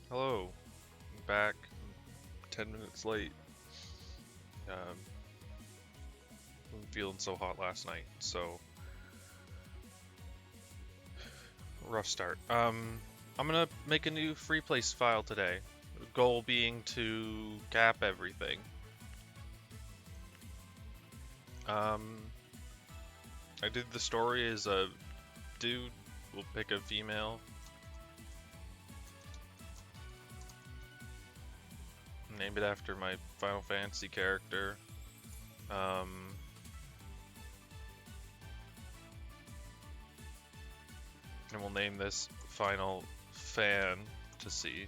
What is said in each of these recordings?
Hello, I'm back. 10 minutes late. Um, I'm feeling so hot last night, so rough start. I'm gonna make a new free place file today. The goal being to cap everything. Um, I did the story as a dude. We'll pick a female. Name it after my Final Fantasy character. Um, and we'll name this Final Fantasy.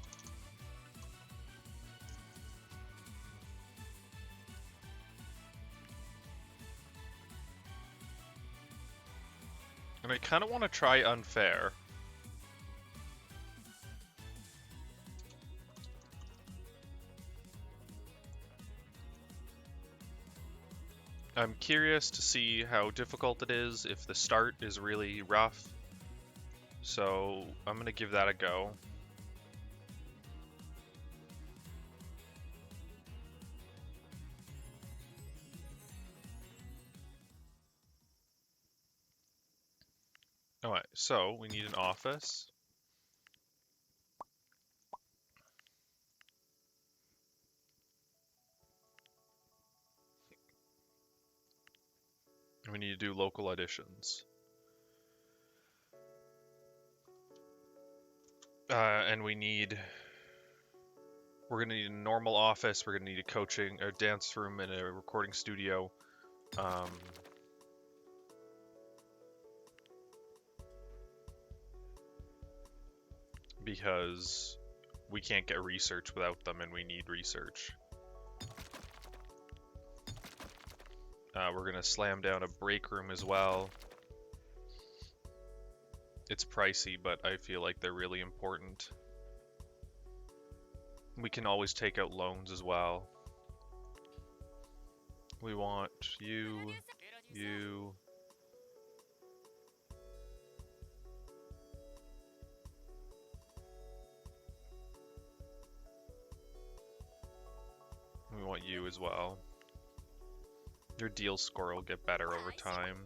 And I kind of want to try unfair. I'm curious to see how difficult it is if the start is really rough. So I'm going to give that a go. Alright, so we need an office. And we need to do local additions. And we're going to need a normal office, we're going to need a coaching, a dance room, and a recording studio. Because we can't get research without them, and we need research. We're going to slam down a break room as well. It's pricey, but I feel like they're really important. We can always take out loans as well. We want you. We want you as well. Your deal score will get better over time.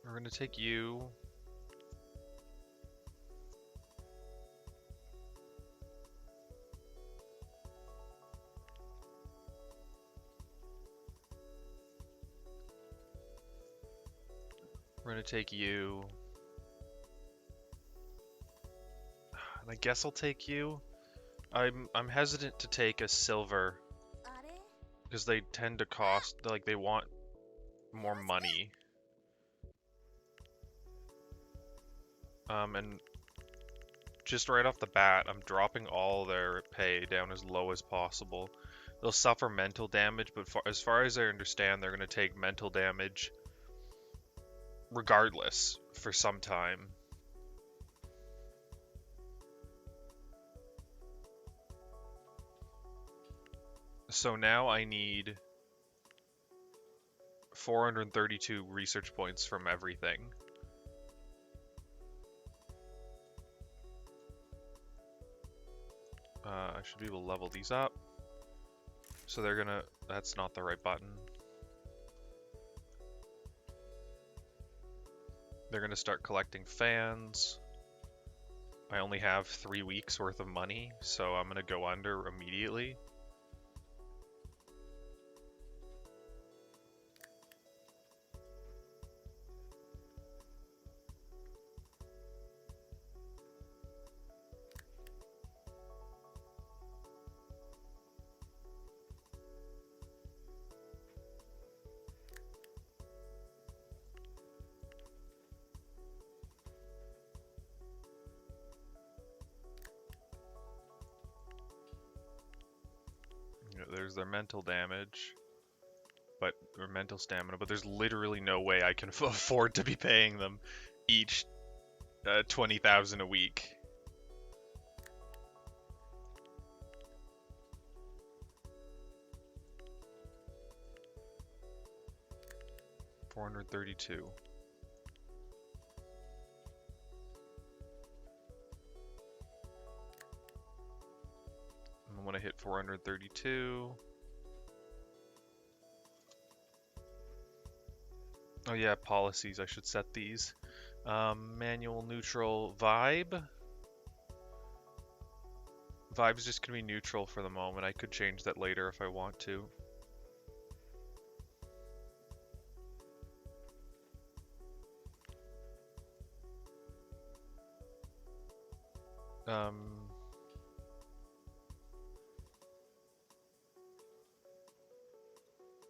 We're gonna take you. We're gonna take you. And I guess I'll take you. I'm hesitant to take a silver because they tend to cost, like, they want more money. And just right off the bat, I'm dropping all their pay down as low as possible. They'll suffer mental damage, but as far as I understand, they're going to take mental damage regardless for some time. So now I need 432 research points from everything. I should be able to level these up. So they're gonna... That's not the right button. They're gonna start collecting fans. I only have 3 weeks worth of money, so I'm gonna go under immediately. their mental damage, or mental stamina, but there's literally no way I can afford to be paying them each 20,000 a week. $432. I want to hit 432. Oh yeah, policies. I should set these. Manual, neutral, vibe. Vibe's just gonna be neutral for the moment. I could change that later if I want to.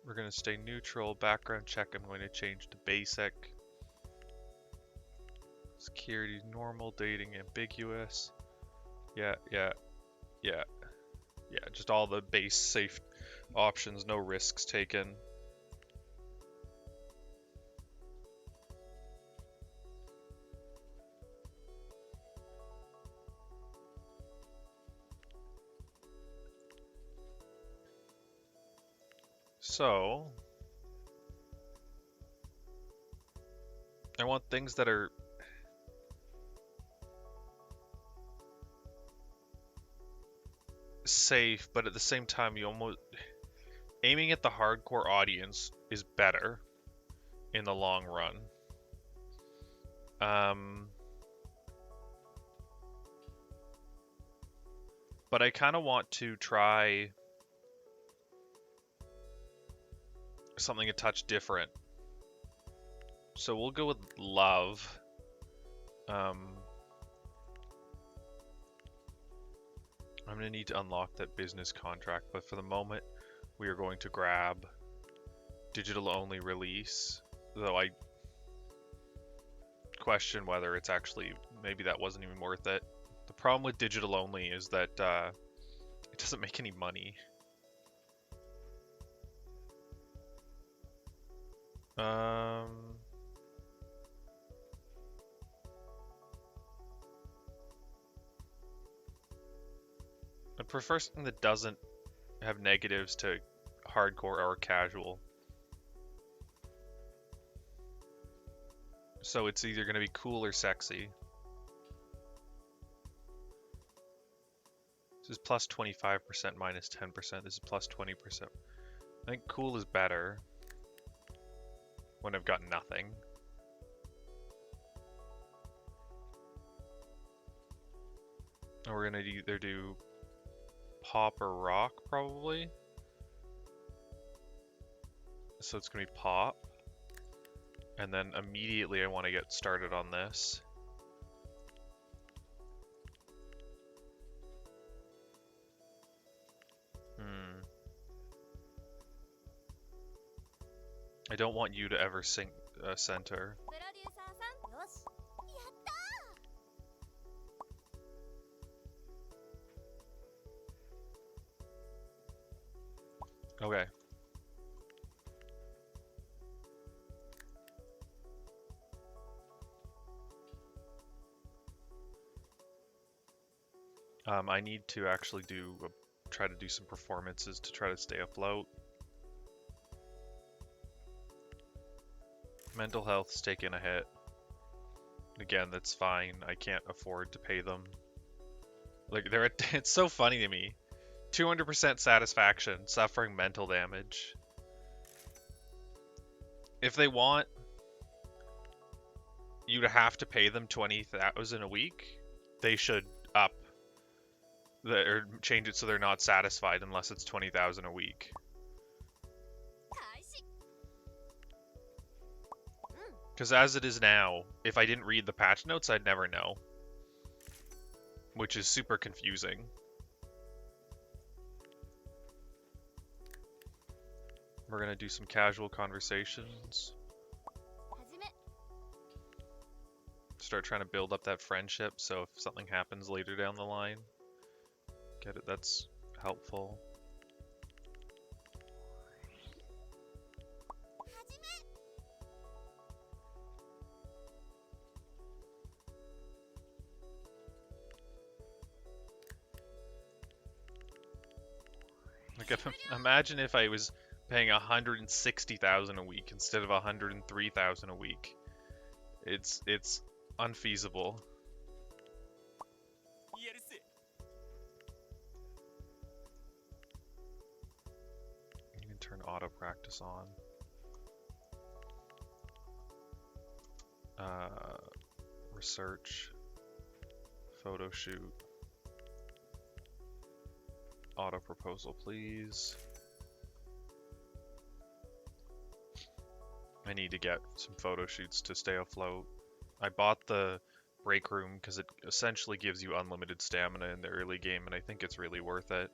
We're going to stay neutral. Background check, I'm going to change to basic. Security, normal. Dating, ambiguous. Yeah. Just all the base safe options, no risks taken. So, I want things that are safe, but at the same time, you almost aiming at the hardcore audience is better in the long run. But I kind of want to try something a touch different. So we'll go with love. I'm going to need to unlock that business contract, but for the moment, we are going to grab digital only release, though I question whether it's actually, maybe that wasn't even worth it. The problem with digital only is that it doesn't make any money. I prefer something that doesn't have negatives to hardcore or casual. So it's either going to be cool or sexy. This is plus 25%, minus 10%. This is plus 20%. I think cool is better when I've got nothing. And we're going to either do pop or rock, probably. So it's going to be pop. And then immediately I want to get started on this. I don't want you to ever sing center. Okay. I need to actually try to do some performances to try to stay afloat. Mental health's taking a hit. Again, that's fine. I can't afford to pay them. Like, it's so funny to me. 200% satisfaction, suffering mental damage. If they want you to have to pay them 20,000 a week, they should up or change it so they're not satisfied unless it's 20,000 a week. Because as it is now, if I didn't read the patch notes, I'd never know. Which is super confusing. We're going to do some casual conversations. Start trying to build up that friendship, so if something happens later down the line, get it, that's helpful. Like, imagine if I was paying 160,000 a week instead of 103,000 a week. It's unfeasible. You can turn auto practice on. Research, photo shoot, auto proposal, please. I need to get some photo shoots to stay afloat. I bought the break room because it essentially gives you unlimited stamina in the early game, and I think it's really worth it.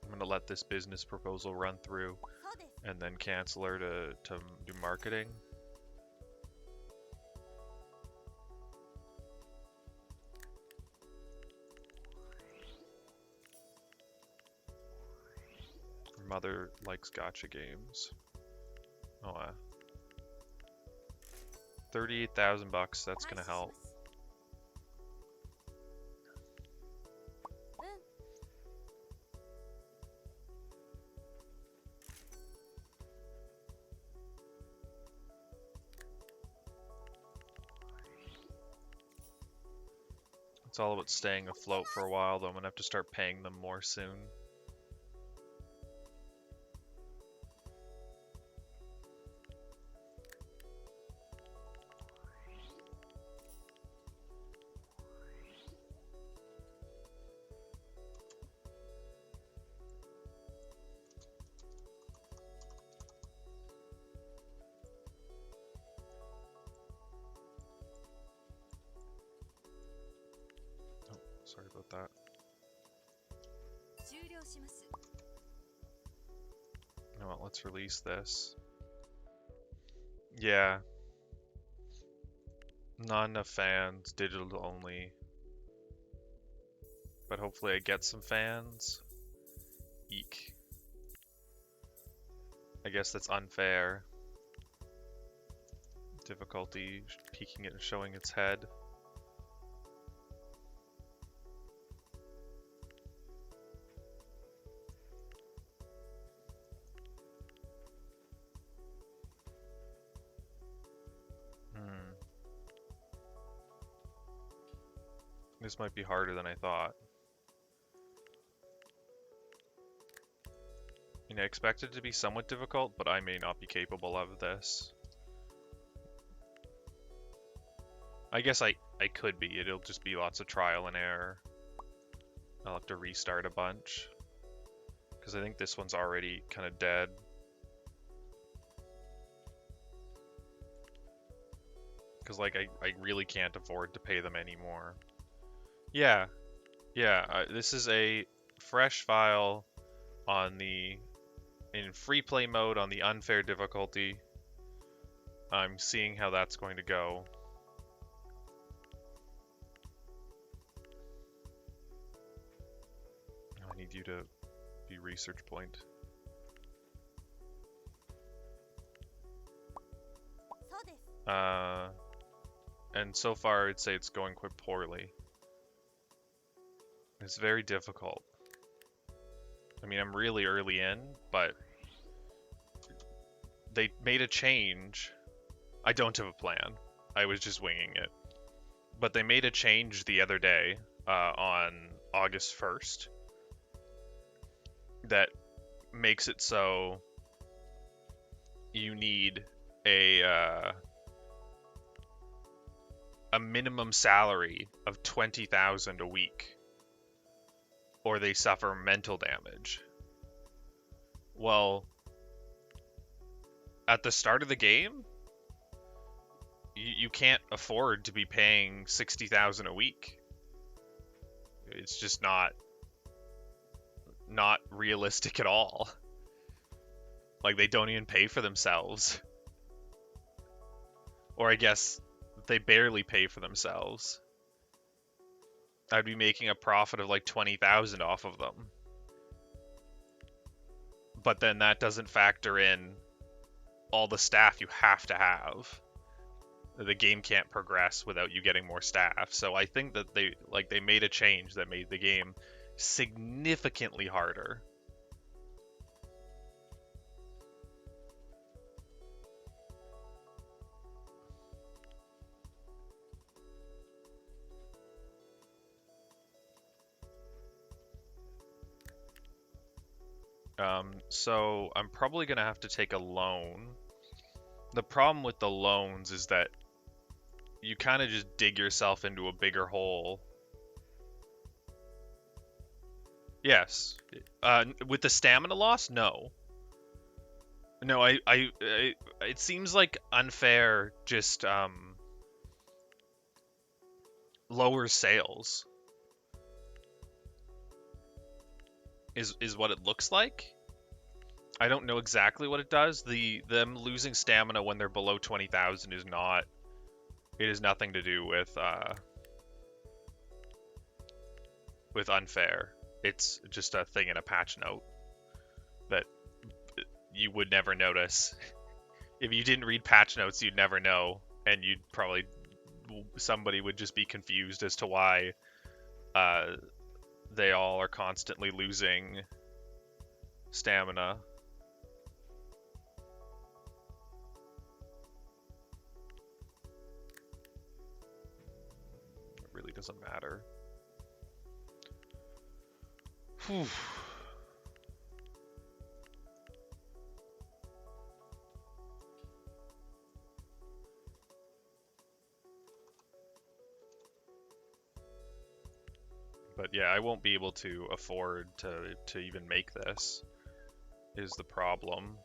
I'm gonna let this business proposal run through and then cancel her to do marketing. Her mother likes gacha games. Oh, 38,000 bucks, that's gonna help. It's all about staying afloat for a while, though. I'm gonna have to start paying them more soon. Sorry about that. You know what, let's release this. Yeah. Not enough fans, digital only. But hopefully I get some fans. Eek. I guess that's unfair. Difficulty, peeking it and showing its head. This might be harder than I thought. I expected it to be somewhat difficult, but I may not be capable of this. I guess I could be. It'll just be lots of trial and error. I'll have to restart a bunch. Because I think this one's already kind of dead. Because, like, I really can't afford to pay them anymore. Yeah. This is a fresh file on in free play mode on the unfair difficulty. I'm seeing how that's going to go. I need you to be research point. And so far I'd say it's going quite poorly. It's very difficult. I mean, I'm really early in, but they made a change. I don't have a plan. I was just winging it. But they made a change the other day, on August 1st, that makes it so you need a minimum salary of 20,000 a week, or they suffer mental damage. Well, at the start of the game, you can't afford to be paying 60,000 a week. It's just not realistic at all. Like, they don't even pay for themselves. Or I guess they barely pay for themselves. I'd be making a profit of like 20,000 off of them. But then that doesn't factor in all the staff you have to have. The game can't progress without you getting more staff. So I think that they made a change that made the game significantly harder. So I'm probably gonna have to take a loan. The problem with the loans is that you kind of just dig yourself into a bigger hole. Yes. With the stamina loss, no. No, it seems like unfair just lowers sales. Is what it looks like. I don't know exactly what it does. Them losing stamina when they're below 20,000 is not. It has nothing to do with unfair. It's just a thing in a patch note that you would never notice. If you didn't read patch notes, you'd never know, and you'd probably somebody would just be confused as to why they all are constantly losing stamina. It really doesn't matter. Whew. But yeah, I won't be able to afford to even make this, is the problem.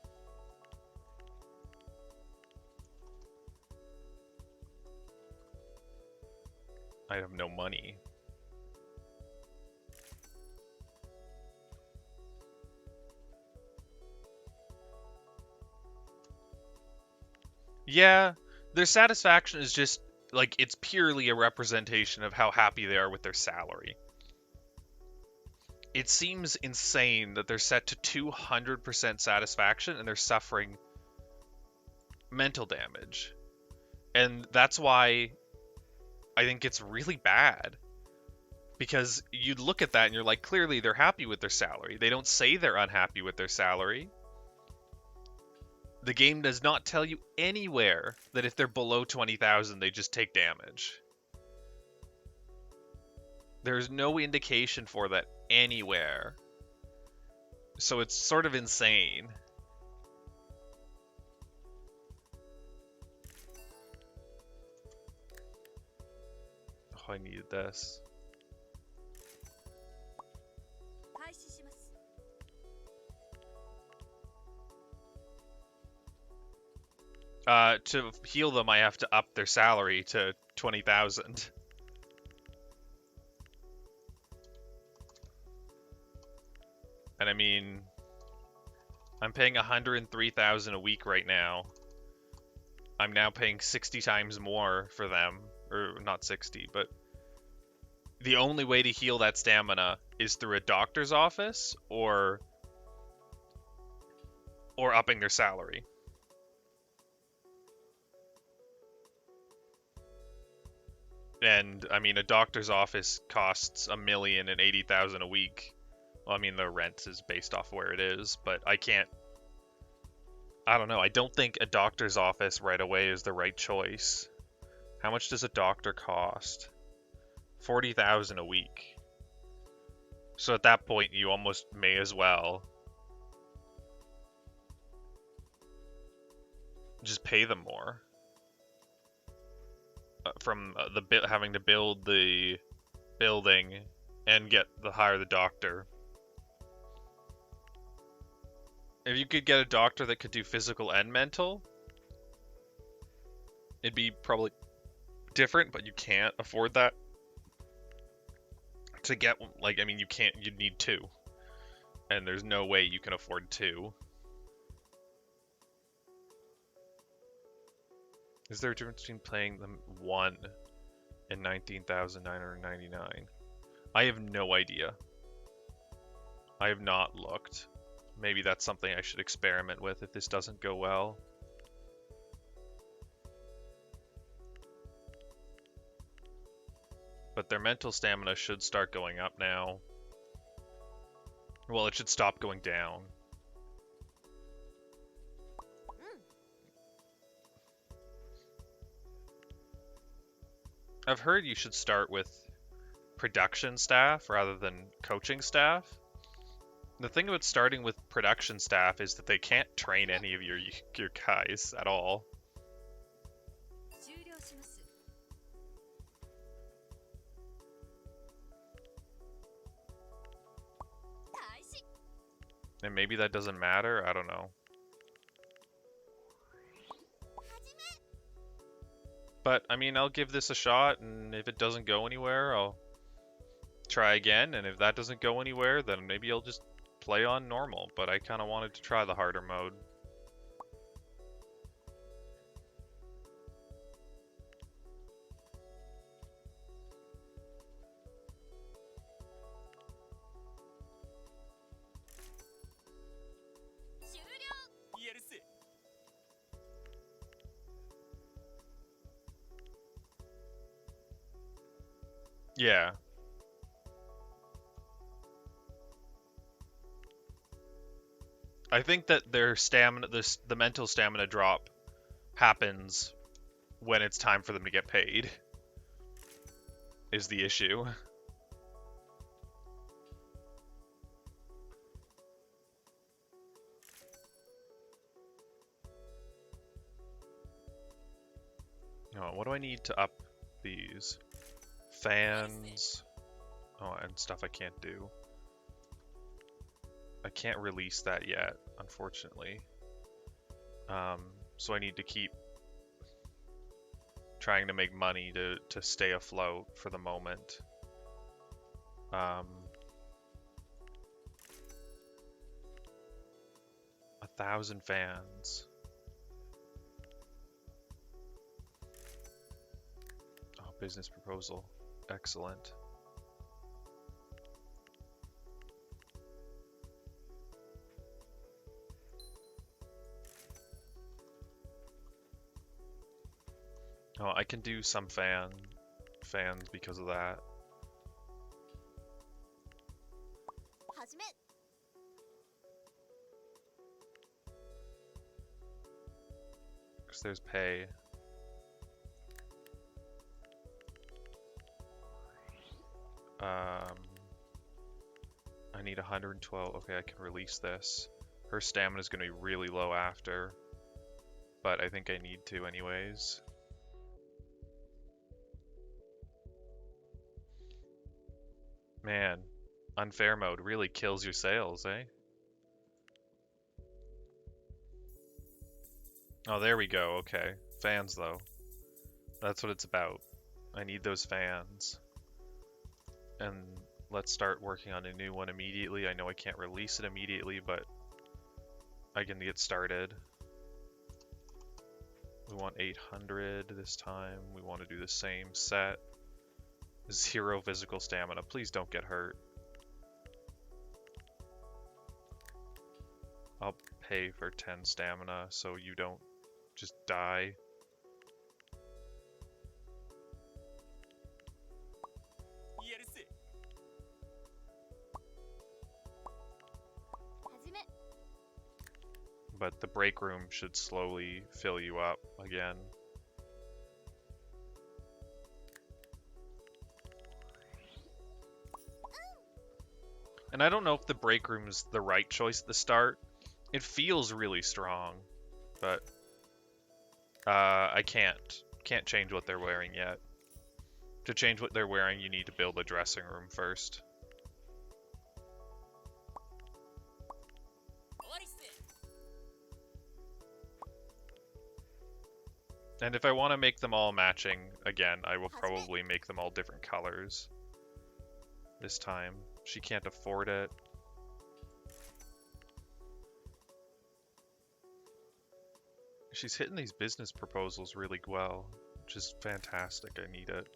I have no money. Yeah, their satisfaction is just, like, it's purely a representation of how happy they are with their salary. It seems insane that they're set to 200% satisfaction and they're suffering mental damage. And that's why I think it's really bad. Because you look at that and you're like, clearly they're happy with their salary. They don't say they're unhappy with their salary. The game does not tell you anywhere that if they're below 20,000, they just take damage. There's no indication for that anywhere. So it's sort of insane. Oh, I needed this. To heal them, I have to up their salary to 20,000. And I mean, I'm paying 103,000 a week right now. I'm now paying 60 times more for them, or not 60, but the only way to heal that stamina is through a doctor's office or upping their salary. And I mean, a doctor's office costs $1,080,000 a week. Well, I mean, the rent is based off where it is, but I don't know. I don't think a doctor's office right away is the right choice. How much does a doctor cost? 40,000 a week. So at that point, you almost may as well just pay them more. From having to build the building and hire the doctor. If you could get a doctor that could do physical and mental, it'd be probably different, but you can't afford that. To get, like, I mean, you'd need two. And there's no way you can afford two. Is there a difference between paying them one and 19,999? I have no idea. I have not looked. Maybe that's something I should experiment with if this doesn't go well. But their mental stamina should start going up now. Well, it should stop going down. I've heard you should start with production staff rather than coaching staff. The thing about starting with production staff is that they can't train any of your guys at all. And maybe that doesn't matter, I don't know. But, I mean, I'll give this a shot, and if it doesn't go anywhere, I'll try again, and if that doesn't go anywhere, then maybe I'll just play on normal, but I kind of wanted to try the harder mode. Yeah. I think that their stamina, the mental stamina drop happens when it's time for them to get paid, is the issue. Oh, what do I need to up these? Fans. Oh, and stuff I can't do. I can't release that yet, unfortunately. So I need to keep trying to make money to stay afloat for the moment. 1,000 fans. Oh, business proposal. Excellent. Oh, I can do some fans because of that. Because there's pay. I need 112. Okay, I can release this. Her stamina is going to be really low after, but I think I need to anyways. Man, unfair mode really kills your sales, eh? Oh, there we go. Okay. Fans, though. That's what it's about. I need those fans. And let's start working on a new one immediately. I know I can't release it immediately, but I can get started. We want 800 this time. We want to do the same set. 0 physical stamina. Please don't get hurt. I'll pay for 10 stamina so you don't just die. But the break room should slowly fill you up again. And I don't know if the break room's the right choice at the start. It feels really strong, but I can't change what they're wearing yet. To change what they're wearing, you need to build a dressing room first. And if I want to make them all matching, again, I will probably make them all different colors this time. She can't afford it. She's hitting these business proposals really well, which is fantastic. I need it.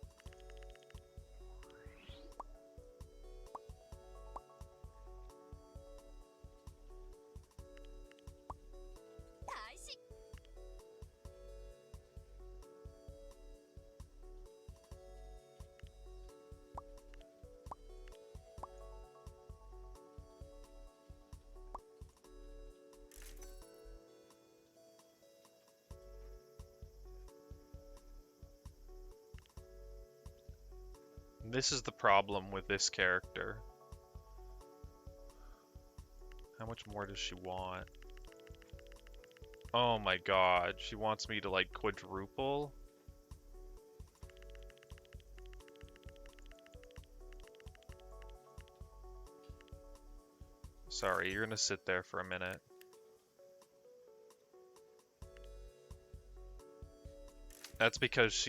this is the problem with this character. How much more does she want? Oh my god, she wants me to like quadruple? Sorry, you're gonna sit there for a minute. That's because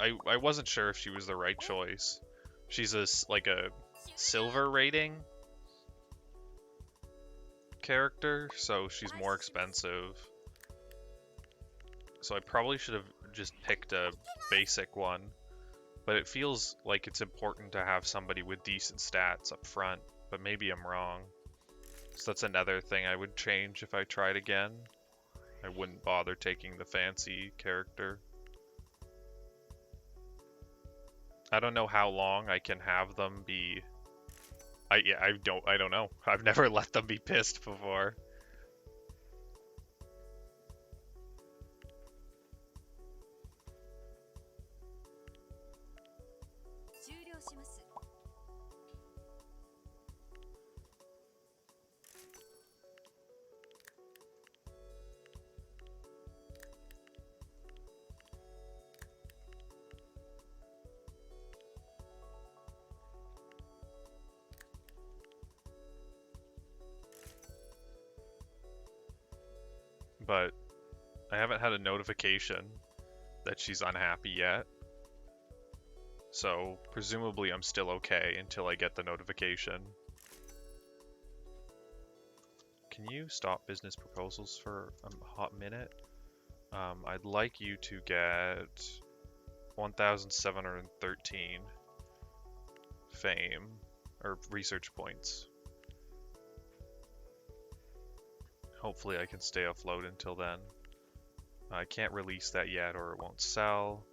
I wasn't sure if she was the right choice. She's like a silver rating character, so she's more expensive. So I probably should have just picked a basic one, but it feels like it's important to have somebody with decent stats up front, but maybe I'm wrong. So that's another thing I would change if I tried again. I wouldn't bother taking the fancy character. I don't know how long I can have them be. I don't know. I've never let them be pissed before. But I haven't had a notification that she's unhappy yet. So presumably I'm still okay until I get the notification. Can you stop business proposals for a hot minute? I'd like you to get 1,713 fame or research points. Hopefully I can stay afloat until then. I can't release that yet or it won't sell.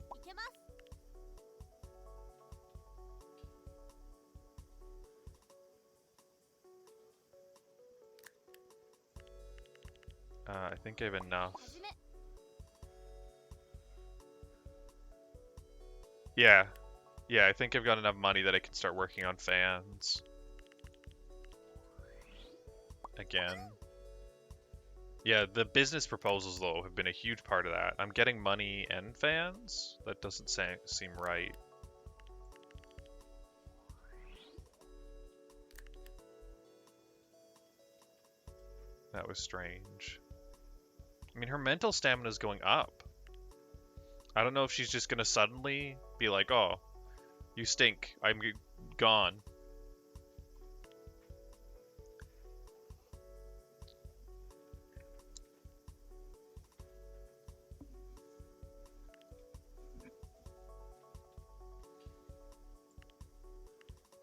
I think I have enough. Yeah, I think I've got enough money that I can start working on fans. Again. Yeah, the business proposals, though, have been a huge part of that. I'm getting money and fans? That doesn't seem right. That was strange. I mean, her mental stamina is going up. I don't know if she's just gonna suddenly be like, oh, you stink, I'm gone.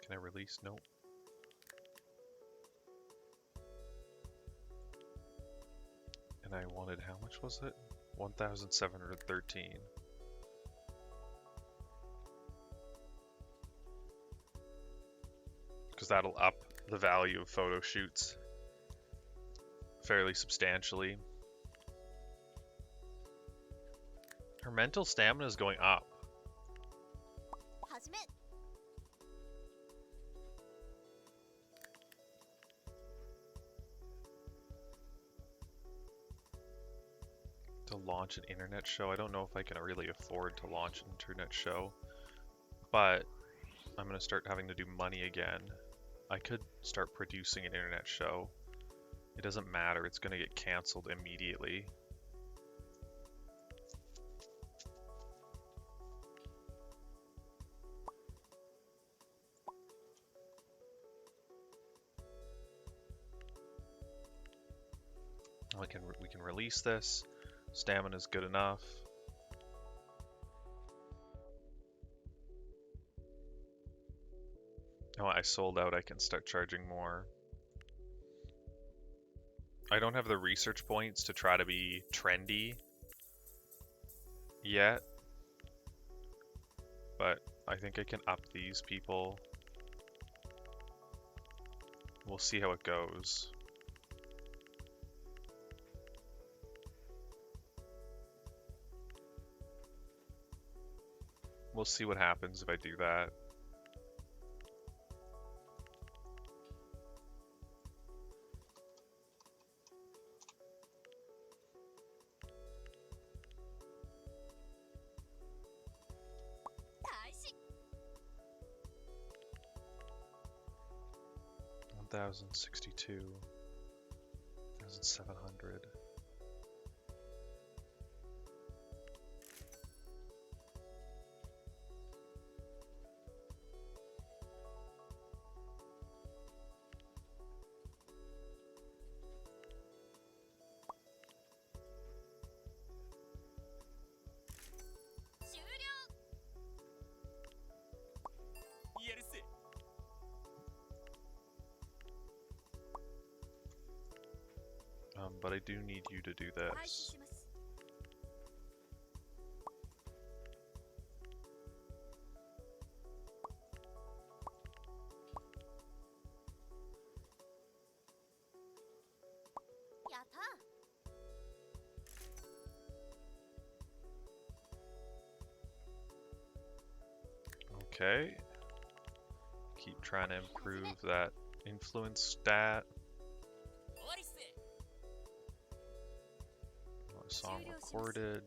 Can I release? Nope. And I wanted, how much was it? 1,713. Because that'll up the value of photo shoots fairly substantially. Her mental stamina is going up. To launch an internet show. I don't know if I can really afford to launch an internet show, but I'm going to start having to do money again. I could start producing an internet show. It doesn't matter, it's going to get canceled immediately. We can release this. Stamina is good enough. Oh, I sold out. I can start charging more. I don't have the research points to try to be trendy yet, but I think I can up these people. We'll see how it goes. We'll see what happens if I do that. 1,062. 1,700. But I do need you to do this. Okay. Keep trying to improve that influence stat. Song recorded.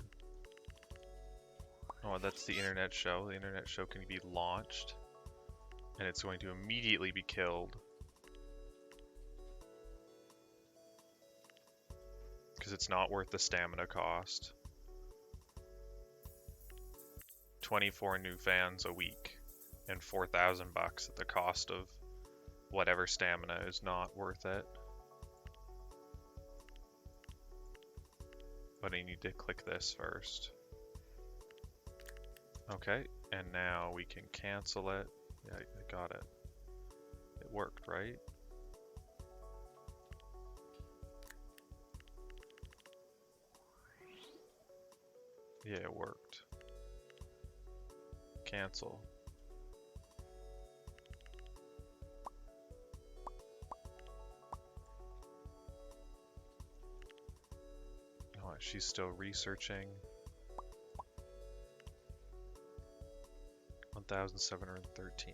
Oh, that's the internet show. The internet show can be launched, and it's going to immediately be killed. Because it's not worth the stamina cost. 24 new fans a week, and 4,000 bucks at the cost of whatever stamina is not worth it. But I need to click this first. Okay, and now we can cancel it. Yeah, I got it. It worked, right? Yeah, it worked. Cancel. Oh, she's still researching. 1,713.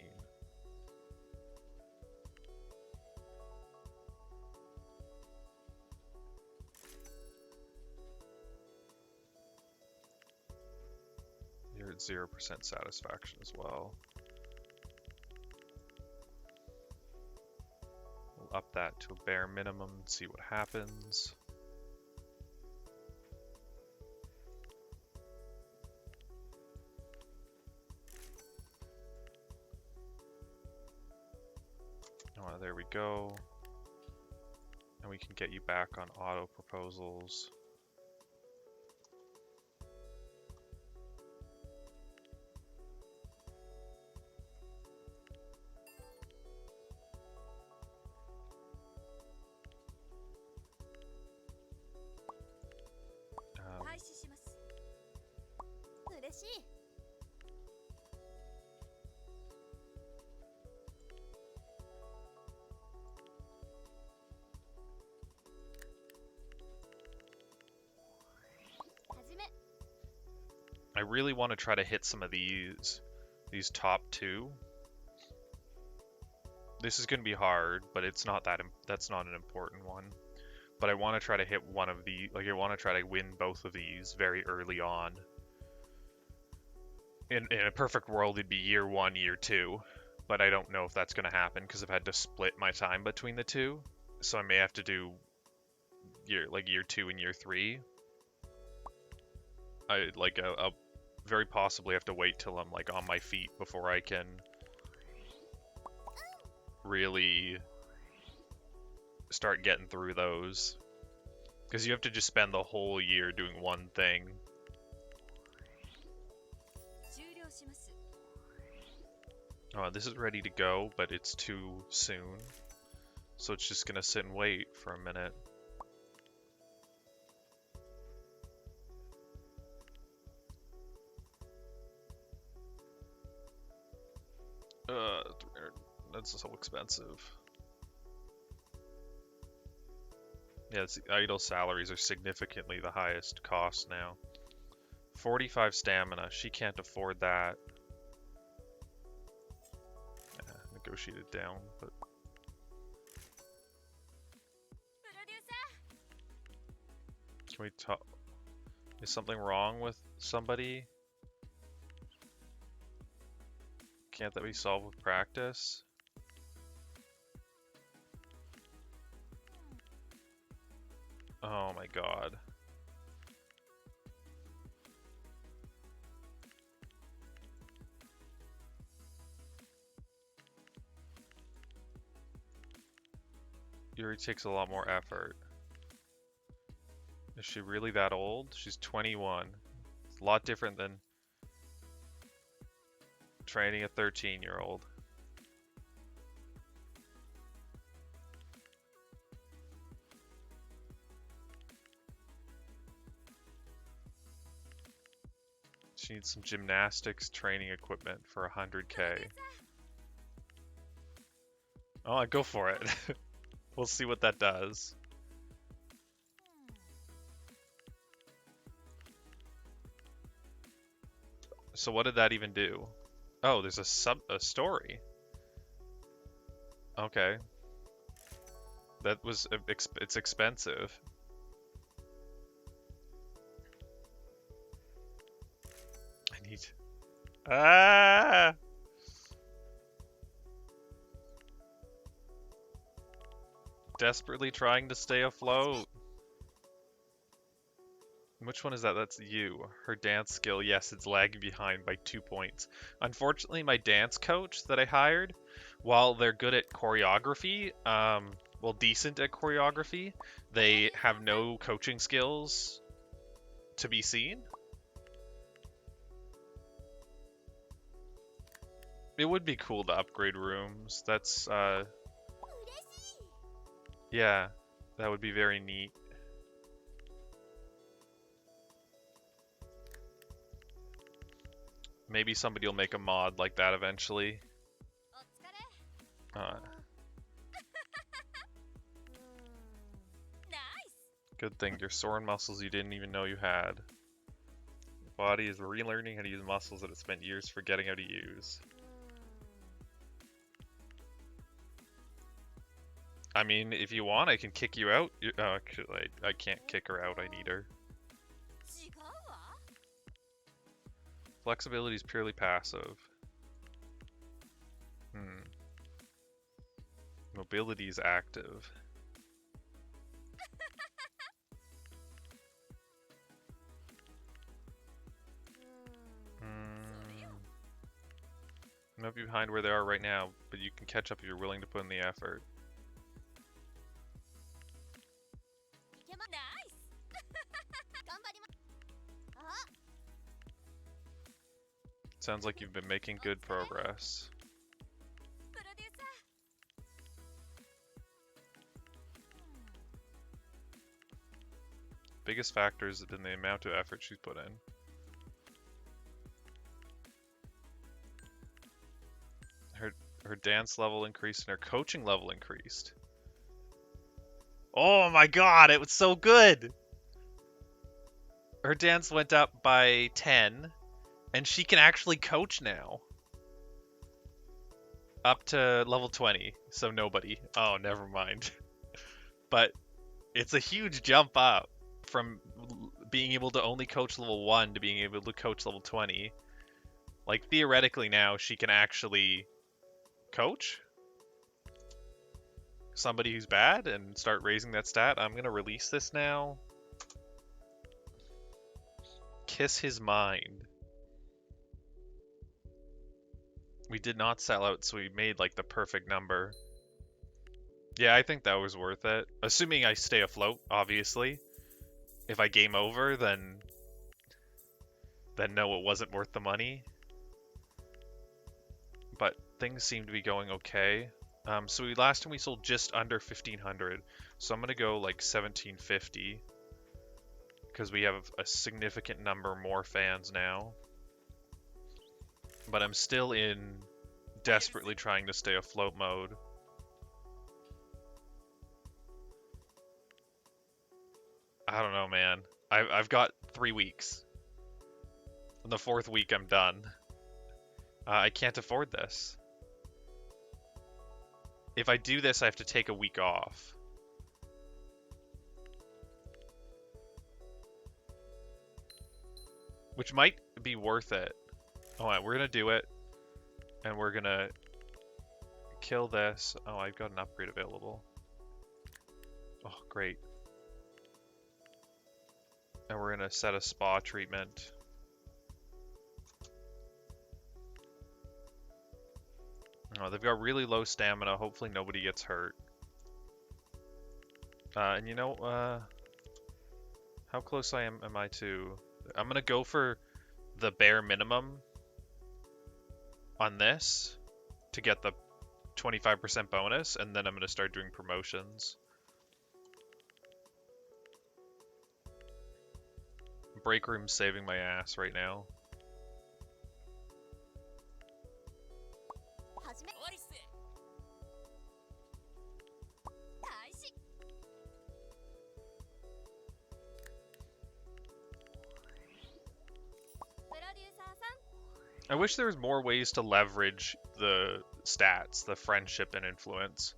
You're at 0% satisfaction as well. We'll up that to a bare minimum and see what happens. Oh, there we go. And we can get you back on auto proposals. I really want to try to hit some of these top two. This is going to be hard, but it's not that's not an important one. But I want to try to hit one of the, like I want to try to win both of these very early on. In a perfect world, it'd be year 1, year 2, but I don't know if that's going to happen because I've had to split my time between the two. So I may have to do year 2 and year 3. I'll very possibly have to wait till I'm like on my feet before I can really start getting through those, because you have to just spend the whole year doing one thing. Oh, this is ready to go, but it's too soon, so it's just gonna sit and wait for a minute. That's so expensive. Yeah, idle salaries are significantly the highest cost now. 45 stamina, she can't afford that. Yeah, negotiate it down, but... Can we talk? Is something wrong with somebody? Can't that be solved with practice? Oh my god. Yuri takes a lot more effort. Is she really that old? She's 21. It's a lot different than training a 13-year-old. She needs some gymnastics training equipment for 100k. Oh, go for it. We'll see what that does. So what did that even do? Oh, there's a story. Okay. That was it's expensive. I need Ah! Desperately trying to stay afloat. Which one is that? That's you. Her dance skill, yes, it's lagging behind by 2 points. Unfortunately, my dance coach that I hired, while they're good at choreography, well, decent at choreography, they have no coaching skills to be seen. It would be cool to upgrade rooms. That's, yeah, that would be very neat. Maybe somebody will make a mod like that eventually. Good thing you're soaring muscles you didn't even know you had. Your body is relearning how to use muscles that it spent years forgetting how to use. I mean, if you want, I can kick you out. Actually, I can't kick her out. I need her. Flexibility is purely passive. Mobility is active. I might be behind where they are right now, but you can catch up if you're willing to put in the effort. Sounds like you've been making good progress. Biggest factor has been the amount of effort she's put in. Her dance level increased and her coaching level increased. Oh my god, it was so good! Her dance went up by 10, and she can actually coach now. Up to level 20, so nobody. Oh, never mind. But it's a huge jump up from being able to only coach level 1 to being able to coach level 20. Like, theoretically now, she can actually coach somebody who's bad and start raising that stat. I'm gonna release this now. Kiss his mind. We did not sell out, so we made like the perfect number. Yeah, I think that was worth it. Assuming I stay afloat, obviously. If I game over, then no, it wasn't worth the money. But things seem to be going okay. So last time we sold just under 1,500, so I'm gonna go like 1,750 because we have a significant number more fans now. But I'm still in desperately trying to stay afloat mode. I don't know, man. I've got 3 weeks. In the 4th week, I'm done. I can't afford this. If I do this, I have to take a week off. Which might be worth it. Alright, we're gonna do it. And we're gonna kill this. Oh, I've got an upgrade available. Oh, great. And we're gonna set a spa treatment. Oh, they've got really low stamina. Hopefully nobody gets hurt. And you know, how close am I to... I'm gonna go for the bare minimum on this to get the 25% bonus, and then I'm gonna start doing promotions. Break room's saving my ass right now. I wish there was more ways to leverage the stats, the friendship and influence.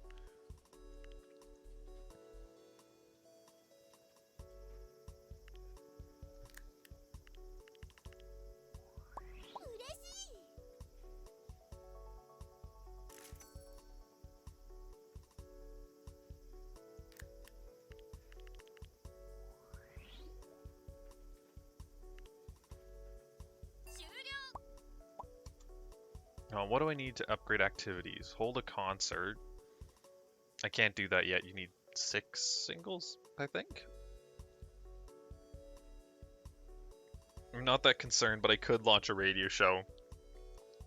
Oh, what do I need to upgrade activities? Hold a concert. I can't do that yet. You need 6 singles, I think. I'm not that concerned, but I could launch a radio show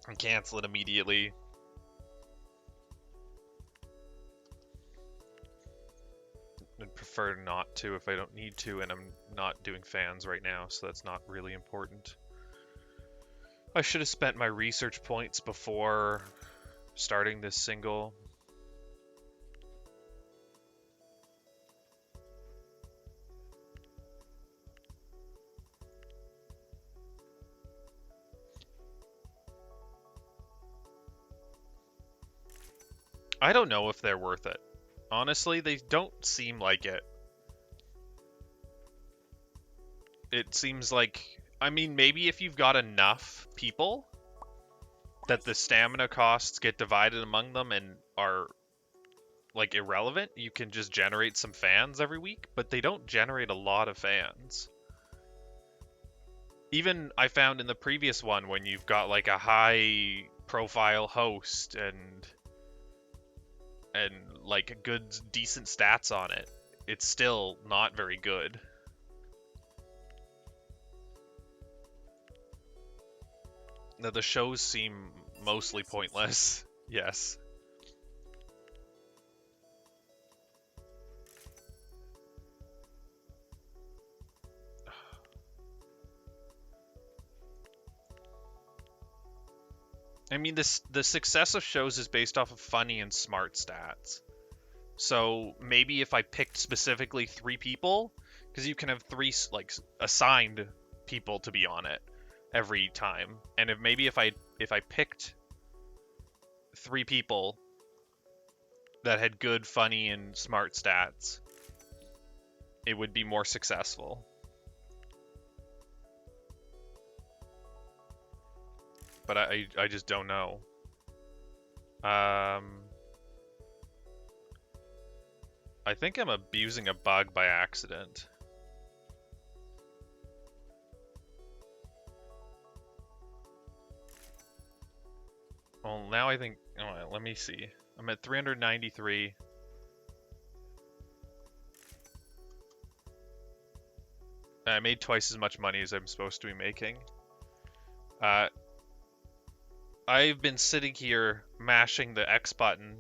and cancel it immediately. I'd prefer not to if I don't need to, and I'm not doing fans right now, so that's not really important. I should have spent my research points before starting this single. I don't know if they're worth it. Honestly, they don't seem like it. It seems like... I mean, maybe if you've got enough people that the stamina costs get divided among them and are, like, irrelevant, you can just generate some fans every week, but they don't generate a lot of fans. Even I found in the previous one, when you've got, like, a high-profile host and like, good, decent stats on it, it's still not very good. No, the shows seem mostly pointless. Yes. I mean, the success of shows is based off of funny and smart stats. So maybe if I picked specifically 3 people, because you can have 3 like assigned people to be on it every time, and if I picked 3 people that had good, funny, and smart stats, it would be more successful. But I just don't know. I think I'm abusing a bug by accident. Well, now I think... Oh, let me see. I'm at 393. I made twice as much money as I'm supposed to be making. I've been sitting here mashing the X button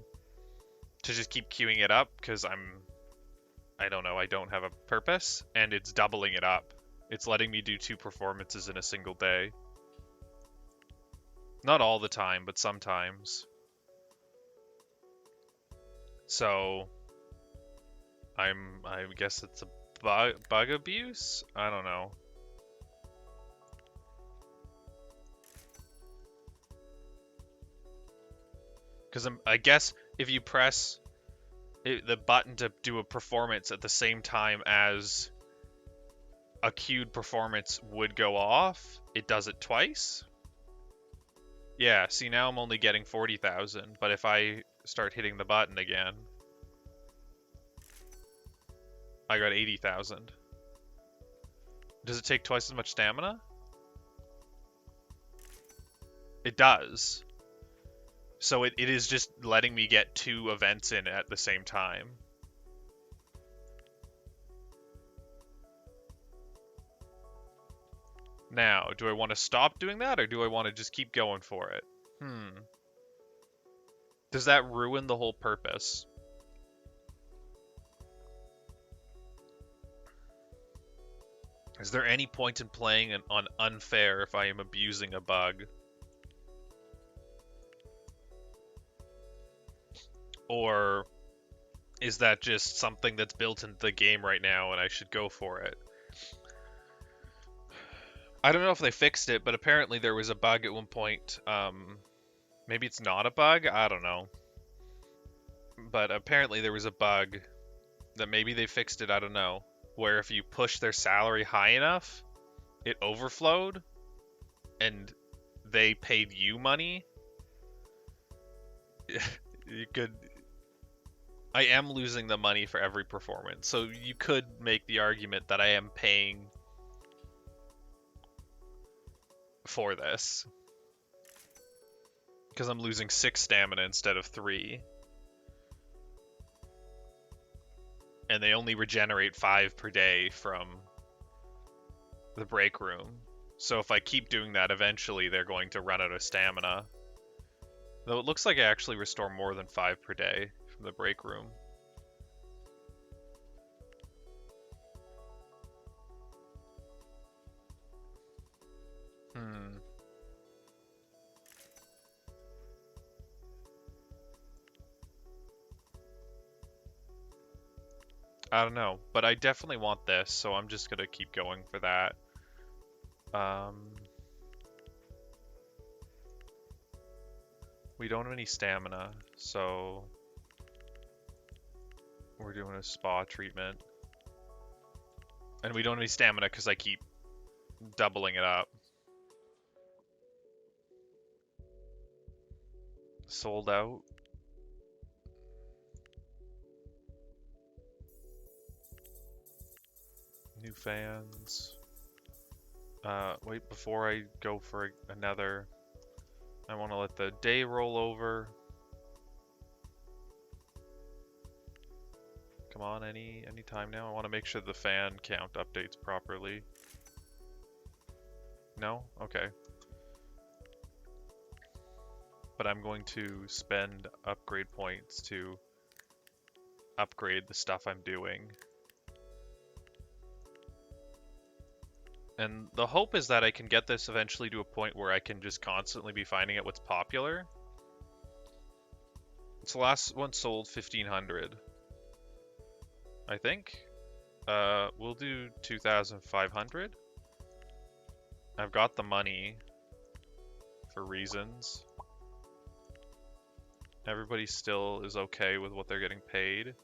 to just keep queuing it up because I don't know, I don't have a purpose, and it's doubling it up. It's letting me do 2 performances in a single day. Not all the time, but sometimes. So, I guess it's a bug abuse? I don't know. Because I guess if you press the button to do a performance at the same time as a queued performance would go off, it does it twice? Yeah, see, now I'm only getting 40,000, but if I start hitting the button again, I got 80,000. Does it take twice as much stamina? It does. So it is just letting me get 2 events in at the same time. Now, do I want to stop doing that, or do I want to just keep going for it? Does that ruin the whole purpose? Is there any point in playing on unfair if I am abusing a bug? Or is that just something that's built into the game right now and I should go for it? I don't know if they fixed it, but apparently there was a bug at one point. Maybe it's not a bug, I don't know. But apparently there was a bug that maybe they fixed it, I don't know, where if you push their salary high enough, it overflowed and they paid you money. You could... I am losing the money for every performance, so you could make the argument that I am paying for this. Because I'm losing 6 stamina instead of 3. And they only regenerate 5 per day from the break room. So if I keep doing that, eventually they're going to run out of stamina. Though it looks like I actually restore more than 5 per day from the break room. I don't know, but I definitely want this, so I'm just gonna keep going for that. We don't have any stamina, so we're doing a spa treatment. And we don't have any stamina because I keep doubling it up. Sold out. New fans. Wait, before I go for another, I want to let the day roll over. Come on, any time now. I want to make sure the fan count updates properly. No? Okay. But I'm going to spend upgrade points to upgrade the stuff I'm doing. And the hope is that I can get this eventually to a point where I can just constantly be finding out what's popular. So the last one sold 1,500. I think. We'll do 2,500. I've got the money for reasons. Everybody still is okay with what they're getting paid.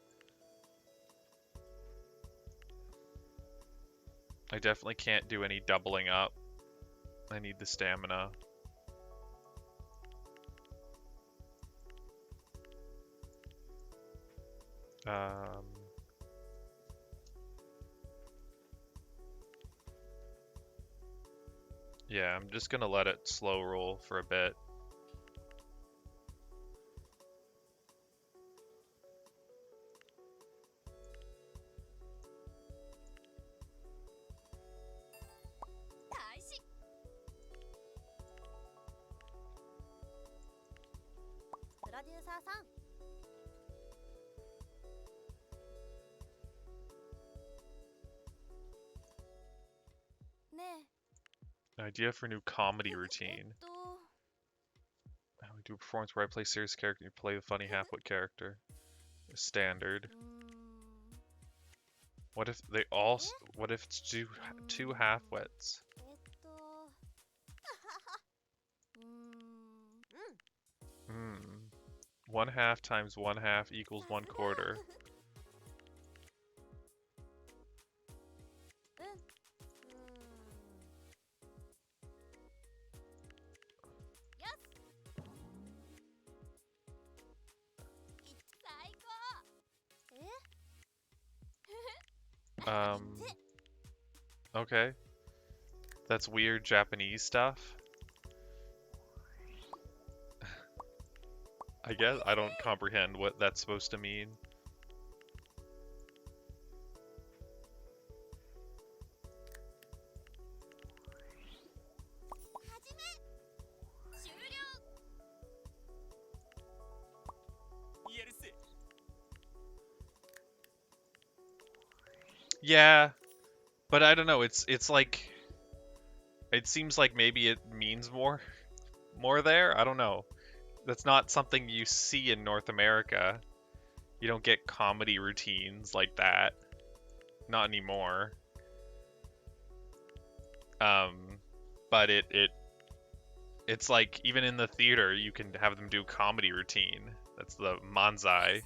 I definitely can't do any doubling up. I need the stamina. Yeah, I'm just gonna let it slow roll for a bit. Idea for new comedy routine. We do a performance where I play serious character and you play the funny half-wit character. Standard. What if they all... What if it's two half-wits? One half times one half equals 1/4. Okay. That's weird Japanese stuff. I guess I don't comprehend what that's supposed to mean. Yeah, but I don't know. It's like it seems like maybe it means more there. I don't know. That's not something you see in North America. You don't get comedy routines like that. Not anymore. Um, but it's like even in the theater you can have them do comedy routine. That's the manzai.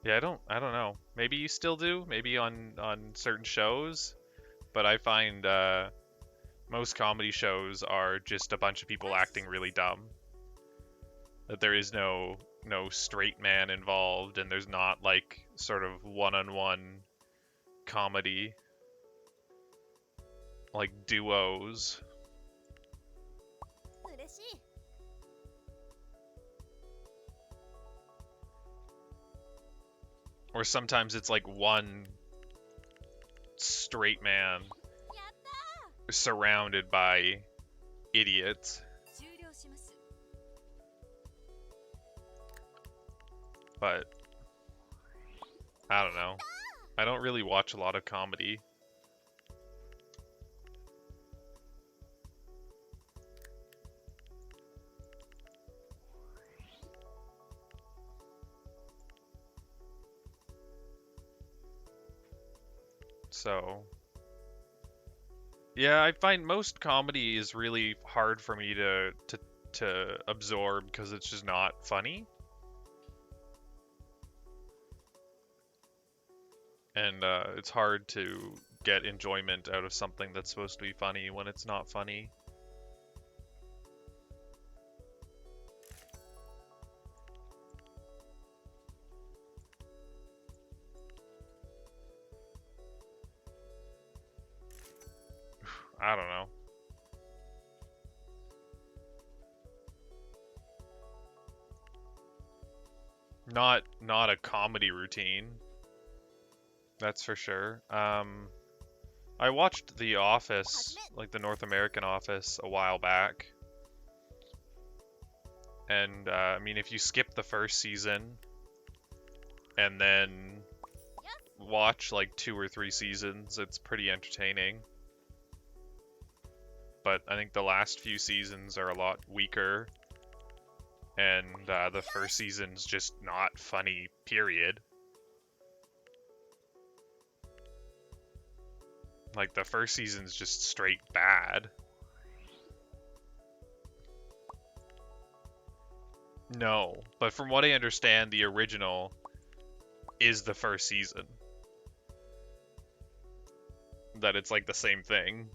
Yeah, I don't know. Maybe you still do, maybe on certain shows, but I find most comedy shows are just a bunch of people acting really dumb. That there is no straight man involved, and there's not like sort of one-on-one comedy like duos. Or sometimes it's like one straight man surrounded by idiots. But I don't know. I don't really watch a lot of comedy. So, yeah, I find most comedy is really hard for me to absorb because it's just not funny. And it's hard to get enjoyment out of something that's supposed to be funny when it's not funny. I don't know. Not a comedy routine. That's for sure. I watched The Office, like the North American Office, a while back. And I mean, if you skip the first season and then watch like 2 or 3 seasons, it's pretty entertaining. But I think the last few seasons are a lot weaker, and the first season's just not funny, period. Like, the first season's just straight bad. No, but from what I understand, the original is the first season. That it's like the same thing.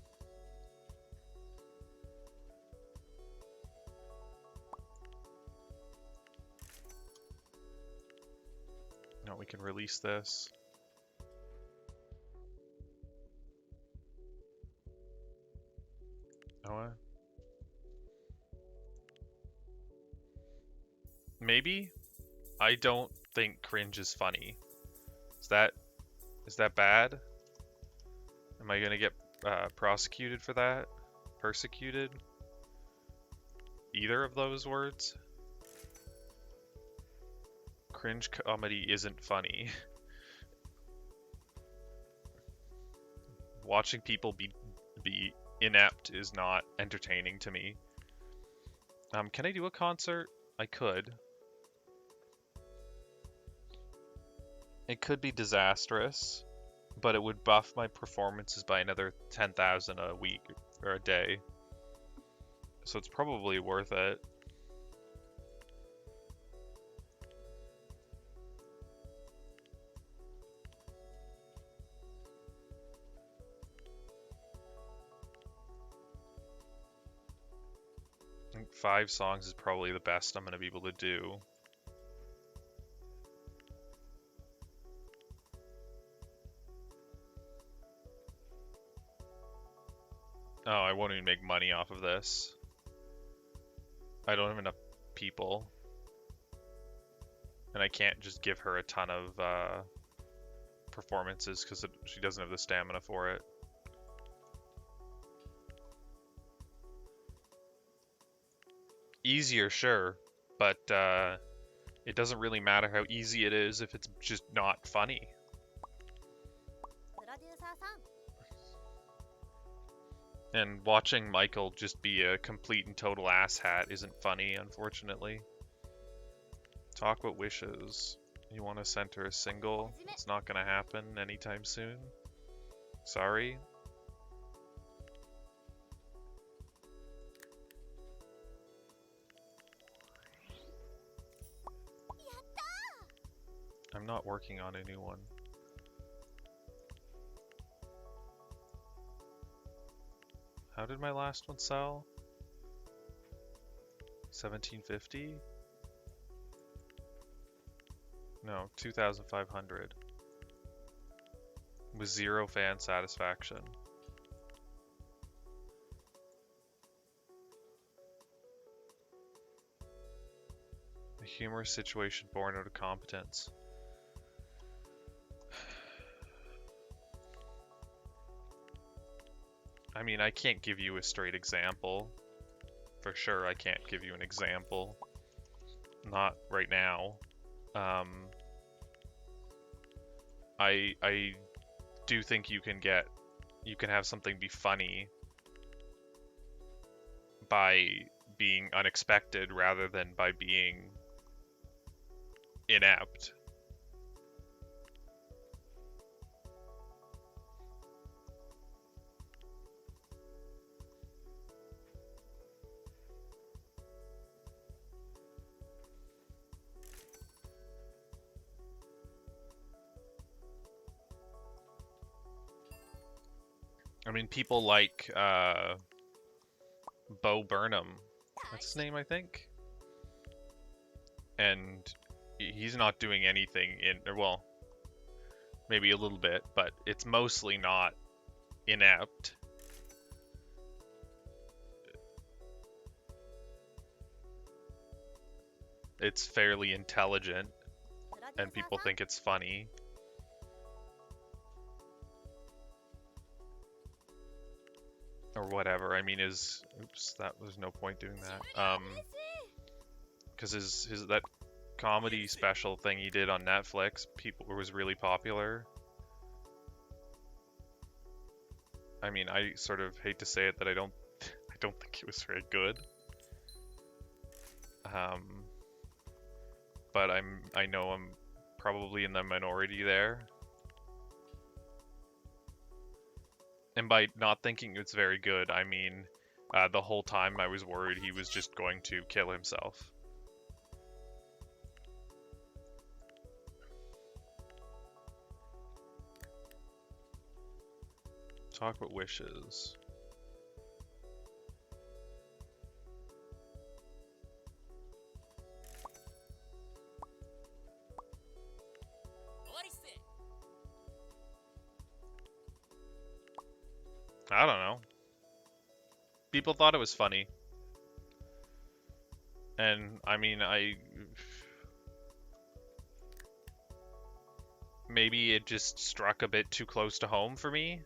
No, we can release this. Noah? Maybe? I don't think cringe is funny. Is that bad? Am I gonna get prosecuted for that? Persecuted? Either of those words? Cringe comedy isn't funny. Watching people be inept is not entertaining to me. Can I do a concert? I could. It could be disastrous, but it would buff my performances by another 10,000 a week or a day. So it's probably worth it. 5 songs is probably the best I'm going to be able to do. Oh, I won't even make money off of this. I don't have enough people. And I can't just give her a ton of performances because she doesn't have the stamina for it. Easier, sure, but it doesn't really matter how easy it is if it's just not funny. And watching Michael just be a complete and total asshat isn't funny, unfortunately. Talk about wishes. You want to send her a single? It's not gonna happen anytime soon. Sorry. I'm not working on a new one. How did my last one sell? 1750? No, 2,500. With 0 fan satisfaction. A humorous situation born out of competence. I mean, I can't give you a straight example. For sure, I can't give you an example. Not right now. I do think you can have something be funny by being unexpected rather than by being inept. I mean, people like Bo Burnham. That's his name, I think. And he's not doing anything well, maybe a little bit, but it's mostly not inept. It's fairly intelligent, and people think it's funny. Or whatever. I mean, oops, there's no point doing that. Because that comedy special thing he did on Netflix, was really popular. I mean, I sort of hate to say it that I don't think it was very good. But I know I'm probably in the minority there. And by not thinking it's very good, I mean the whole time I was worried he was just going to kill himself. Talk about wishes. I don't know. People thought it was funny. And, I mean, maybe it just struck a bit too close to home for me.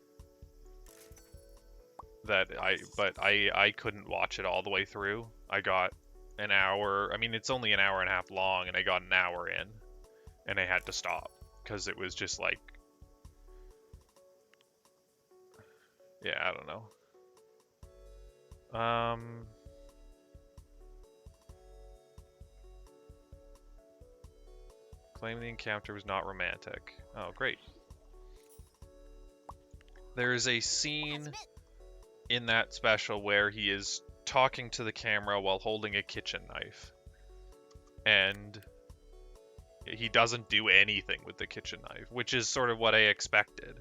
But I couldn't watch it all the way through. I got an hour. I mean, it's only an hour and a half long, and I got an hour in. And I had to stop. Because it was just like... Yeah, I don't know. Claim the encounter was not romantic. Oh, great. There is a scene in that special where he is talking to the camera while holding a kitchen knife. And he doesn't do anything with the kitchen knife, which is sort of what I expected.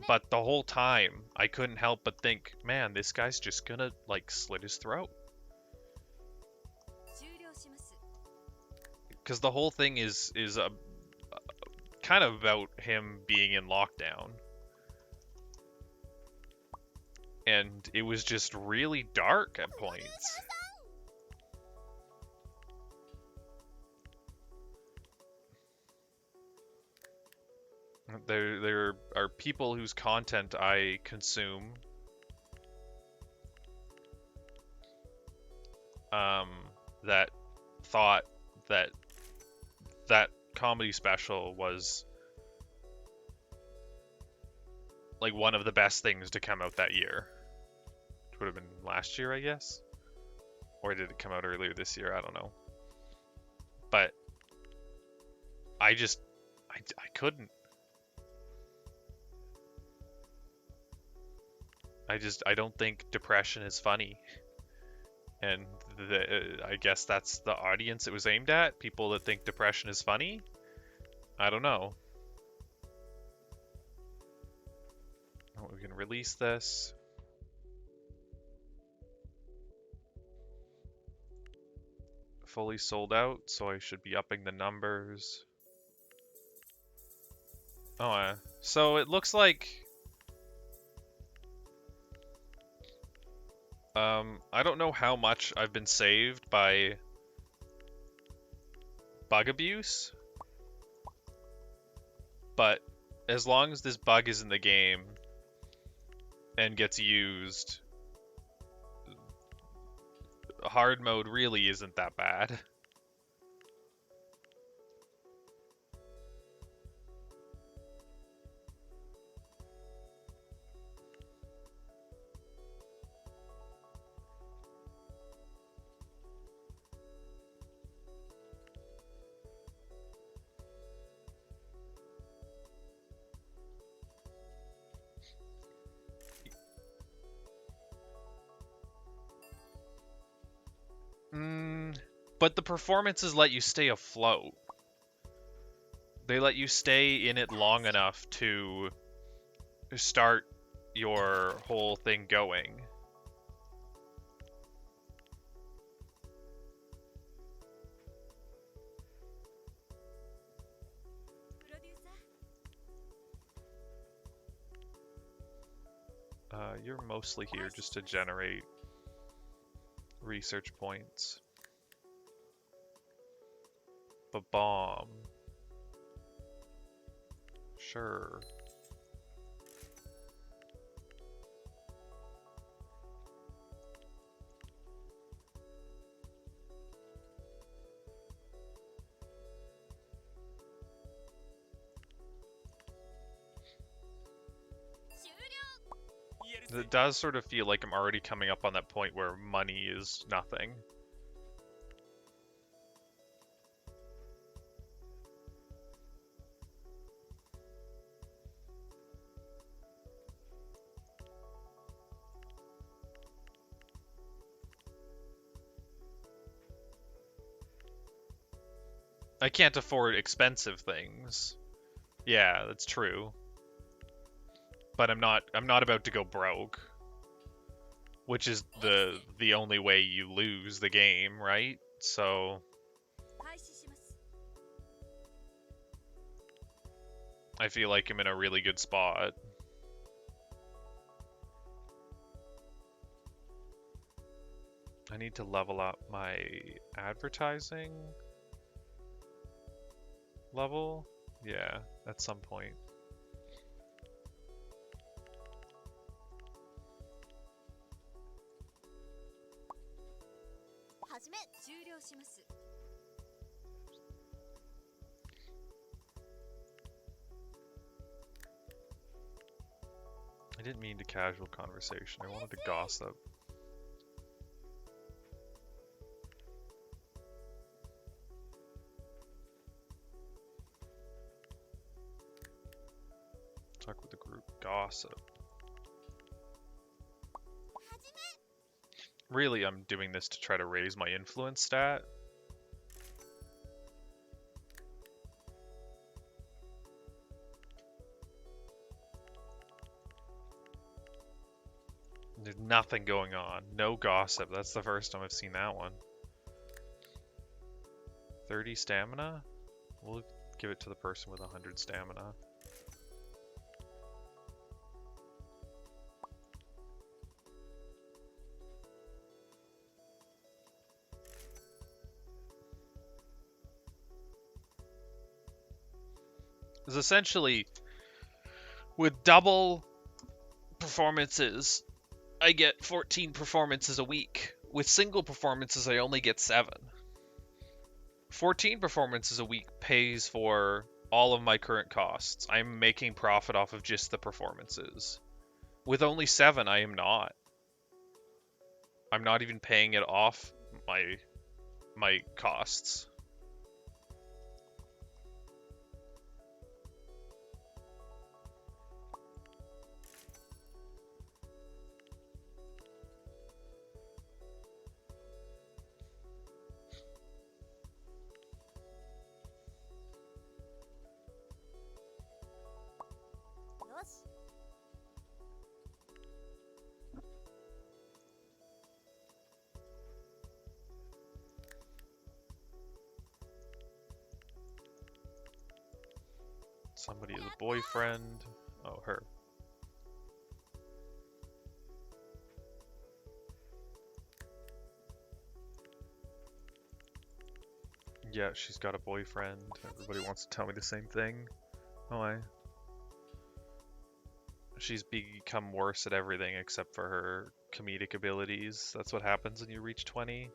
But the whole time, I couldn't help but think, man, this guy's just gonna, like, slit his throat. Because the whole thing is kind of about him being in lockdown. And it was just really dark at points. There are people whose content I consume that thought that that comedy special was like one of the best things to come out that year. It would have been last year, I guess. Or did it come out earlier this year? I don't know. But I couldn't. I don't think depression is funny. And I guess that's the audience it was aimed at. People that think depression is funny. I don't know. Oh, we can release this. Fully sold out, so I should be upping the numbers. Oh, so it looks like I don't know how much I've been saved by bug abuse, but as long as this bug is in the game and gets used, hard mode really isn't that bad. But the performances let you stay afloat. They let you stay in it long enough to start your whole thing going. You're mostly here just to generate research points. Ba-bomb. Sure. It does sort of feel like I'm already coming up on that point where money is nothing. I can't afford expensive things. Yeah, that's true. But I'm not about to go broke. Which is the only way you lose the game, right? So I feel like I'm in a really good spot. I need to level up my advertising level. Yeah, at some point. I didn't mean to casual conversation. I wanted to gossip. Talk with the group. Gossip. Really, I'm doing this to try to raise my influence stat. There's nothing going on. No gossip. That's the first time I've seen that one. 30 stamina? We'll give it to the person with 100 stamina. It's essentially, with double performances, I get 14 performances a week. With single performances, I only get 7. 14 performances a week pays for all of my current costs. I'm making profit off of just the performances. With only 7, I am not. I'm not even paying it off my costs. Somebody is a boyfriend. Oh, her. Yeah, she's got a boyfriend. Everybody wants to tell me the same thing. Oh, she's become worse at everything except for her comedic abilities. That's what happens when you reach 20.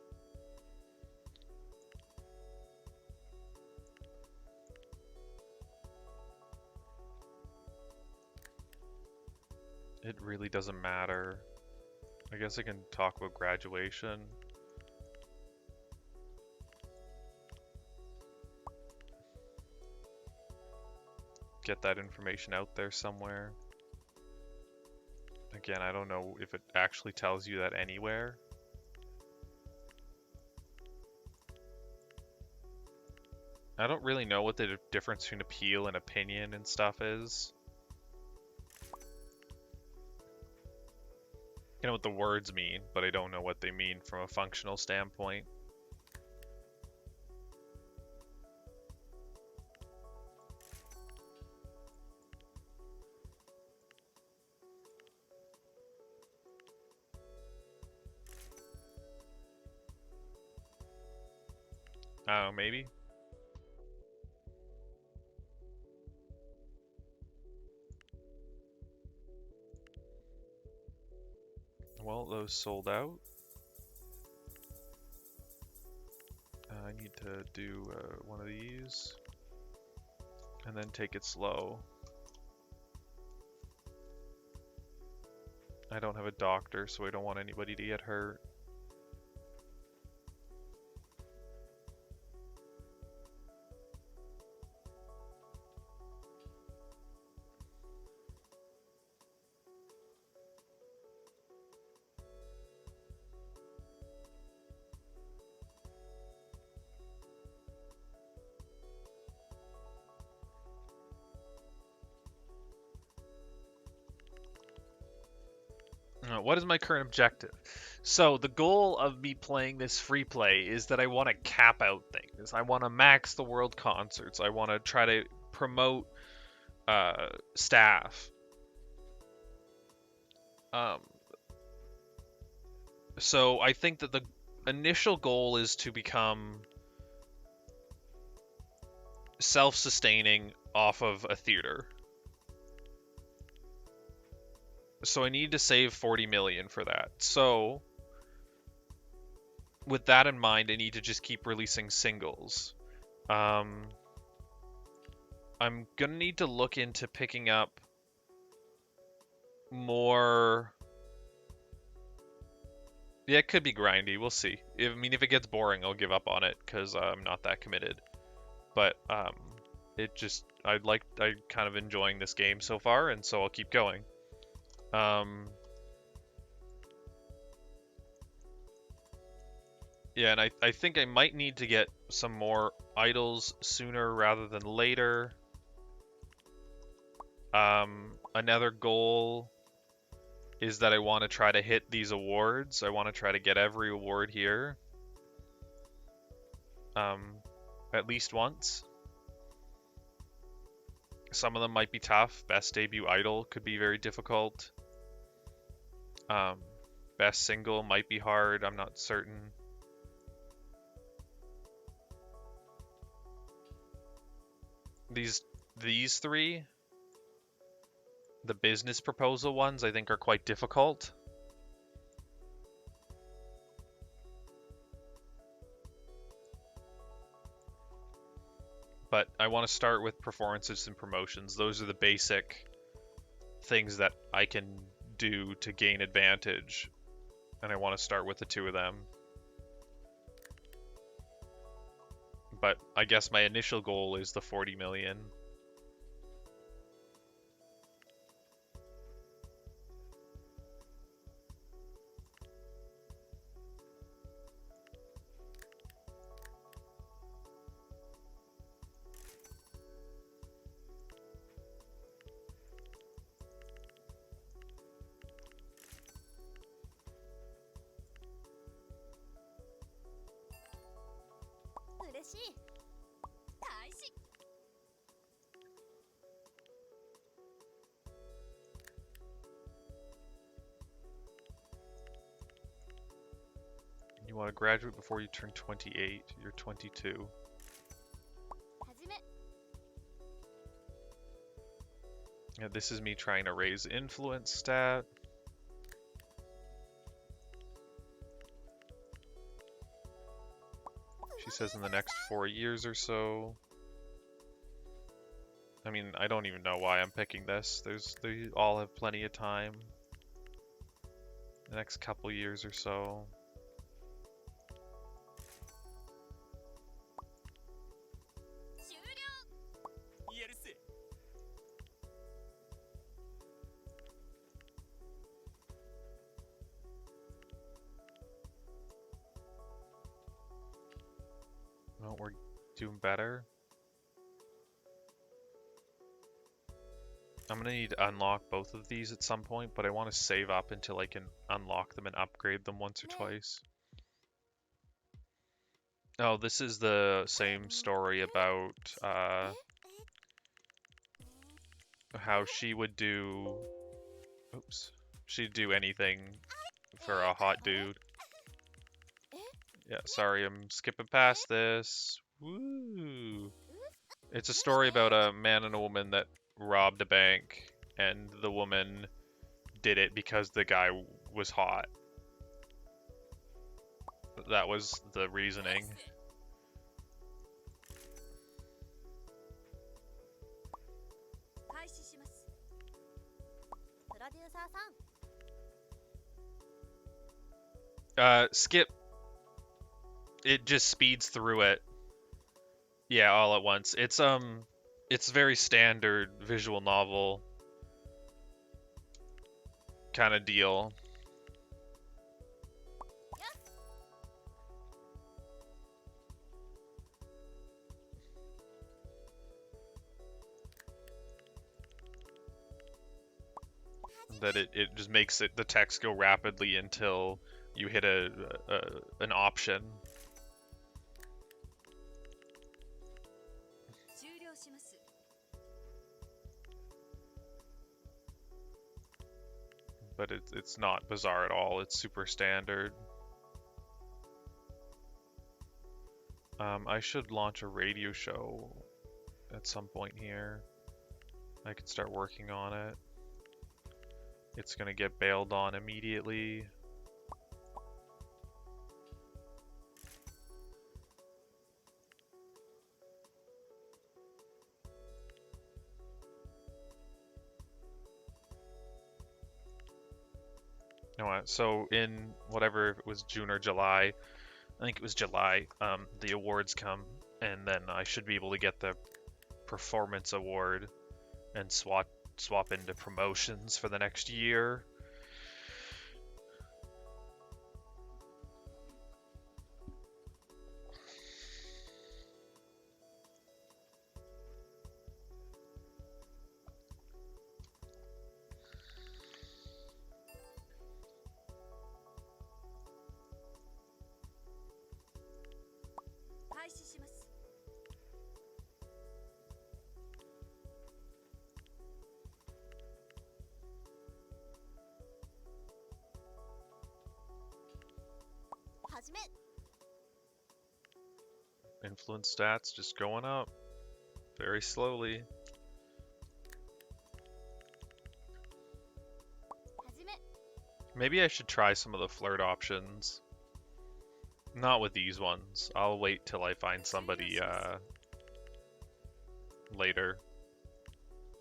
It really doesn't matter. I guess I can talk about graduation. Get that information out there somewhere. Again, I don't know if it actually tells you that anywhere. I don't really know what the difference between appeal and opinion and stuff is. I know what the words mean, but I don't know what they mean from a functional standpoint. Oh, maybe? Well, those sold out. I need to do one of these. And then take it slow. I don't have a doctor, so I don't want anybody to get hurt. What is my current objective? So the goal of me playing this free play is that I want to cap out things. I want to max the world concerts. I want to try to promote staff. So I think that the initial goal is to become self-sustaining off of a theater. So I need to save 40 million for that. So with that in mind, I need to just keep releasing singles. I'm gonna need to look into picking up more. Yeah, it could be grindy. We'll see. I mean, if it gets boring, I'll give up on it because I'm not that committed. But it just I'm kind of enjoying this game so far, and so I'll keep going. Yeah, and I think I might need to get some more idols sooner rather than later. Another goal is that I want to try to hit these awards. I want to try to get every award here. At least once. Some of them might be tough. Best Debut Idol could be very difficult. Best Single might be hard. I'm not certain. These three, the business proposal ones, I think are quite difficult. But I want to start with performances and promotions. Those are the basic things that I can do to gain advantage. And I want to start with the two of them. But I guess my initial goal is the 40 million. You want to graduate before you turn 28. You're 22. Yeah, this is me trying to raise influence stat. She says in the next 4 years or so. I mean, I don't even know why I'm picking this. They all have plenty of time. The next couple years or so. Well, we're doing better. I'm gonna need to unlock both of these at some point, but I want to save up until I can unlock them and upgrade them once or twice. Oh, this is the same story about how she would do... Oops. She'd do anything for a hot dude. Yeah, sorry, I'm skipping past this. Woo! It's a story about a man and a woman that robbed a bank, and the woman did it because the guy was hot. That was the reasoning. Skip. It just speeds through it. Yeah, all at once. It's very standard visual novel kind of deal. That it just makes the text go rapidly until you hit an option. But it's not bizarre at all. It's super standard. I should launch a radio show at some point here. I could start working on it. It's gonna get bailed on immediately. You know what? So in whatever, if it was June or July, I think it was July, the awards come, and then I should be able to get the performance award and swap into promotions for the next year. Influence stats just going up very slowly. Maybe I should try some of the flirt options. Not with these ones. I'll wait till I find somebody later.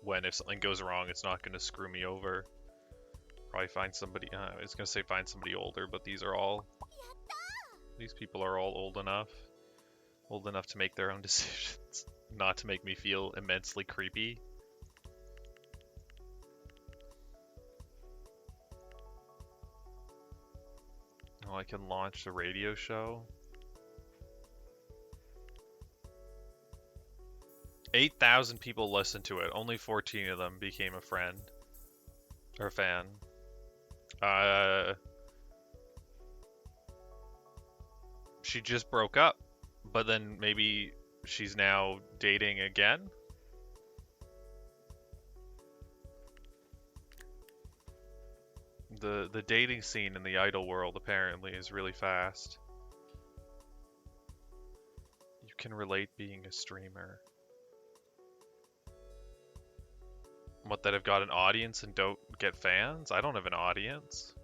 When if something goes wrong, it's not going to screw me over. Probably find somebody, I was going to say find somebody older, but these people are all old enough. Old enough to make their own decisions. Not to make me feel immensely creepy. Oh, I can launch a radio show. 8,000 people listened to it. Only 14 of them became a friend. Or a fan. She just broke up. But then maybe she's now dating again? The dating scene in the idol world apparently is really fast. You can relate being a streamer. What, that I've got an audience and don't get fans? I don't have an audience.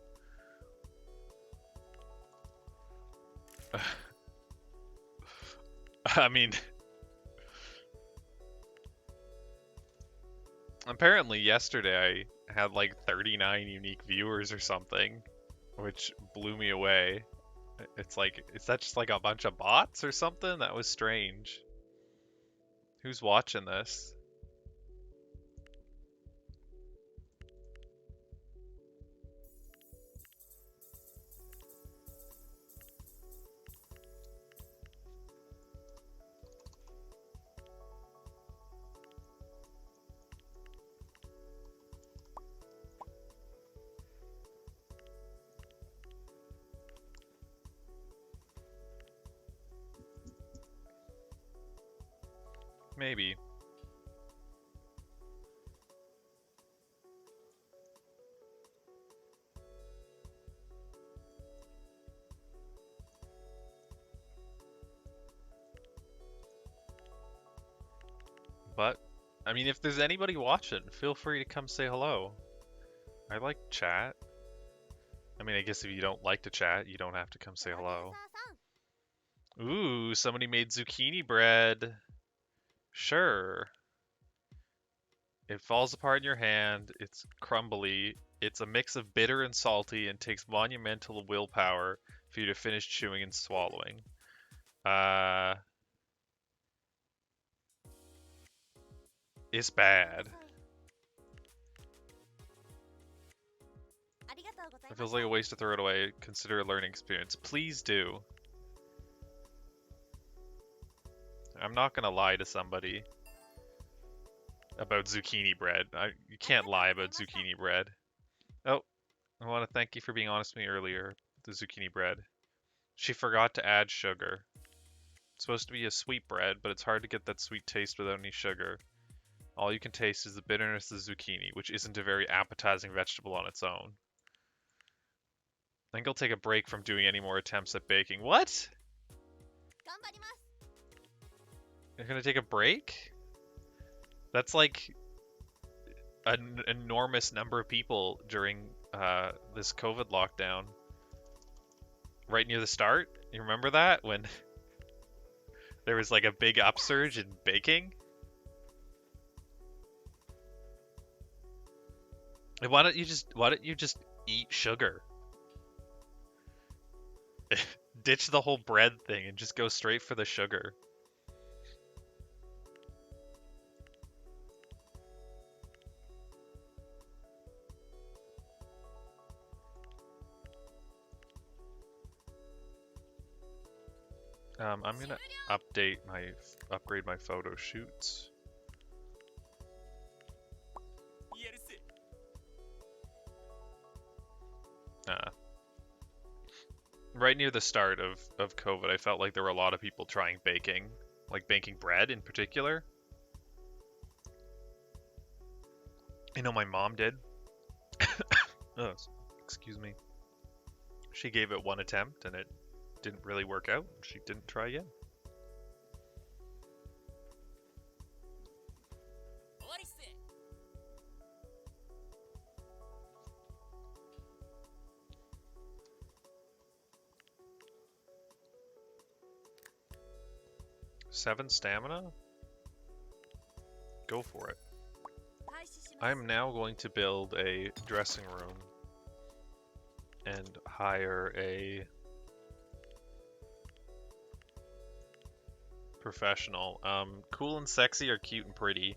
I mean, apparently yesterday I had like 39 unique viewers or something, which blew me away. It's like, is that just like a bunch of bots or something? That was strange. Who's watching this? Maybe. But, I mean, if there's anybody watching, feel free to come say hello. I like chat. I mean, I guess if you don't like to chat, you don't have to come say hello. Ooh, somebody made zucchini bread. Sure. It falls apart in your hand, it's crumbly, it's a mix of bitter and salty, and takes monumental willpower for you to finish chewing and swallowing. It's bad. It feels like a waste to throw it away. Consider a learning experience. Please do. I'm not gonna lie to somebody about zucchini bread. You can't lie about zucchini bread. Oh, I want to thank you for being honest with me earlier. The zucchini bread. She forgot to add sugar. It's supposed to be a sweet bread, but it's hard to get that sweet taste without any sugar. All you can taste is the bitterness of zucchini, which isn't a very appetizing vegetable on its own. I think I'll take a break from doing any more attempts at baking. What? You're gonna take a break? That's like an enormous number of people during this COVID lockdown. Right near the start, you remember that? When there was like a big upsurge in baking? And why don't you just eat sugar? Ditch the whole bread thing and just go straight for the sugar. I'm gonna upgrade my photo shoots. Right near the start of COVID, I felt like there were a lot of people trying baking, like baking bread in particular. I know my mom did. Oh, excuse me. She gave it one attempt and it didn't really work out. She didn't try again. Seven stamina? Go for it. I'm now going to build a dressing room and hire a professional. Cool and sexy or cute and pretty?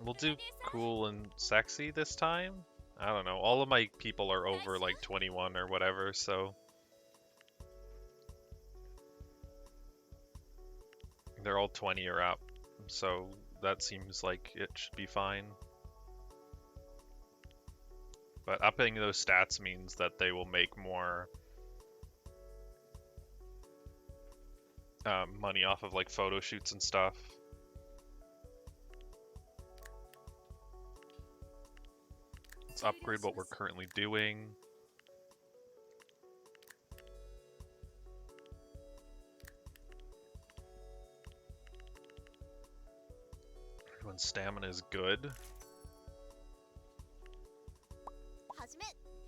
We'll do cool and sexy this time? I don't know. All of my people are over like 21 or whatever, so they're all 20 or up. So that seems like it should be fine. But upping those stats means that they will make more money off of like photo shoots and stuff. Let's upgrade what we're currently doing. Everyone's stamina is good.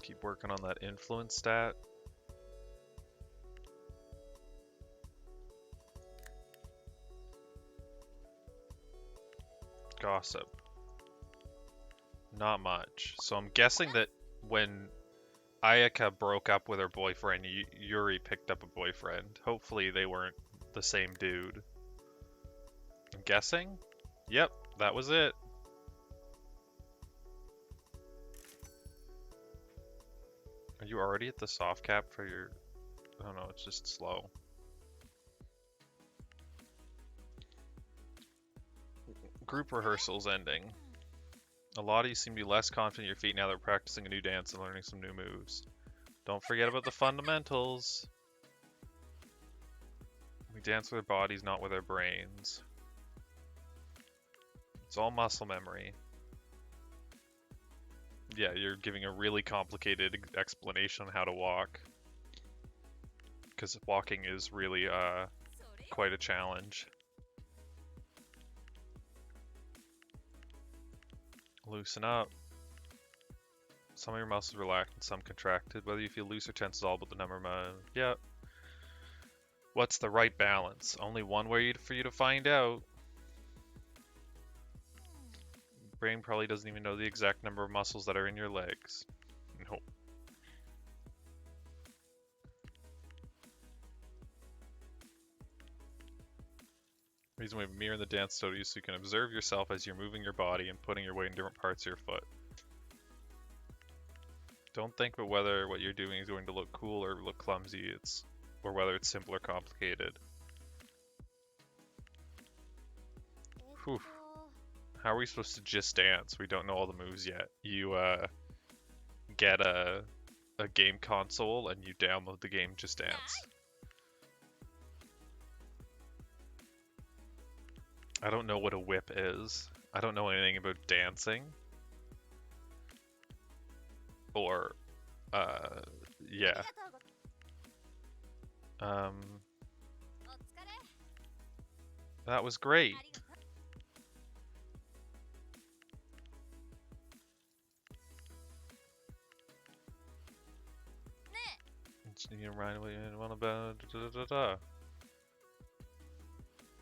Keep working on that influence stat. Gossip. Not much. So I'm guessing that when Ayaka broke up with her boyfriend, Yuri picked up a boyfriend. Hopefully they weren't the same dude. I'm guessing? Yep, that was it. Are you already at the soft cap for your... Oh no, it's just slow. Group rehearsal's ending. A lot of you seem to be less confident in your feet now that we're practicing a new dance and learning some new moves. Don't forget about the fundamentals. We dance with our bodies, not with our brains. It's all muscle memory. Yeah, you're giving a really complicated explanation on how to walk. Because walking is really quite a challenge. Loosen up. Some of your muscles relaxed and some contracted. Whether you feel loose or tense is all about the number of... Yeah. What's the right balance? Only one way for you to find out. Brain probably doesn't even know the exact number of muscles that are in your legs. Nope. Reason we have a mirror in the dance studio is so you can observe yourself as you're moving your body and putting your weight in different parts of your foot. Don't think about whether what you're doing is going to look cool or look clumsy, or whether it's simple or complicated. Whew. How are we supposed to just dance? We don't know all the moves yet. You get a game console and you download the game Just Dance. I don't know what a whip is. I don't know anything about dancing. Or, yeah. That was great. You remind me about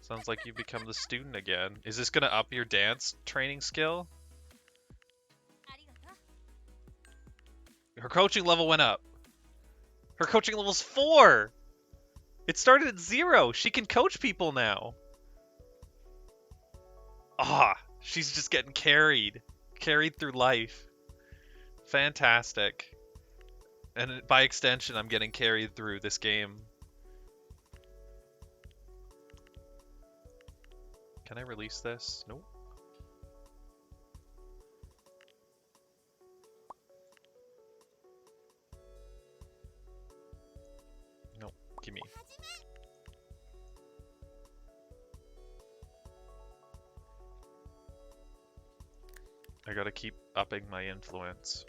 Sounds like you've become the student again. Is this gonna up your dance training skill? Her coaching level went up. Her coaching level's 4! It started at 0! She can coach people now! Ah, she's just getting carried. Carried through life. Fantastic. And by extension, I'm getting carried through this game. Can I release this? Nope. Nope. Gimme. I gotta keep upping my influence.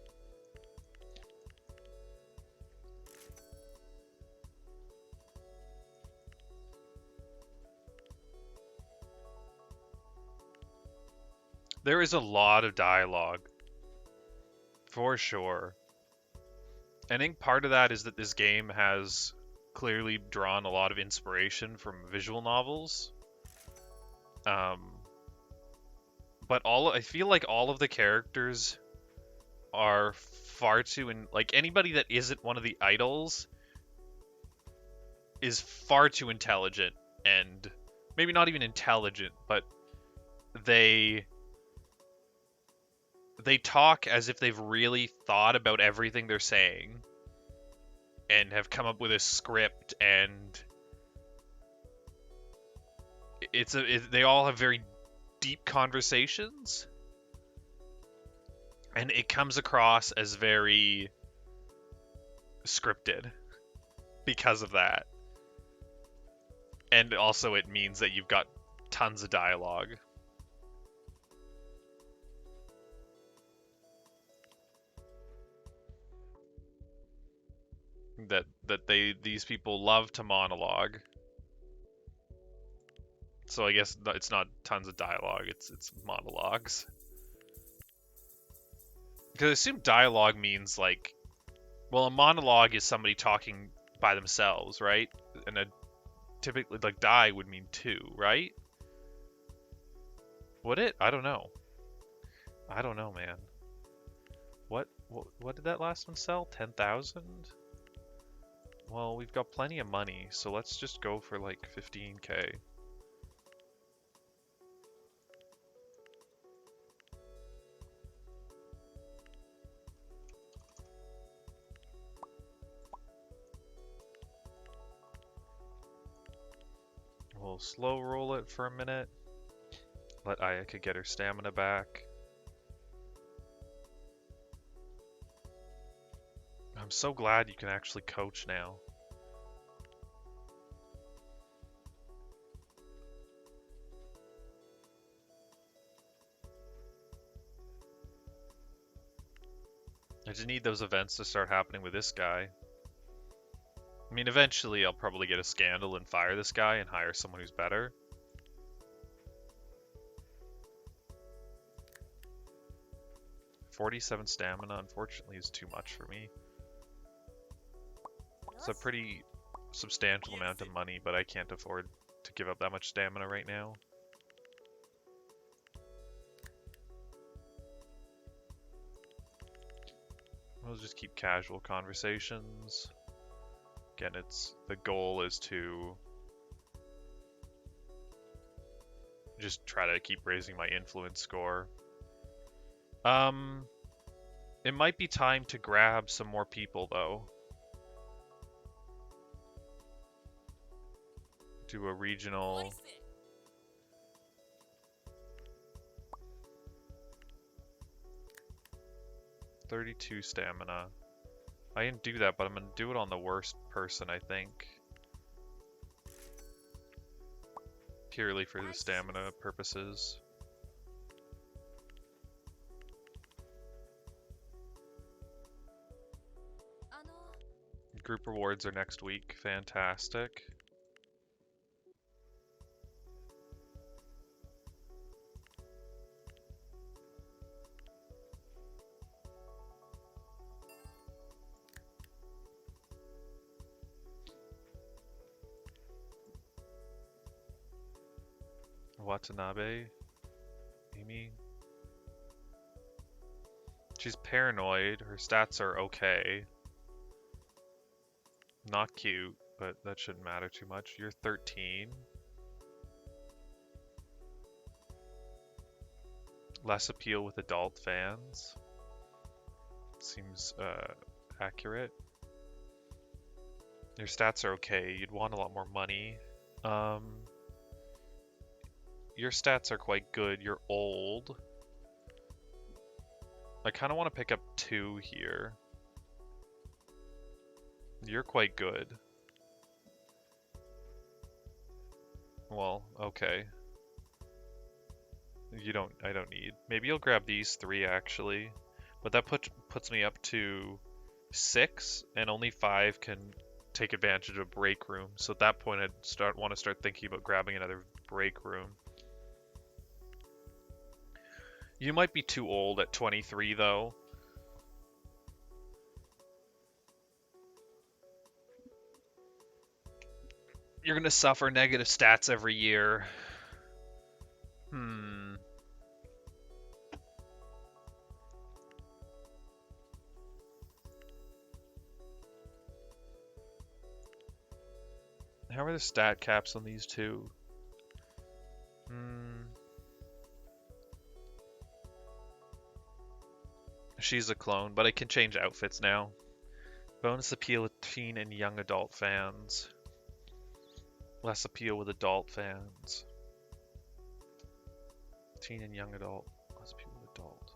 There is a lot of dialogue, for sure. I think part of that is that this game has clearly drawn a lot of inspiration from visual novels. But I feel like all of the characters are far too like anybody that isn't one of the idols is far too intelligent, and maybe not even intelligent, but they talk as if they've really thought about everything they're saying and have come up with a script, and they all have very deep conversations, and it comes across as very scripted because of that. And also it means that you've got tons of dialogue. That these people love to monologue. So I guess it's not tons of dialogue, it's monologues. Because I assume dialogue means like, well, a monologue is somebody talking by themselves, right? And typically like die would mean two, right? Would it? I don't know. I don't know, man. What did that last one sell? 10,000? Well, we've got plenty of money, so let's just go for like 15k. We'll slow roll it for a minute. Let Ayaka get her stamina back. I'm so glad you can actually coach now. I just need those events to start happening with this guy. I mean, eventually I'll probably get a scandal and fire this guy and hire someone who's better. $47 stamina, unfortunately, is too much for me. It's a pretty substantial amount of money, but I can't afford to give up that much stamina right now. We'll just keep casual conversations. Again, the goal is to just try to keep raising my influence score. It might be time to grab some more people, though. Do a regional... 32 stamina. I didn't do that, but I'm gonna do it on the worst person, I think. Purely for the stamina purposes. Group rewards are next week. Fantastic. Watanabe, Amy. She's paranoid. Her stats are okay. Not cute, but that shouldn't matter too much. You're 13. Less appeal with adult fans. Seems accurate. Your stats are okay. You'd want a lot more money. Your stats are quite good. You're old. I kind of want to pick up 2 here. You're quite good. Well, okay. I don't need. Maybe you'll grab these 3 actually. But that puts me up to 6, and only 5 can take advantage of a break room. So at that point I'd want to start thinking about grabbing another break room. You might be too old at 23, though. You're gonna suffer negative stats every year. How are the stat caps on these two? She's a clone, but I can change outfits now. Bonus appeal with teen and young adult fans. Less appeal with adult fans. Teen and young adult. Less appeal with adult.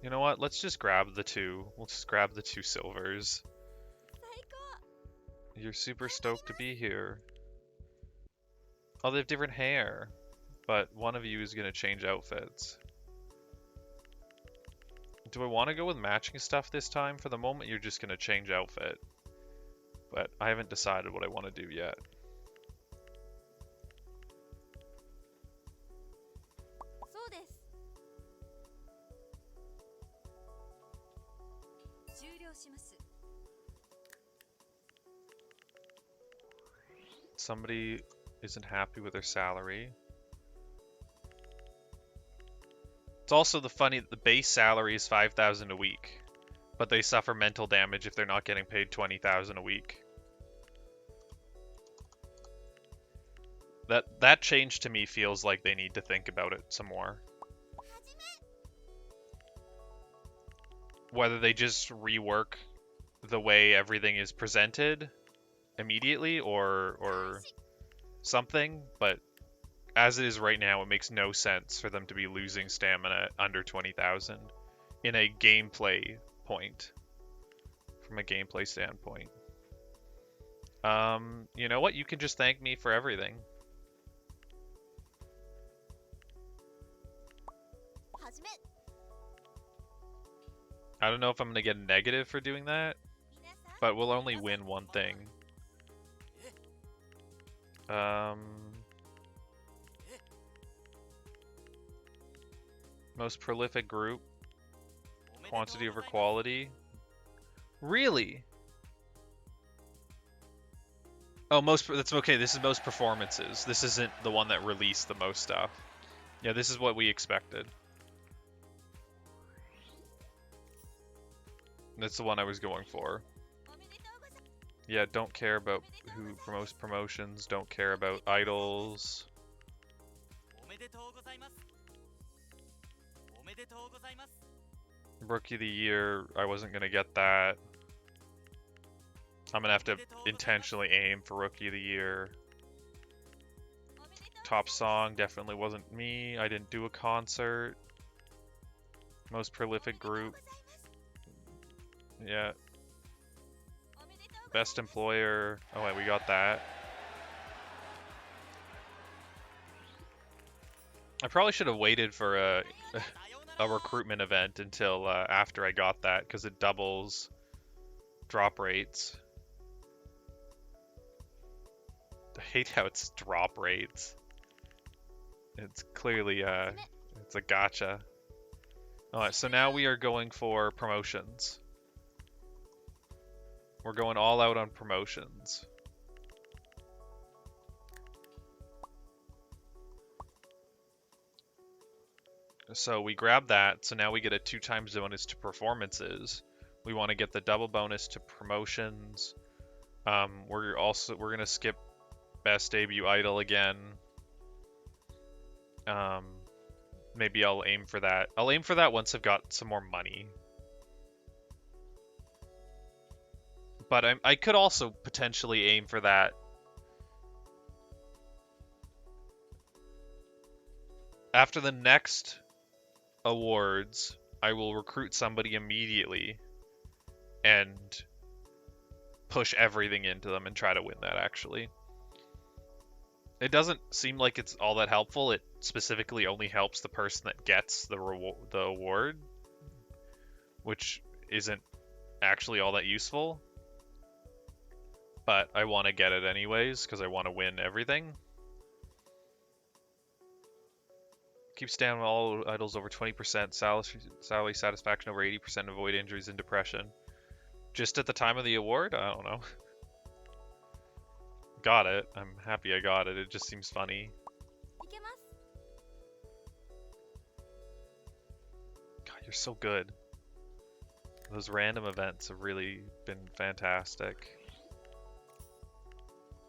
You know what? Let's just grab the two. We'll just grab the 2 silvers. You're super stoked to be here. Oh, they have different hair. But one of you is going to change outfits. Do I want to go with matching stuff this time? For the moment, you're just going to change outfit. But I haven't decided what I want to do yet. Somebody isn't happy with their salary. It's also the base salary is 5,000 a week, but they suffer mental damage if they're not getting paid 20,000 a week. That change to me feels like they need to think about it some more. Whether they just rework the way everything is presented immediately or something, but as it is right now, it makes no sense for them to be losing stamina under 20,000 in a gameplay point. From a gameplay standpoint. You know what? You can just thank me for everything. I don't know if I'm gonna get a negative for doing that, but we'll only win one thing. Most prolific group. Quantity over quality. Really? Oh, that's okay. This is most performances. This isn't the one that released the most stuff. Yeah, this is what we expected. That's the one I was going for. Yeah, don't care about who promotes promotions. Don't care about idols. Rookie of the Year, I wasn't going to get that. I'm going to have to intentionally aim for Rookie of the Year. Top song definitely wasn't me. I didn't do a concert. Most prolific group. Yeah. Best employer. Oh wait, we got that. I probably should have waited for a recruitment event until after I got that, because it doubles drop rates. I hate how it's drop rates. It's clearly it's a gotcha. Alright, so now we are going for promotions. We're going all out on promotions. So we grab that, so now we get a 2 times bonus to performances. We want to get the double bonus to promotions. We're gonna skip best debut idol again. Maybe I'll aim for that. I'll aim for that once I've got some more money. But I could also potentially aim for that after the next awards. I will recruit somebody immediately and push everything into them and try to win that, actually. It doesn't seem like it's all that helpful. It specifically only helps the person that gets the award, which isn't actually all that useful. But I want to get it anyways, because I want to win everything. Keeps down all idols over 20%. Salary satisfaction over 80%. Avoid injuries and depression. Just at the time of the award? I don't know. Got it. I'm happy I got it. It just seems funny. God, you're so good. Those random events have really been fantastic.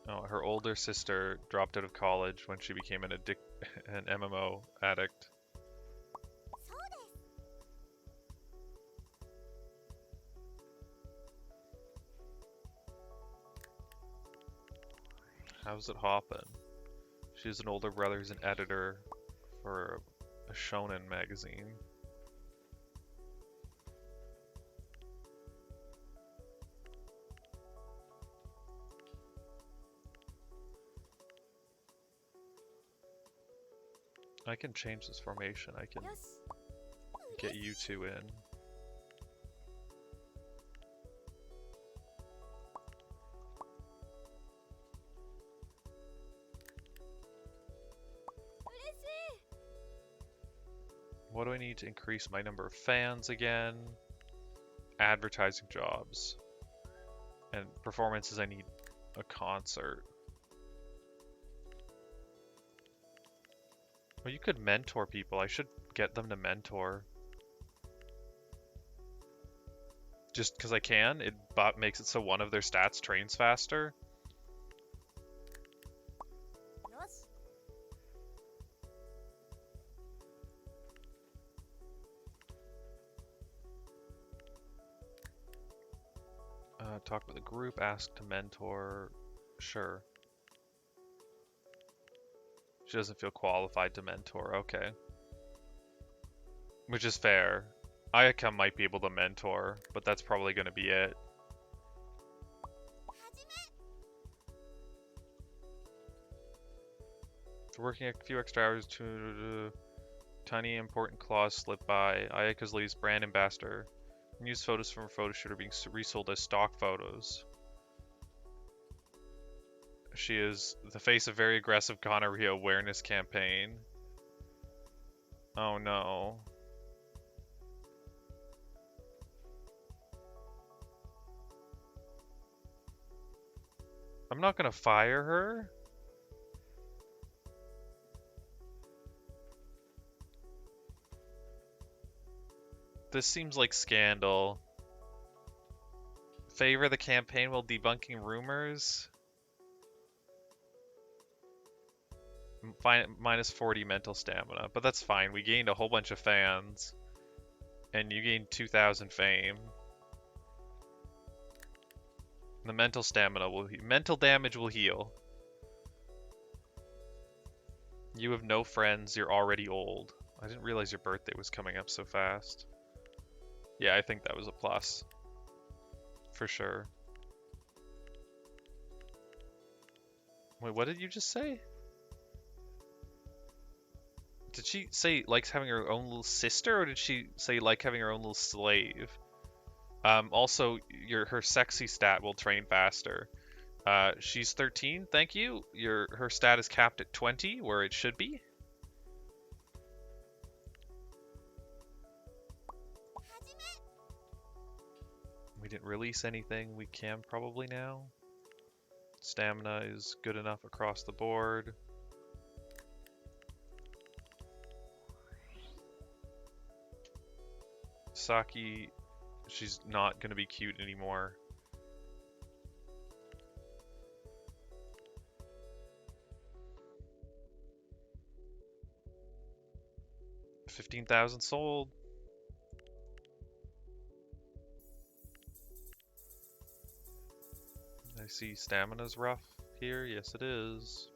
Oh, her older sister dropped out of college when she became an MMO addict. How's it hoppin'? She has an older brother who's an editor for a shonen magazine. I can change this formation. I can get you two in. What do I need to increase my number of fans again? Advertising jobs. And performances, I need a concert. Well, you could mentor people. I should get them to mentor. Just because I can, it makes it so one of their stats trains faster. Talk with the group, ask to mentor. Sure. She doesn't feel qualified to mentor. Okay. Which is fair. Ayaka might be able to mentor, but that's probably going to be it. After working a few extra hours to tiny important clause slip by. Ayaka's latest brand ambassador. Use photos from her photo shoot are being resold as stock photos. She is the face of very aggressive gonorrhea awareness campaign. Oh no. I'm not gonna fire her. This seems like scandal. Favor the campaign while debunking rumors. Minus 40 mental stamina, but that's fine. We gained a whole bunch of fans, and you gained 2,000 fame. The mental stamina mental damage will heal. You have no friends. You're already old. I didn't realize your birthday was coming up so fast. Yeah, I think that was a plus. For sure. Wait, what did you just say? Did she say likes having her own little sister, or did she say like having her own little slave? Also, her sexy stat will train faster. She's 13, thank you. Her stat is capped at 20, where it should be. We didn't release anything. We can probably now. Stamina is good enough across the board. Saki, she's not going to be cute anymore. $15,000 sold. I see stamina's rough here. Yes, it is.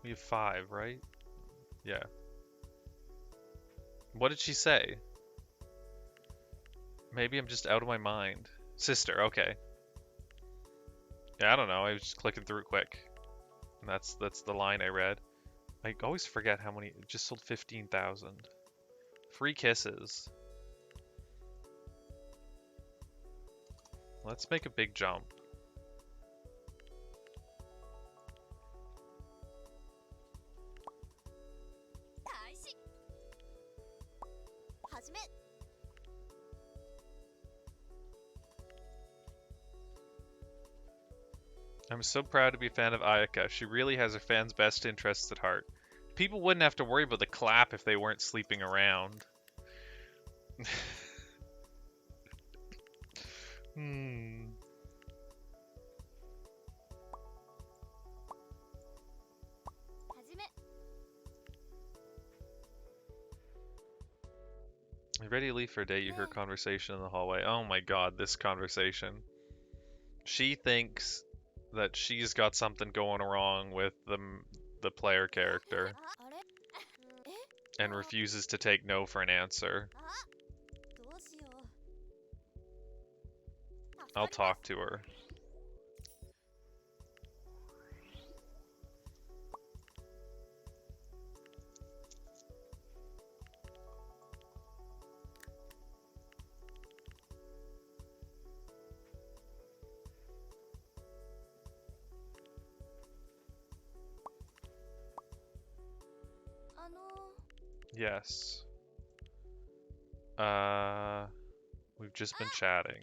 We have 5, right? Yeah. What did she say? Maybe I'm just out of my mind. Sister, okay. Yeah, I don't know. I was just clicking through it quick. And that's the line I read. I always forget how many. It just sold 15,000. Free kisses. Let's make a big jump. I'm so proud to be a fan of Ayaka. She really has her fans' best interests at heart. People wouldn't have to worry about the clap if they weren't sleeping around. Hmm. You ready to leave for a date? You hear conversation in the hallway. Oh my god, this conversation. She thinks that she's got something going wrong with the player character and refuses to take no for an answer. I'll talk to her. Yes. We've just been chatting.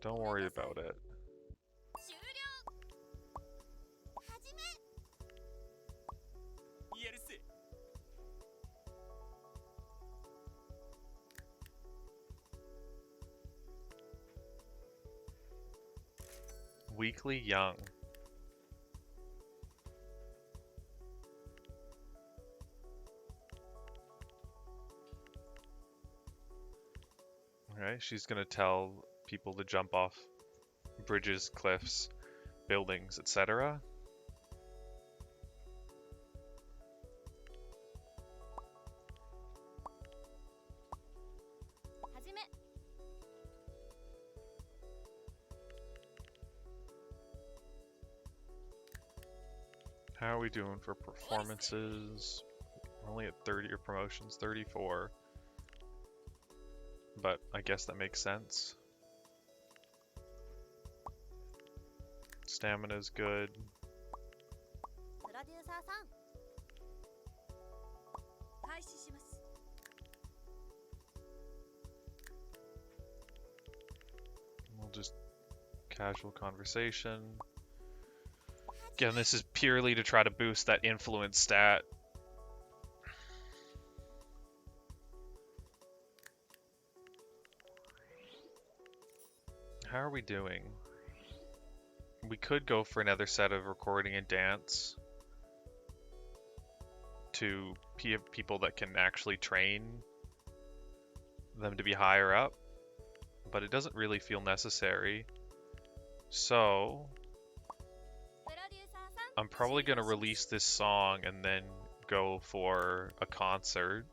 Don't worry about it. Weekly Young. Alright, she's gonna tell people to jump off bridges, cliffs, buildings, etc. How are we doing for performances? We're only at 30 or promotions, 34. But I guess that makes sense. Stamina's good. We'll just casual conversation. Again, this is purely to try to boost that influence stat. How are we doing? We could go for another set of recording and dance to people that can actually train them to be higher up, but it doesn't really feel necessary. So I'm probably going to release this song and then go for a concert.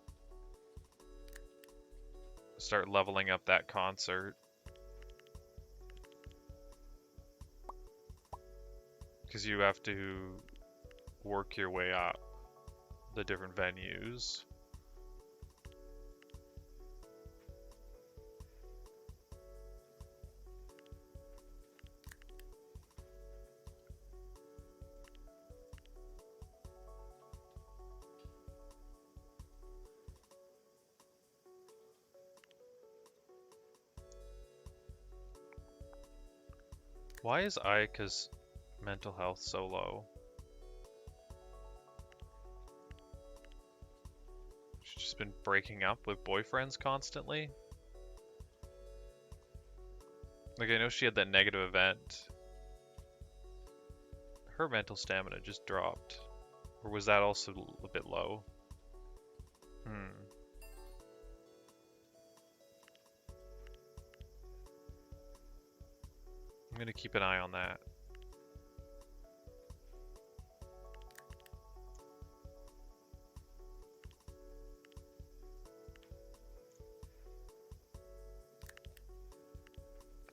Start leveling up that concert. Because you have to work your way up the different venues. Why is Ayaka's mental health so low? She's just been breaking up with boyfriends constantly? Like, I know she had that negative event. Her mental stamina just dropped. Or was that also a bit low? I'm gonna keep an eye on that.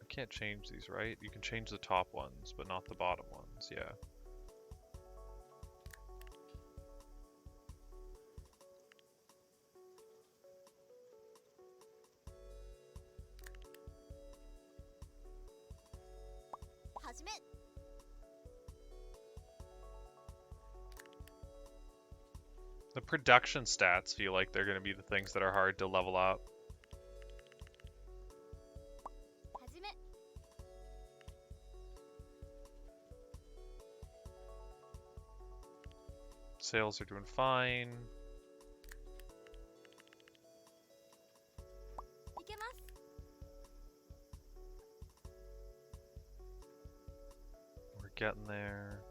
I can't change these, right? You can change the top ones, but not the bottom ones, yeah. The production stats feel like they're going to be the things that are hard to level up. Sales are doing fine. We're getting there.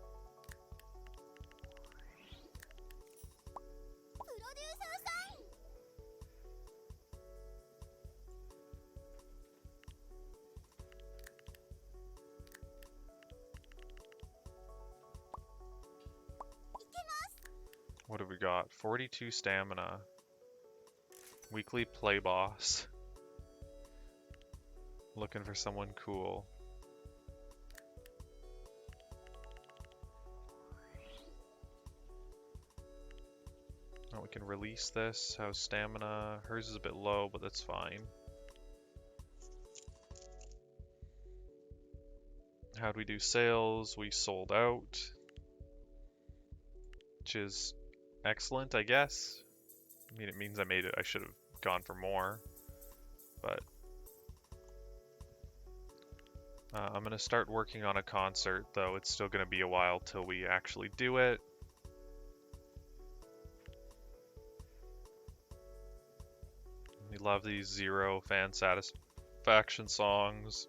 What have we got? 42 stamina. Weekly play boss. Looking for someone cool. Oh, we can release this. How's stamina? Hers is a bit low, but that's fine. How'd we do sales? We sold out. Which is excellent, I guess. I mean, it means I made it. I should have gone for more. But I'm going to start working on a concert, though it's still going to be a while till we actually do it. We love these zero fan satisfaction songs.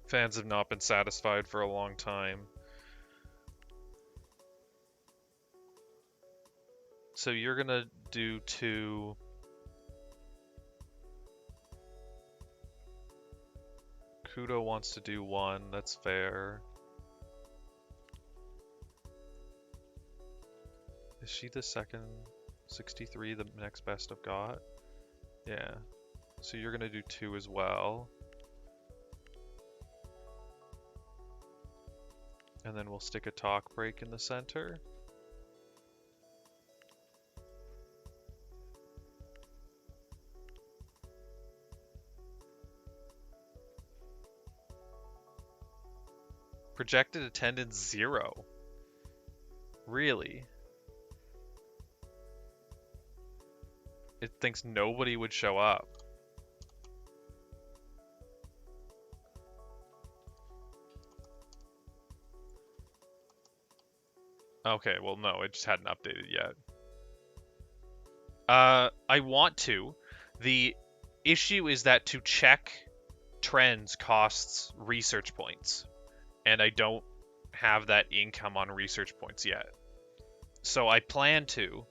Fans have not been satisfied for a long time. So you're gonna do 2. Kudo wants to do 1, that's fair. Is she the second? 63, the next best I've got? Yeah. So you're gonna do 2 as well. And then we'll stick a talk break in the center. Projected attendance 0. Really? It thinks nobody would show up. Okay, well no, it just hadn't updated yet. I want to. The issue is that to check trends costs research points. And I don't have that income on research points yet. So I plan to,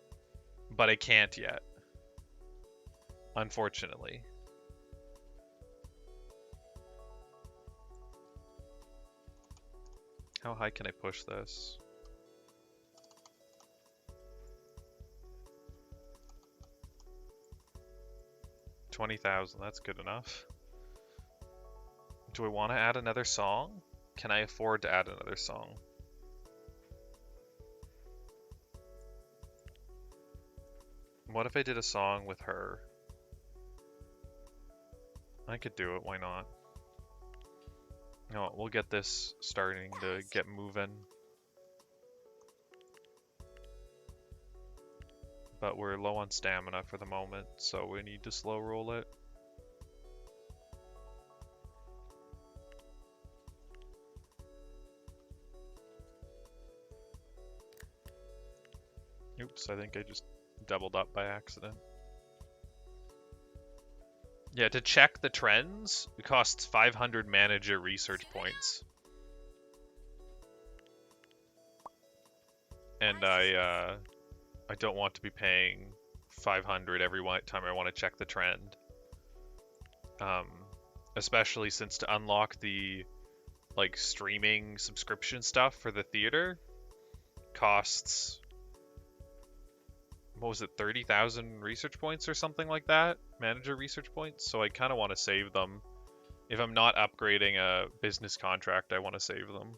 but I can't yet. Unfortunately. How high can I push this? $20,000, that's good enough. Do I want to add another song? Can I afford to add another song? What if I did a song with her? I could do it, why not? No, we'll get this starting to get moving. But we're low on stamina for the moment, so we need to slow roll it. Oops, I think I just doubled up by accident. Yeah, to check the trends, it costs 500 manager research points. And I don't want to be paying 500 every time I want to check the trend. Especially since to unlock the like streaming subscription stuff for the theater costs, what was it, 30,000 research points or something like that? Manager research points? So I kind of want to save them. If I'm not upgrading a business contract, I want to save them.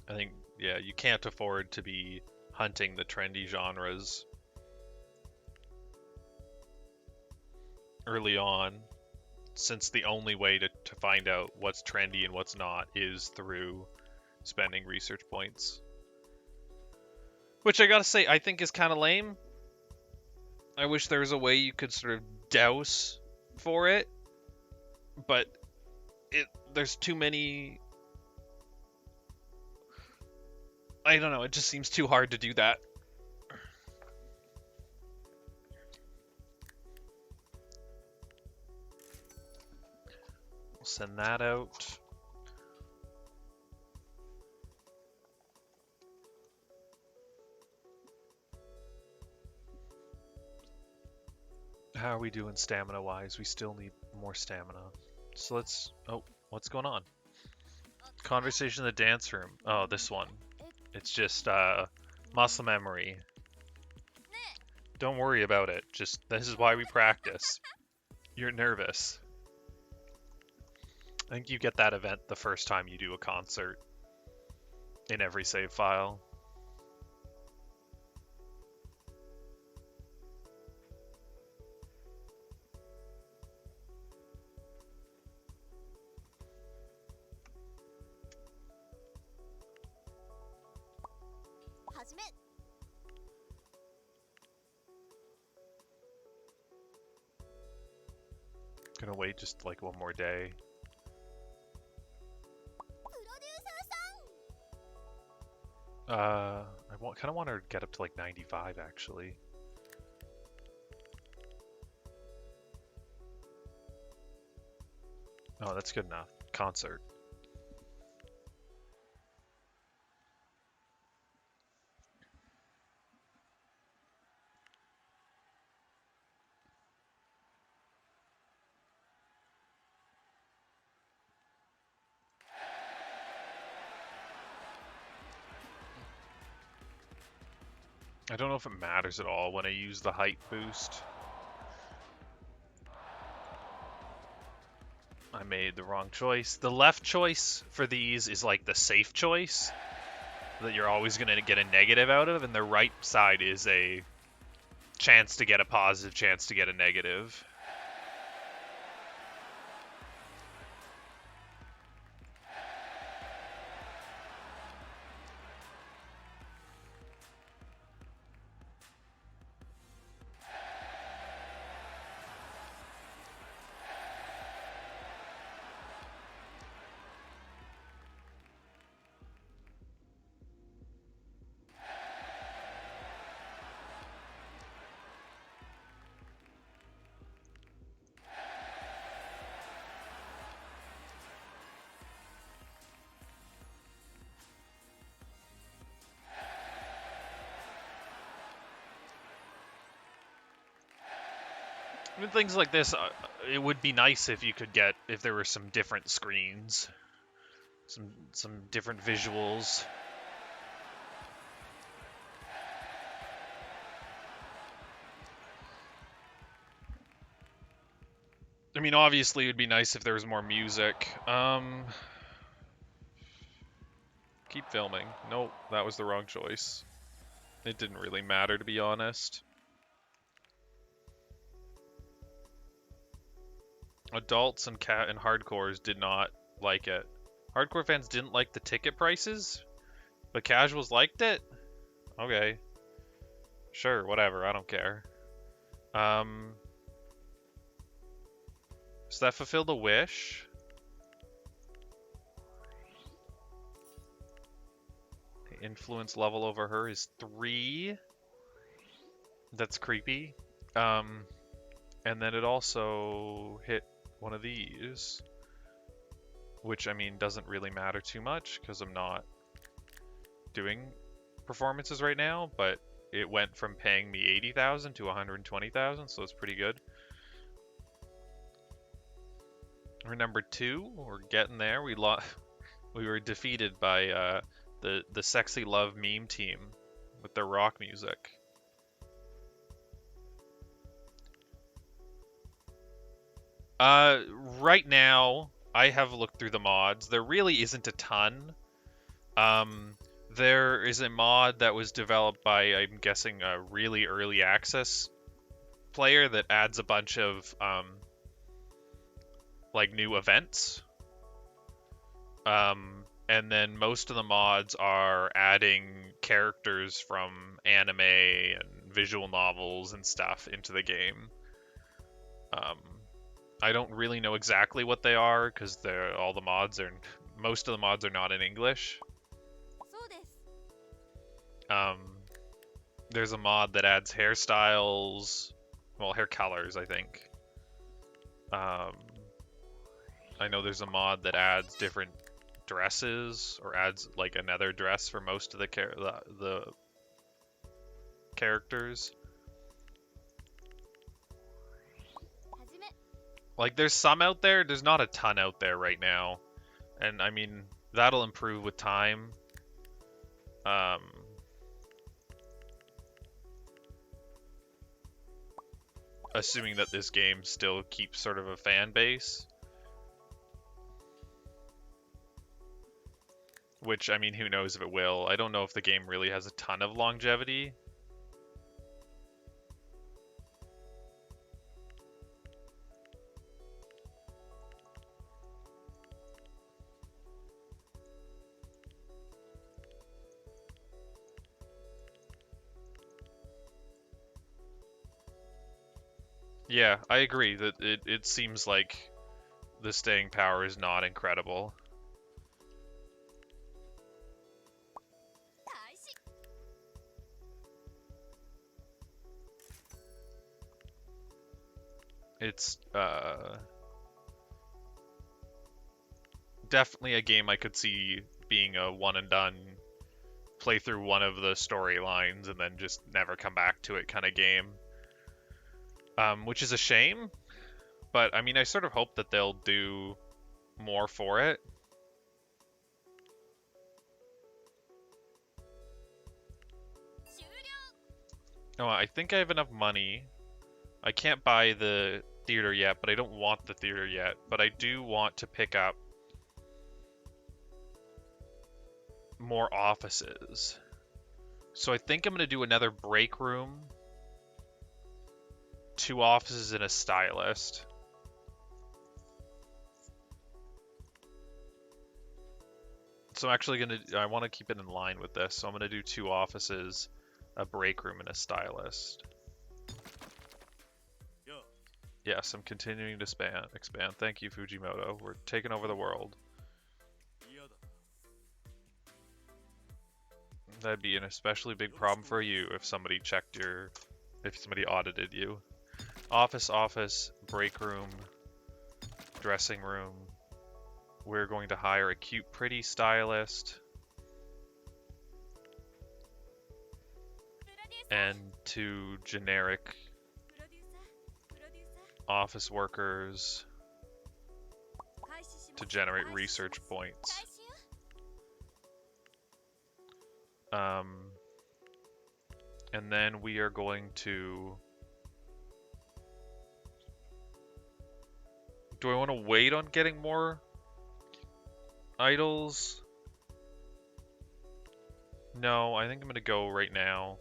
I think, yeah, you can't afford to be hunting the trendy genres. early on, since the only way to find out what's trendy and what's not is through spending research points. Which I gotta say, I think is kind of lame. I wish there was a way you could sort of douse for it, but there's too many. I don't know, it just seems too hard to do that. We'll send that out. How are we doing stamina-wise? We still need more stamina. So let's... Oh, what's going on? Conversation in the dance room. Oh, this one. It's just, muscle memory. Don't worry about it. Just, this is why we practice. You're nervous. I think you get that event the first time you do a concert. In every save file. Gonna wait just like one more day. I kind of want her to get up to like 95 actually. Oh, that's good enough. Concert. I don't know if it matters at all when I use the height boost. I made the wrong choice. The left choice for these is like the safe choice that you're always going to get a negative out of, and the right side is a chance to get a positive, chance to get a negative. I mean, things like this, it would be nice if you could get, if there were some different screens, some different visuals. I mean, obviously, it would be nice if there was more music. Keep filming. Nope, that was the wrong choice. It didn't really matter, to be honest. Adults and hardcores did not like it. Hardcore fans didn't like the ticket prices, but casuals liked it? Okay. Sure, whatever, I don't care. Does that fulfill the wish? The influence level over her is 3. That's creepy. And then it also hit one of these, which, I mean, doesn't really matter too much because I'm not doing performances right now, but it went from paying me 80,000 to 120,000, so it's pretty good. We're number 2. We're getting there. We were defeated by the Sexy Love meme team with their rock music. Right now, I have looked through the mods. There really isn't a ton. There is a mod that was developed by, I'm guessing, a really early access multiplayer that adds a bunch of like new events. And then most of the mods are adding characters from anime and visual novels and stuff into the game. I don't really know exactly what they are because most of the mods are not in English. There's a mod that adds hairstyles, well, hair colors, I think. I know there's a mod that adds different dresses, or adds like another dress for most of the characters. Like, there's some out there. There's not a ton out there right now, and I mean that'll improve with time. Assuming that this game still keeps sort of a fan base. Which, I mean, who knows if it will. I don't know if the game really has a ton of longevity. Yeah, I agree that it seems like the staying power is not incredible. It's definitely a game I could see being a one and done, play through one of the storylines and then just never come back to it kind of game. Which is a shame, but I mean, I sort of hope that they'll do more for it. Oh, I think I have enough money. I can't buy the theater yet, but I don't want the theater yet. But I do want to pick up more offices. So I think I'm going to do another break room, 2 offices, and a stylist. So I'm actually I want to keep it in line with this. So I'm going to do 2 offices, a break room, and a stylist. Yes, I'm continuing to expand. Thank you, Fujimoto. We're taking over the world. That'd be an especially big problem for you if somebody if somebody audited you. Office, break room, dressing room. We're going to hire a cute, pretty stylist. And 2 generic office workers to generate research points. And then we are going to... Do I want to wait on getting more idols? No, I think I'm going to go right now.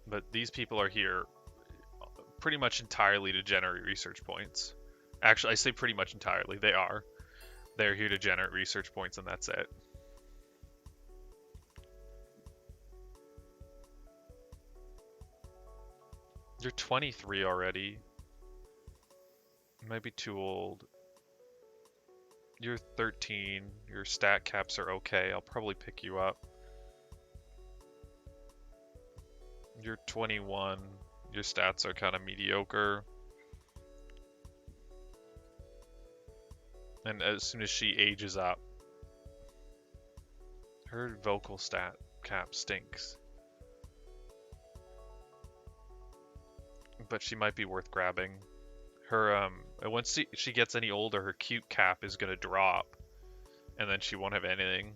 But these people are here pretty much entirely to generate research points. Actually, I say pretty much entirely. They are. They're here to generate research points, and that's it. You're 23 already. You might be too old. You're 13. Your stat caps are okay. I'll probably pick you up. You're 21. Your stats are kind of mediocre. And as soon as she ages up, her vocal stat cap stinks. But she might be worth grabbing. Her once she gets any older, her cute cap is gonna drop, and then she won't have anything.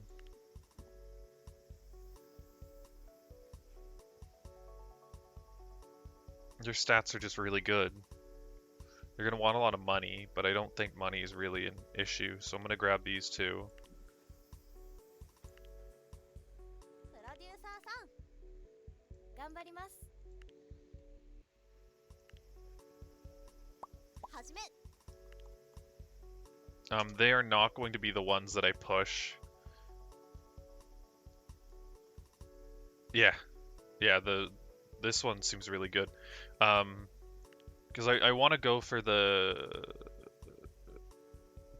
Your stats are just really good. You're going to want a lot of money, but I don't think money is really an issue, so I'm going to grab these two. プロデューサーさん、頑張ります。始め。They are not going to be the ones that I push. Yeah, this one seems really good. Because I want to go for the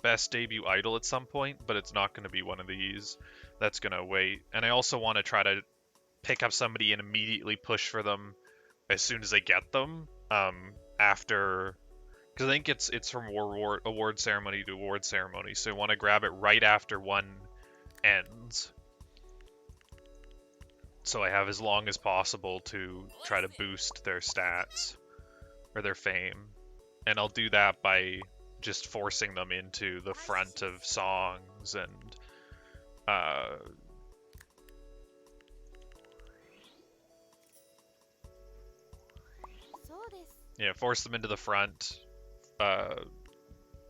best debut idol at some point, but it's not going to be one of these. That's going to wait. And I also want to try to pick up somebody and immediately push for them as soon as I get them. After, because I think it's from award ceremony to award ceremony, so I want to grab it right after one ends. So I have as long as possible to try to boost their stats or their fame. And I'll do that by just forcing them into the front of songs and yeah, force them into the front,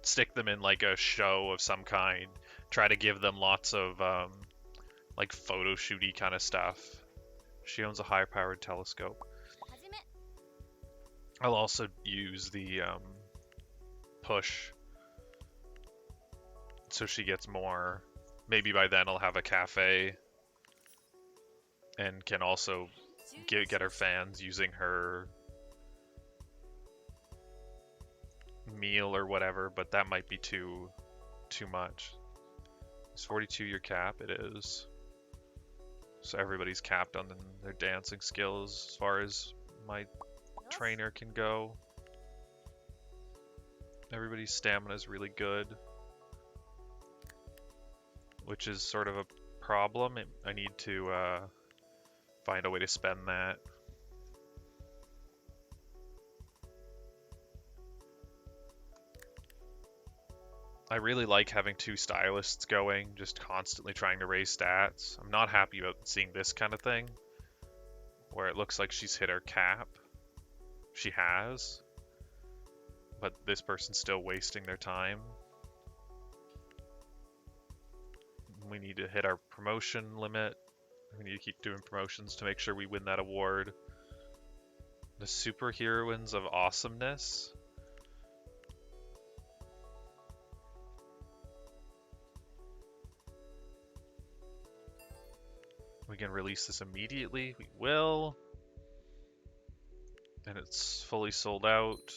stick them in like a show of some kind, try to give them lots of like photo shooty kind of stuff. She owns a high-powered telescope. I'll also use the push so she gets more. Maybe by then I'll have a cafe and can also get her fans using her meal or whatever, but that might be too much. Is 42 your cap? It is. So everybody's capped on their dancing skills as far as my trainer can go. Everybody's stamina is really good, which is sort of a problem. I need to find a way to spend that. I really like having two stylists going, just constantly trying to raise stats. I'm not happy about seeing this kind of thing, where it looks like she's hit her cap. She has, but this person's still wasting their time. We need to hit our promotion limit. We need to keep doing promotions to make sure we win that award. The Superheroines of Awesomeness. We can release this immediately. We will. And it's fully sold out.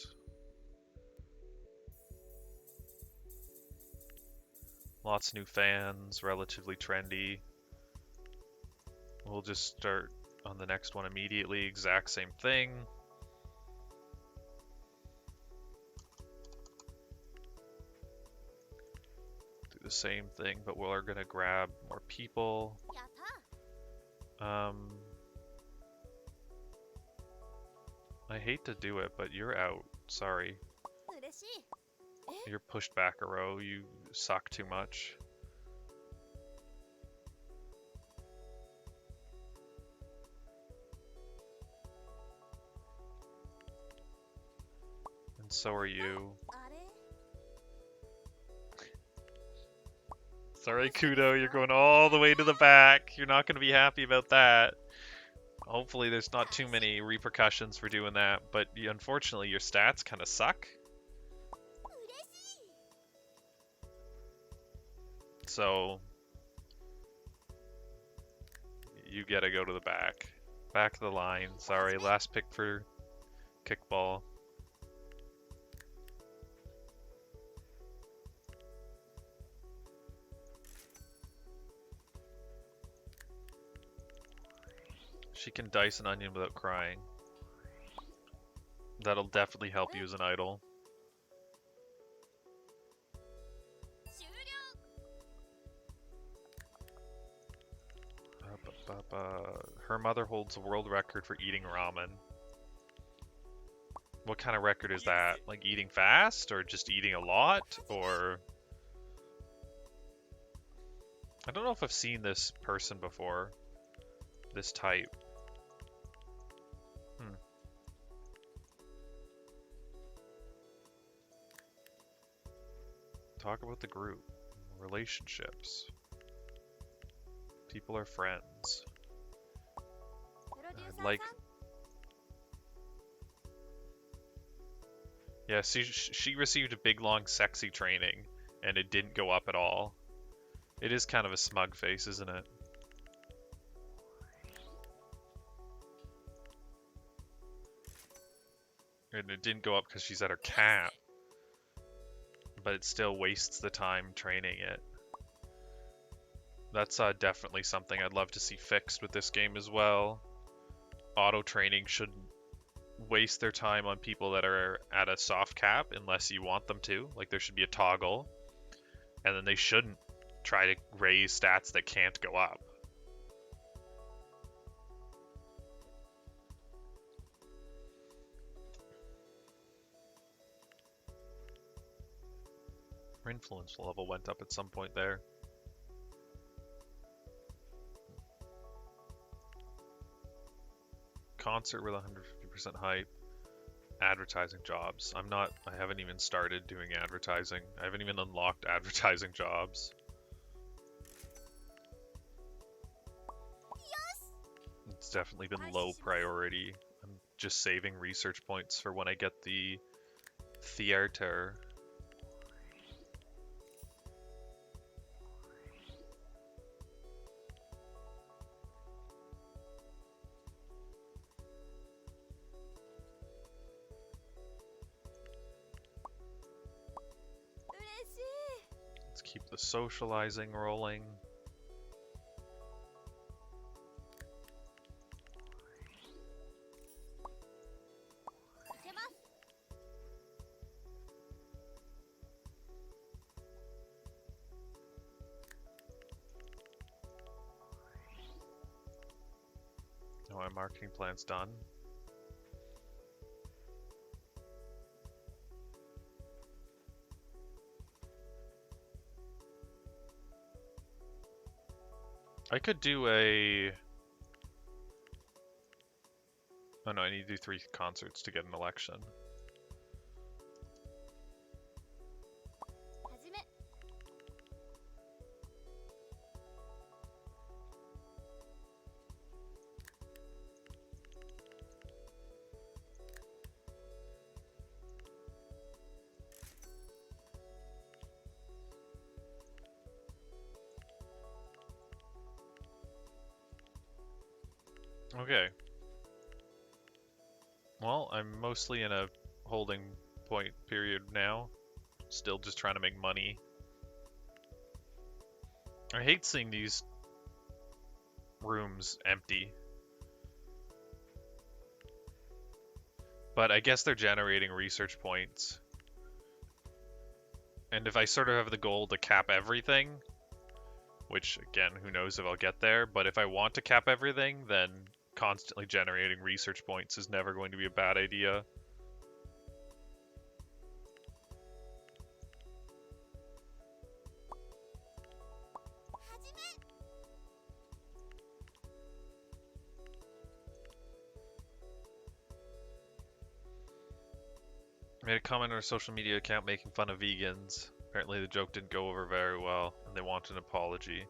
Lots of new fans, relatively trendy. We'll just start on the next one immediately. Exact same thing. Do the same thing, but we're gonna grab more people. I hate to do it, but you're out. Sorry. You're pushed back a row. You suck too much. And so are you. Sorry, Kudo, you're going all the way to the back. You're not going to be happy about that. Hopefully there's not too many repercussions for doing that, but unfortunately your stats kind of suck. So you gotta go to the back. Back of the line. Sorry, last pick for kickball. She can dice an onion without crying. That'll definitely help you as an idol. Her mother holds a world record for eating ramen. What kind of record is that? Like eating fast or just eating a lot? Or I don't know if I've seen this person before. This type. Talk about the group. Relationships. People are friends. Like... Yeah, she received a big, long, sexy training, and it didn't go up at all. It is kind of a smug face, isn't it? And it didn't go up because she's at her cap. But it still wastes the time training it. That's definitely something I'd love to see fixed with this game as well. Auto training shouldn't waste their time on people that are at a soft cap unless you want them to. Like, there should be a toggle. And then they shouldn't try to raise stats that can't go up. Her influence level went up at some point there. Concert with 150% hype. Advertising jobs. I haven't even started doing advertising. I haven't even unlocked advertising jobs. It's definitely been low priority. I'm just saving research points for when I get the theater. Let's keep the socializing rolling. Oh, my marketing plan's done. I could do a... Oh no, I need to do 3 concerts to get an election. Okay. Well, I'm mostly in a holding point period now. Still just trying to make money. I hate seeing these rooms empty. But I guess they're generating research points. And if I sort of have the goal to cap everything, which, again, who knows if I'll get there, but if I want to cap everything, then constantly generating research points is never going to be a bad idea. I made a comment on our social media account making fun of vegans. Apparently the joke didn't go over very well, and they want an apology.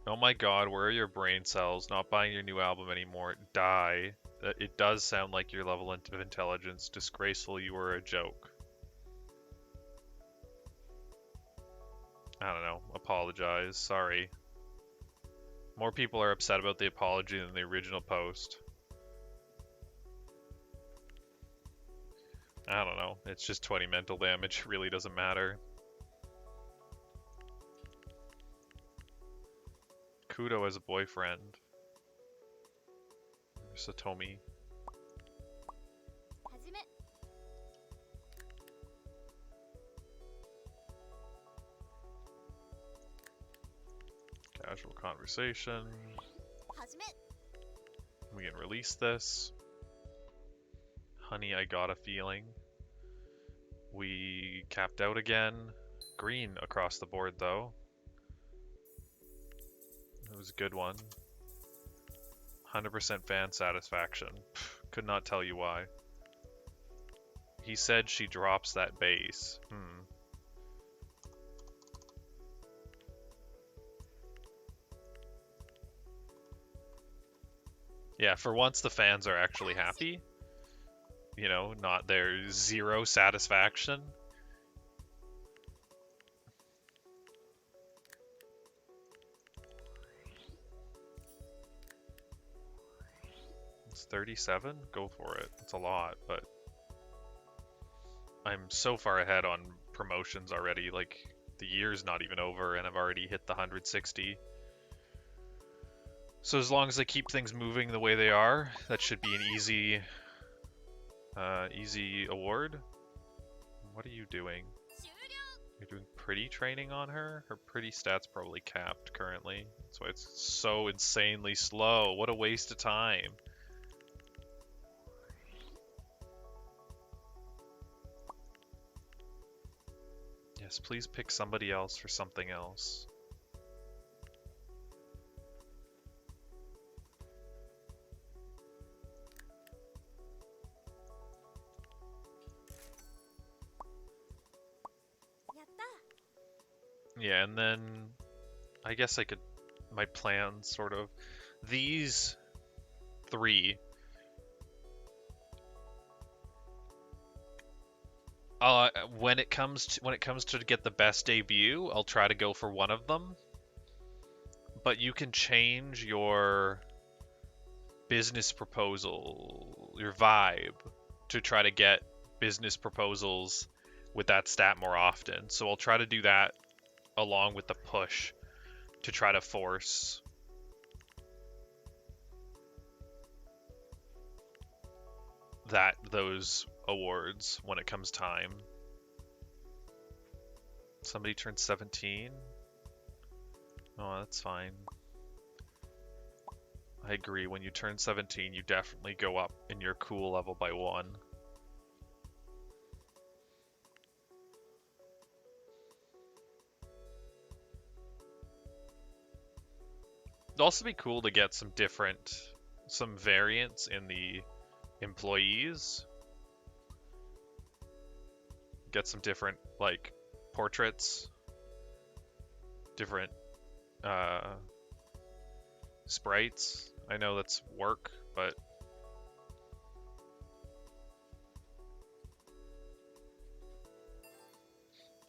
Oh my god, where are your brain cells? Not buying your new album anymore. Die. It does sound like your level of intelligence. Disgraceful, you were a joke. I don't know. Apologize. Sorry. More people are upset about the apology than the original post. I don't know. It's just 20 mental damage. It really doesn't matter. Kudo as a boyfriend. Satomi. Casual conversation. We can release this. Honey, I got a feeling. We capped out again. Green across the board, though. It was a good one. 100% fan satisfaction. Could not tell you why. He said she drops that base. Yeah, for once the fans are actually happy. You know, not their zero satisfaction. It's 37? Go for it. It's a lot, but I'm so far ahead on promotions already. Like, the year's not even over, and I've already hit the 160. So as long as I keep things moving the way they are, that should be an easy, easy award. What are you doing? You're doing pretty training on her? Her pretty stat's probably capped currently. That's why it's so insanely slow. What a waste of time. Yes, please pick somebody else for something else. Yeah, and then I guess I could, my plan sort of, these three, when it comes to get the best debut, I'll try to go for one of them. But you can change your business proposal, your vibe, to try to get business proposals with that stat more often. So I'll try to do that along with the push to try to force those awards when it comes time. Somebody turned 17. Oh, that's fine. I agree. When you turn 17, you definitely go up in your cool level by 1. It'd also be cool to get some variants in the employees. Get some different, like, portraits. Different, sprites. I know that's work, but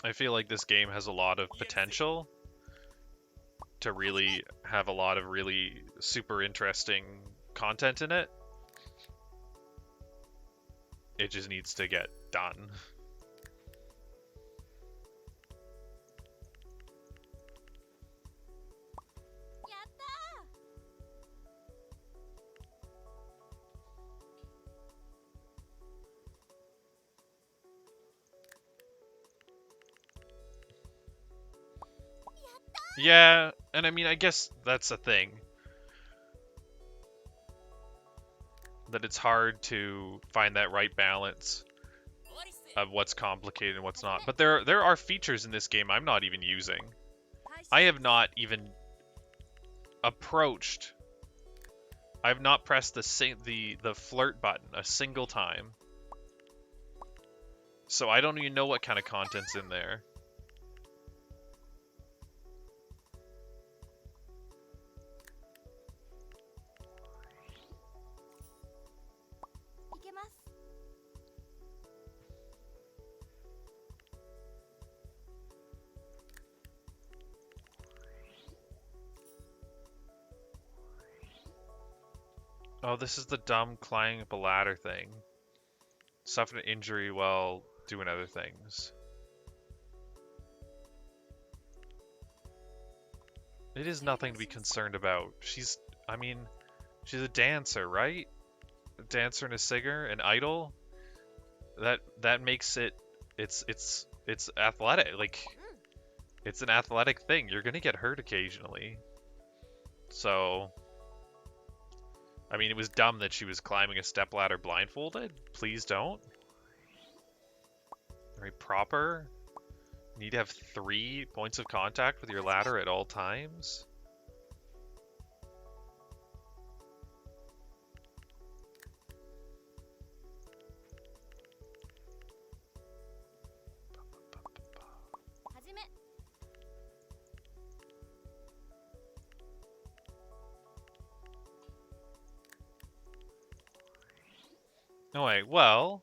I feel like this game has a lot of potential to really have a lot of really super interesting content in it. It just needs to get done. Yeah, and I mean, I guess that's a thing. That it's hard to find that right balance of what's complicated and what's not. But there are features in this game I'm not even using. I have not even approached. I've not pressed the flirt button a single time. So I don't even know what kind of content's in there. Oh, this is the dumb climbing up a ladder thing. Suffered an injury while doing other things. It is nothing to be concerned about. I mean, she's a dancer, right? A dancer and a singer, an idol. That makes it's athletic. Like, it's an athletic thing. You're gonna get hurt occasionally. So, I mean, it was dumb that she was climbing a stepladder blindfolded. Please don't. Very proper. You need to have 3 points of contact with your ladder at all times. Oh wait, well,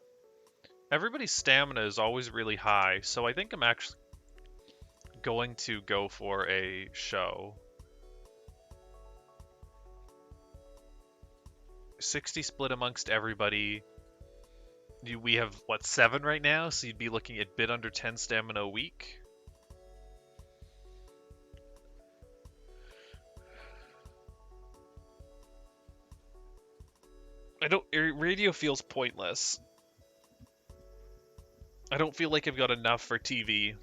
everybody's stamina is always really high, so I think I'm actually going to go for a show. 60 split amongst everybody. We have, what, 7 right now? So you'd be looking at bit under 10 stamina a week. Radio feels pointless. I don't feel like I've got enough for TV.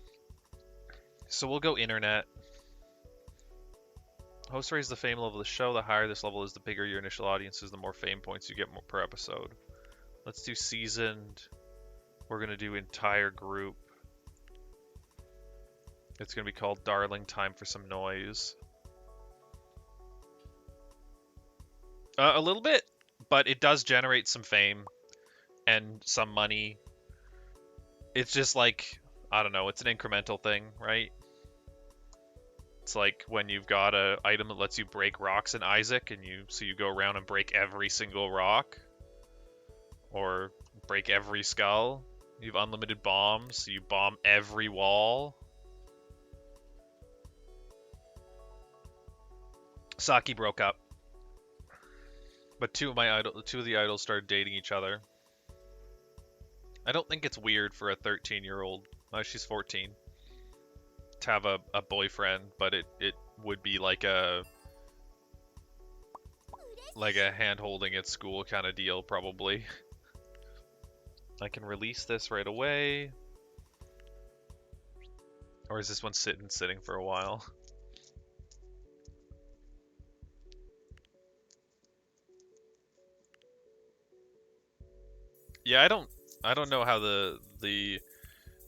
So we'll go internet. Host raise the fame level of the show. The higher this level is, the bigger your initial audience is, the more fame points you get per episode. Let's do seasoned. We're going to do entire group. It's going to be called Darling Time for Some Noise. A little bit, but it does generate some fame and some money. It's just like, I don't know, it's an incremental thing, right? It's like when you've got an item that lets you break rocks in Isaac, and you go around and break every single rock, or break every skull. You have unlimited bombs, so you bomb every wall. Saki broke up, but two of the idols started dating each other. I don't think it's weird for a 13-year-old. She's 14. To have a boyfriend, but it would be like a hand holding at school kind of deal, probably. I can release this right away. Or is this one sitting for a while? Yeah, I don't know how the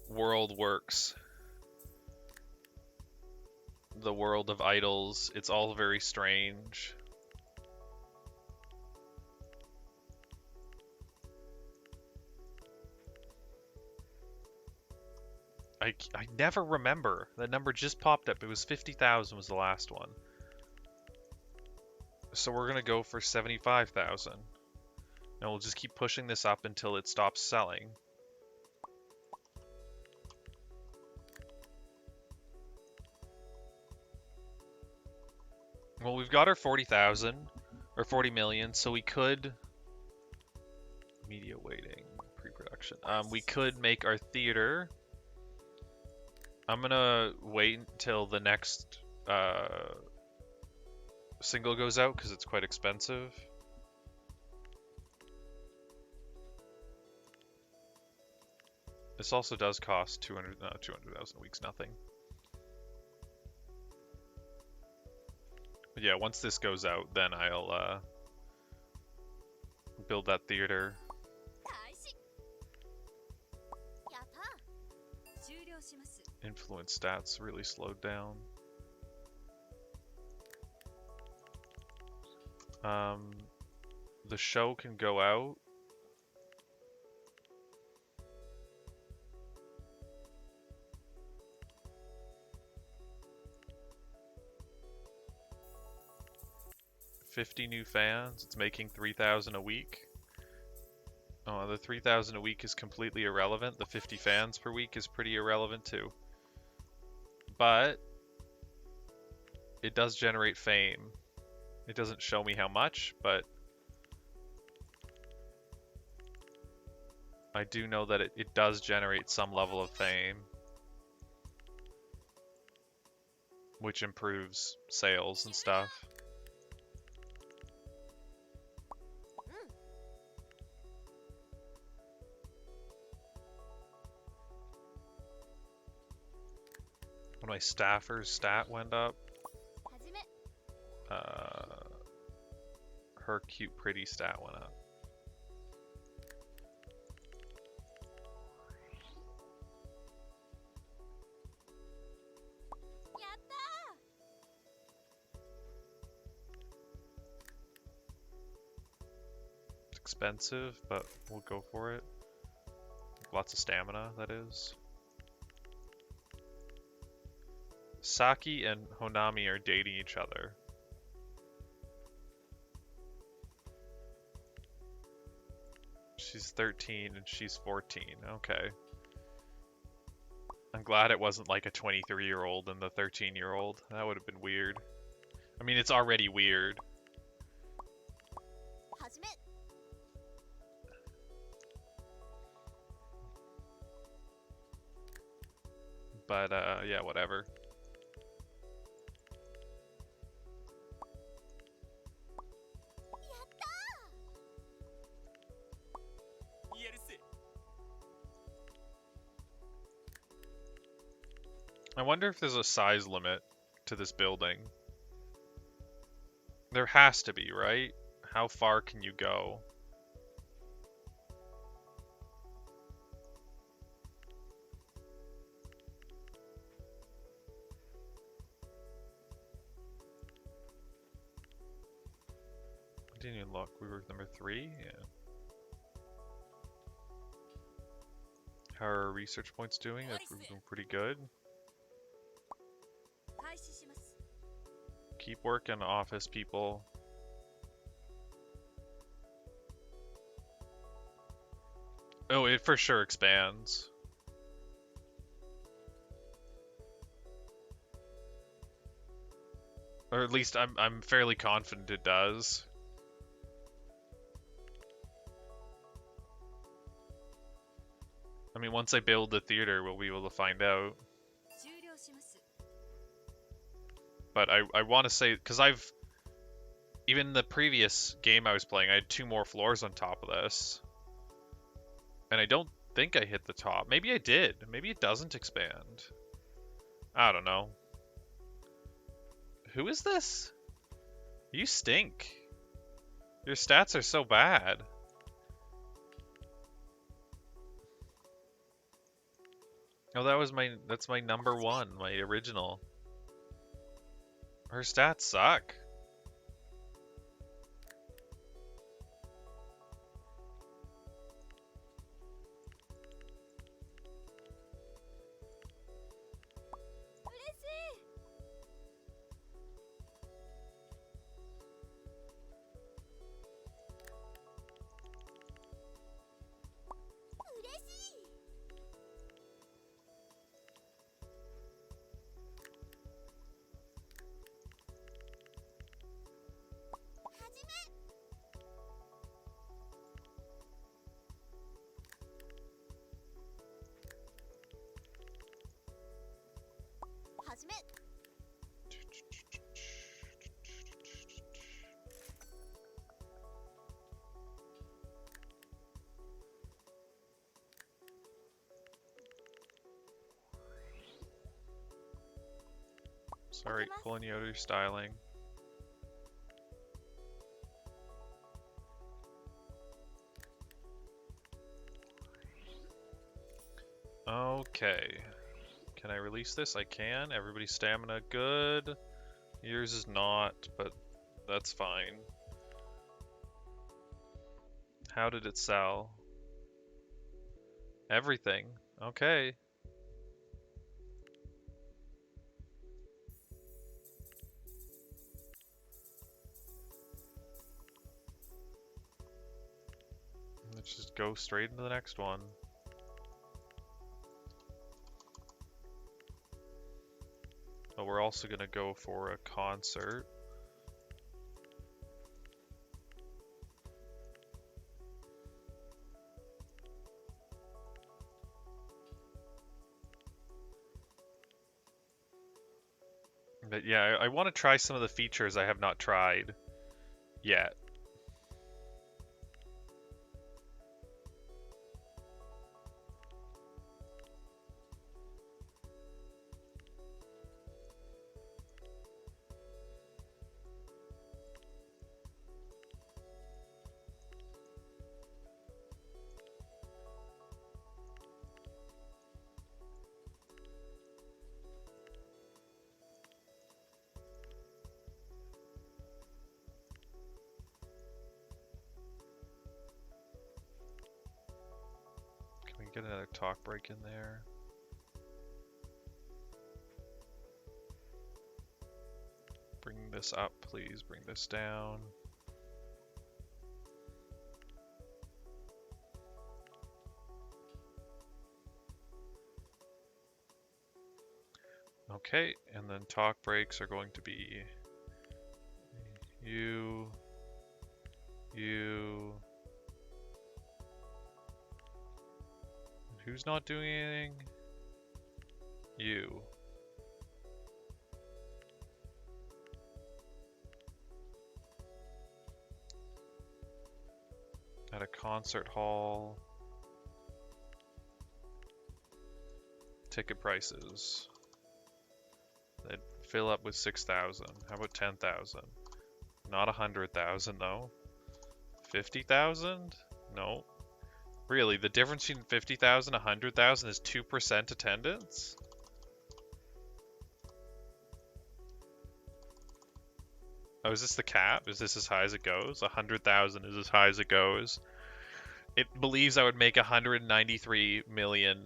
world works. The world of idols, it's all very strange. I never remember. That number just popped up. It was 50,000 was the last one. So we're going to go for 75,000. And we'll just keep pushing this up until it stops selling. Well, we've got our 40,000 or 40 million, so we could media waiting, pre-production. We could make our theater. I'm gonna wait until the next single goes out because it's quite expensive. This also does cost 200,000 a week's nothing. But yeah, once this goes out, then I'll build that theater. Influence stats really slowed down. The show can go out. $50 new fans. It's making 3,000 a week. Oh, the 3,000 a week is completely irrelevant. The 50 fans per week is pretty irrelevant too. But it does generate fame. It doesn't show me how much, but I do know that it does generate some level of fame, which improves sales and stuff. When my staffer's stat went up, her cute pretty stat went up. It's expensive, but we'll go for it. Lots of stamina, that is. Saki and Honami are dating each other. She's 13 and she's 14. Okay. I'm glad it wasn't like a 23-year-old and the 13-year-old. That would have been weird. I mean, it's already weird. 始め But, yeah, whatever. やるせ I wonder if there's a size limit to this building. There has to be, right? How far can you go? I didn't even look. We were number 3? Yeah. How are our research points doing? They're doing pretty good. 開始します Keep working, office people. Oh, it for sure expands. Or at least I'm fairly confident it does. I mean, once I build the theater, we'll be able to find out. 終了します But I want to say, because even the previous game I was playing, I had 2 more floors on top of this. And I don't think I hit the top. Maybe I did. Maybe it doesn't expand. I don't know. Who is this? You stink. Your stats are so bad. Oh, that's my number 1, my original. Her stats suck. Sorry, pulling you out of your styling. Okay. Can I release this? I can. Everybody's stamina good. Yours is not, but that's fine. How did it sell? Everything. Okay. Let's just go straight into the next one. But we're also gonna go for a concert. But yeah, I want to try some of the features I have not tried yet. Can we get another talk break in there? Bring this up, please. Bring this down. Okay, and then talk breaks are going to be you. Who's not doing anything? You. At a concert hall. Ticket prices. They'd fill up with 6,000. How about 10,000? Not 100,000 though. 50,000? No. Really, the difference between 50,000 and 100,000 is 2% attendance? Oh, is this the cap? Is this as high as it goes? 100,000 is as high as it goes. It believes I would make 193 million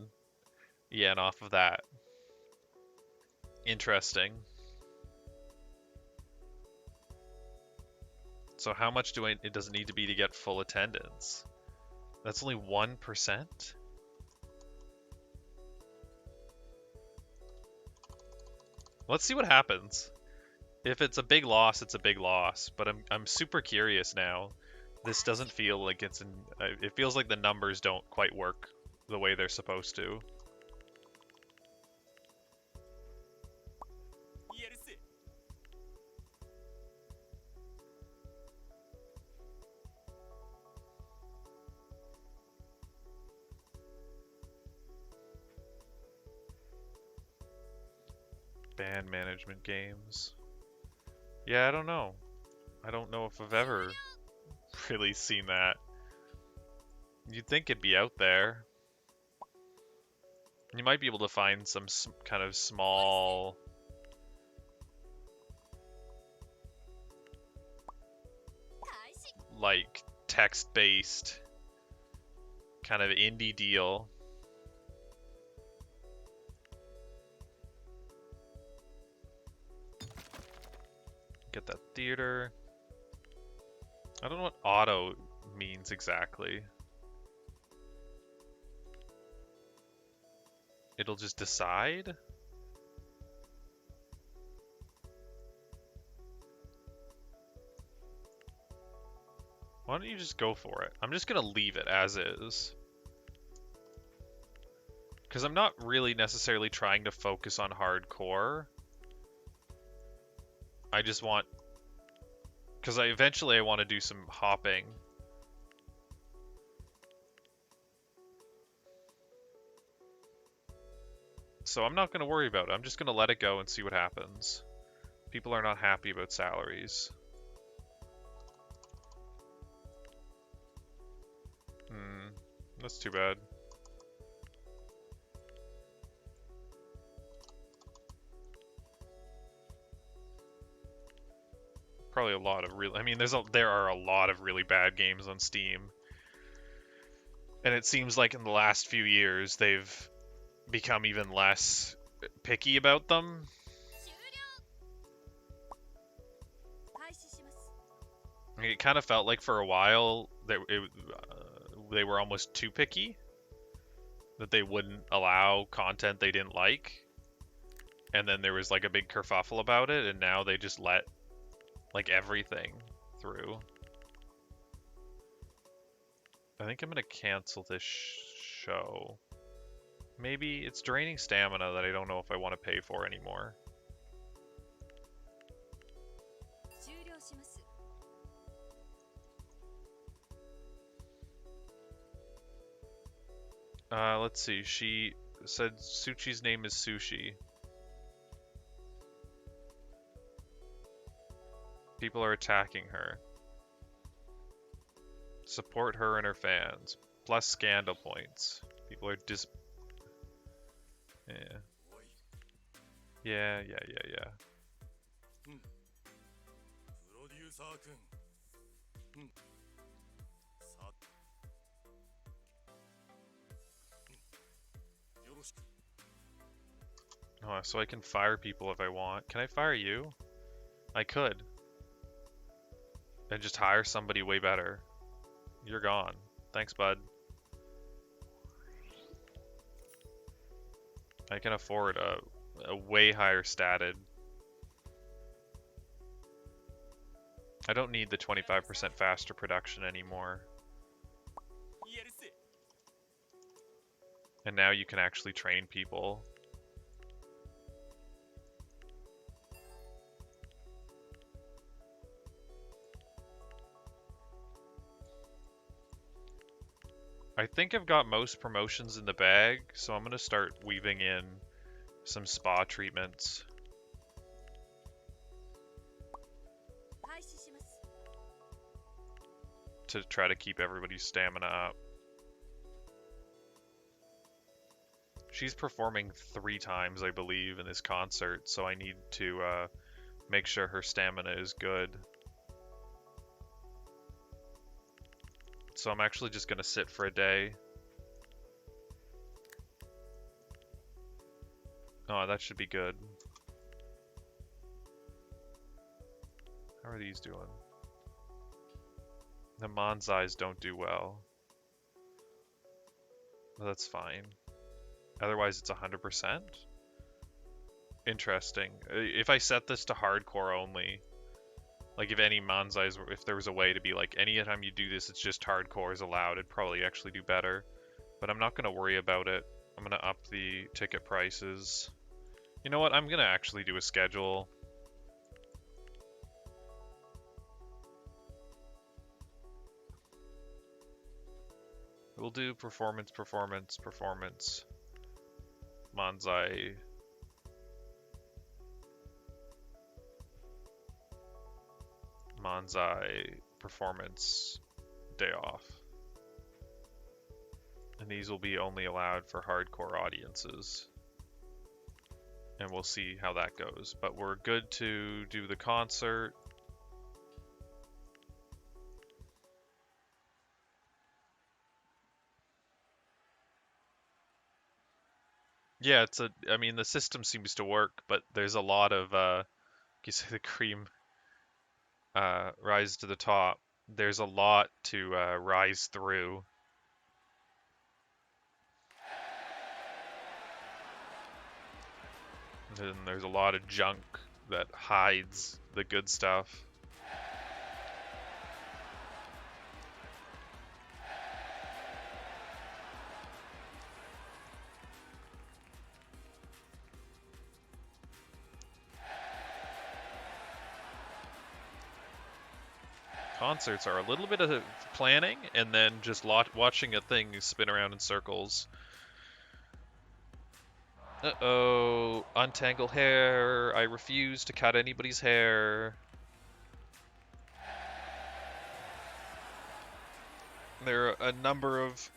yen off of that. Interesting. So how much it does it need to be to get full attendance? That's only 1%? Let's see what happens. If it's a big loss, it's a big loss, but I'm super curious now. This doesn't feel like it's in it feels like the numbers don't quite work the way they're supposed to. やるせ Band management games. Yeah, I don't know. I don't know if I've ever really seen that. You'd think it'd be out there. You might be able to find some kind of small... like, text-based kind of indie deal. Get that theater. I don't know what auto means exactly. It'll just decide? Why don't you just go for it? I'm just gonna leave it as is. Because I'm not really necessarily trying to focus on hardcore. I just want... because eventually I want to do some hopping. So I'm not going to worry about it. I'm just going to let it go and see what happens. People are not happy about salaries. That's too bad. Probably a lot of I mean, there are a lot of really bad games on Steam. And it seems like in the last few years they've become even less picky about them. I mean, it kind of felt like for a while they were almost too picky. That they wouldn't allow content they didn't like. And then there was like a big kerfuffle about it, and now they just let like everything through. I think I'm gonna cancel this show. Maybe it's draining stamina that I don't know if I want to pay for anymore. Let's see. She said Suchi's name is Sushi. People are attacking her. Support her and her fans. Plus scandal points. People are Yeah. Yeah. プロデューサー君さよろしく Oh, so I can fire people if I want. Can I fire you? I could. And just hire somebody way better. You're gone. Thanks, bud. I can afford a way higher statted. I don't need the 25% faster production anymore. やるせ And now you can actually train people. I think I've got most promotions in the bag, so I'm gonna start weaving in some spa treatments 開始します to try to keep everybody's stamina up. She's performing 3 times, I believe, in this concert, so I need to make sure her stamina is good. So I'm actually just gonna sit for a day. Oh, that should be good. How are these doing? The Manzais don't do well. Well, that's fine. Otherwise, it's 100%? Interesting. If I set this to hardcore only, like if any Manzais, if there was a way to be like, anytime you do this, it's just hardcore is allowed, it'd probably actually do better. But I'm not going to worry about it. I'm going to up the ticket prices. You know what? I'm going to actually do a schedule. We'll do performance, performance, performance. Manzai. Manzai performance day off. And these will be only allowed for hardcore audiences. And we'll see how that goes. But we're good to do the concert. Yeah, I mean, the system seems to work, but there's a lot of, you say the cream rise to the top. There's a lot to rise through. And there's a lot of junk that hides the good stuff. Concerts are a little bit of planning and then just watching a thing spin around in circles. Uh-oh, untangle hair. I refuse to cut anybody's hair. There are a number of...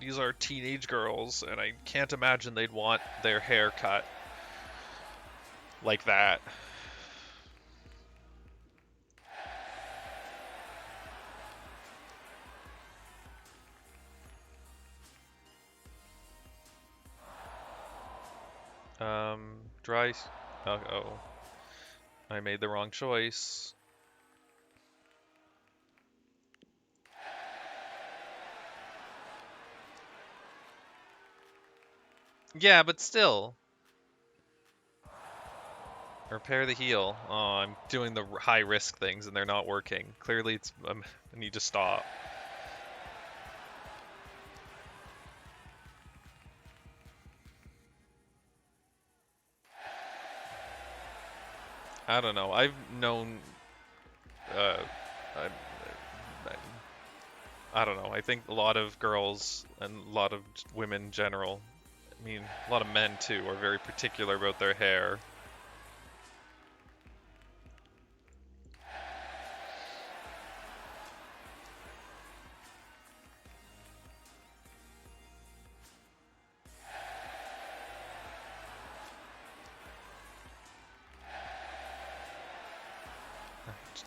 These are teenage girls, and I can't imagine they'd want their hair cut like that. Dry... Uh-oh. I made the wrong choice. Yeah, but still. Repair the heel. Oh, I'm doing the high risk things and they're not working. Clearly it's... I need to stop. I don't know. I've known... I don't know. I think a lot of girls and a lot of women in general, I mean, a lot of men too, are very particular about their hair.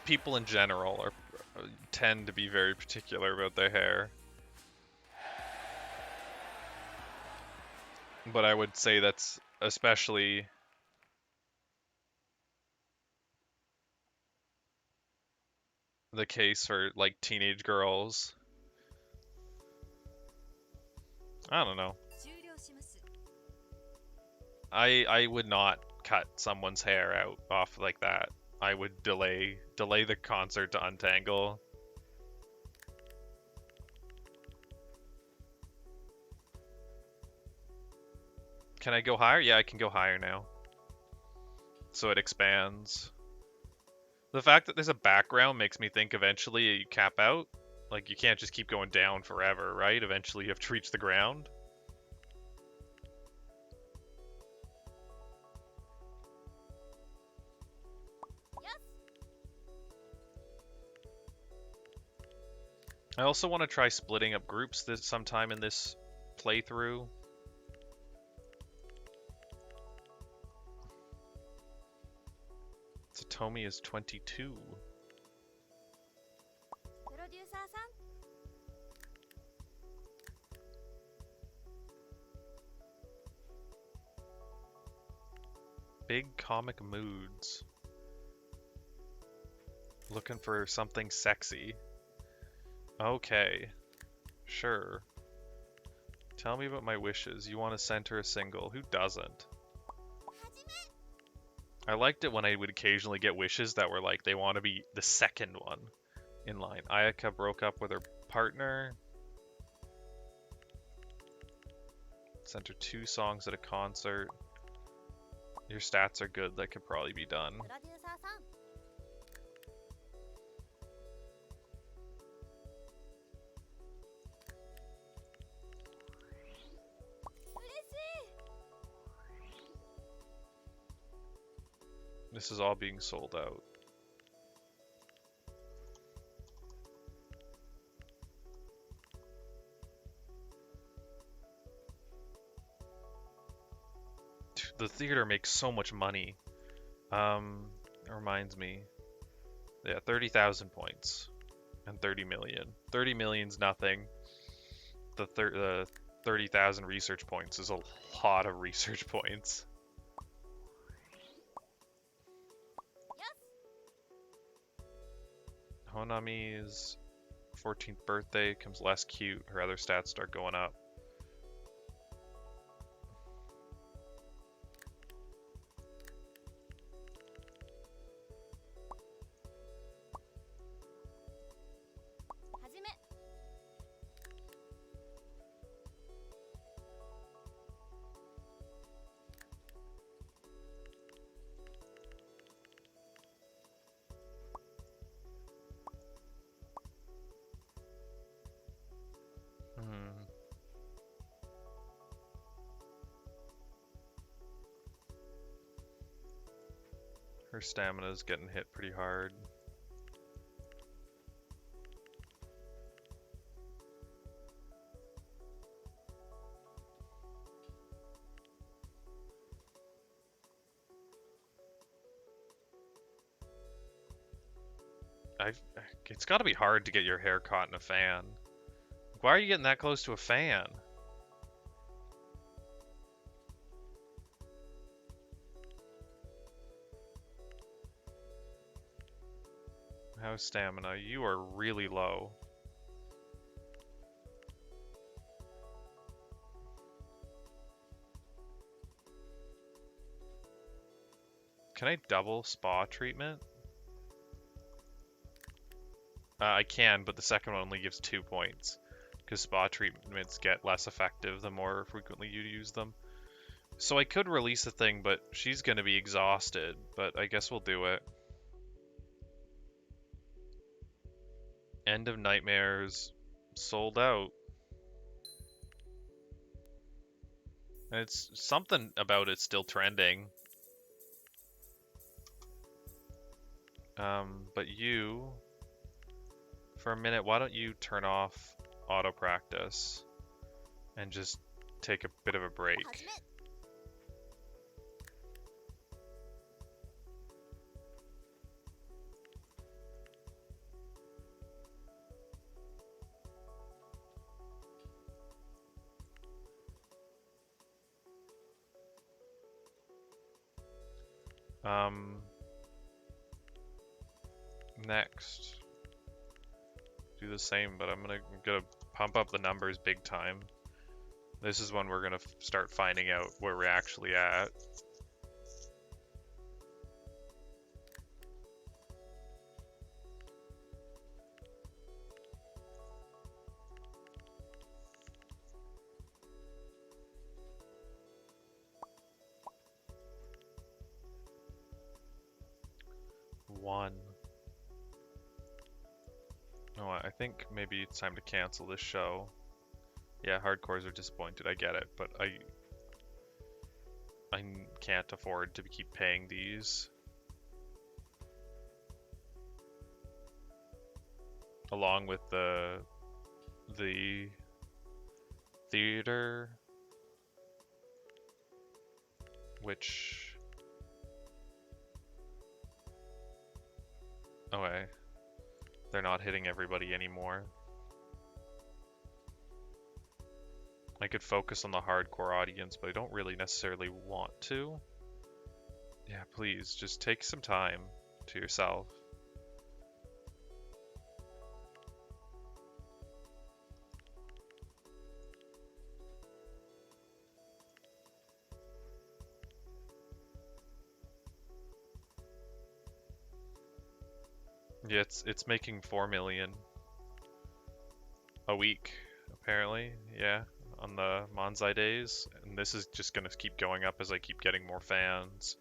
People in general tend to be very particular about their hair. But I would say that's especially the case for like teenage girls. I don't know. I would not cut someone's hair out off like that. I would delay the concert to untangle. Can I go higher? Yeah, I can go higher now. So it expands. The fact that there's a background makes me think eventually you cap out. Like, you can't just keep going down forever, right? Eventually you have to reach the ground. Yes. I also want to try splitting up groups this sometime in this playthrough. Satomi is 22. プロデューサーさん Big comic moods. Looking for something sexy. Okay. Sure. Tell me about my wishes. You want to send her a single. Who doesn't? I liked it when I would occasionally get wishes that were like they want to be the second one in line. Ayaka broke up with her partner. Sent her 2 songs at a concert. Your stats are good. That could probably be done. プロデューサーさん This is all being sold out. The theater makes so much money. It reminds me. Yeah, 30,000 points. And 30 million. 30 million's nothing. The 30,000 research points is a lot of research points. Honami's 14th birthday becomes less cute. Her other stats start going up. Her stamina's getting hit pretty hard. It's gotta be hard to get your hair caught in a fan. Why are you getting that close to a fan? How's stamina? You are really low. Can I double spa treatment? I can, but the second one only gives 2 points. Because spa treatments get less effective the more frequently you use them. So I could release the thing, but she's going to be exhausted. But I guess we'll do it. End of Nightmares sold out. And it's something about it still trending. But you, for a minute, why don't you turn off auto practice and just take a bit of a break? Next, do the same, but I'm gonna pump up the numbers big time. This is when we're gonna start finding out where we're actually at. One. Oh, I think maybe it's time to cancel this show. Yeah, hardcores are disappointed, I get it, but I can't afford to keep paying these. Along with the theater, which, okay, they're not hitting everybody anymore. I could focus on the hardcore audience, but I don't really necessarily want to. Yeah, please, just take some time to yourself. Yeah, it's making 4 million a week, apparently. Yeah, on the Manzai days, and this is just gonna keep going up as I keep getting more fans.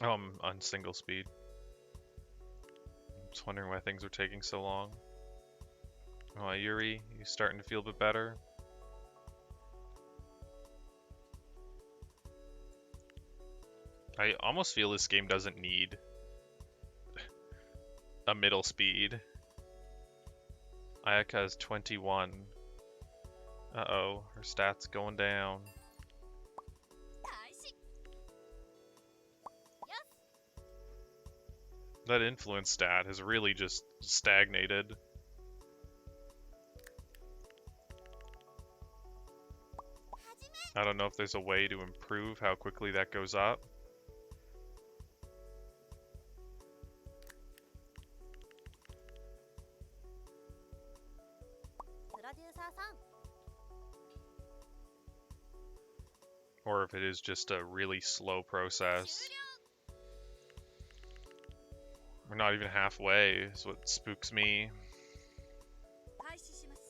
Oh, I'm on single speed. I'm just wondering why things are taking so long. Oh, Yuri, you starting to feel a bit better? I almost feel this game doesn't need a middle speed. Ayaka is 21. Uh-oh, her stats going down. 大事 That influence stat has really just stagnated. I don't know if there's a way to improve how quickly that goes up. Or if it is just a really slow process. We're not even halfway, is what spooks me. 開始します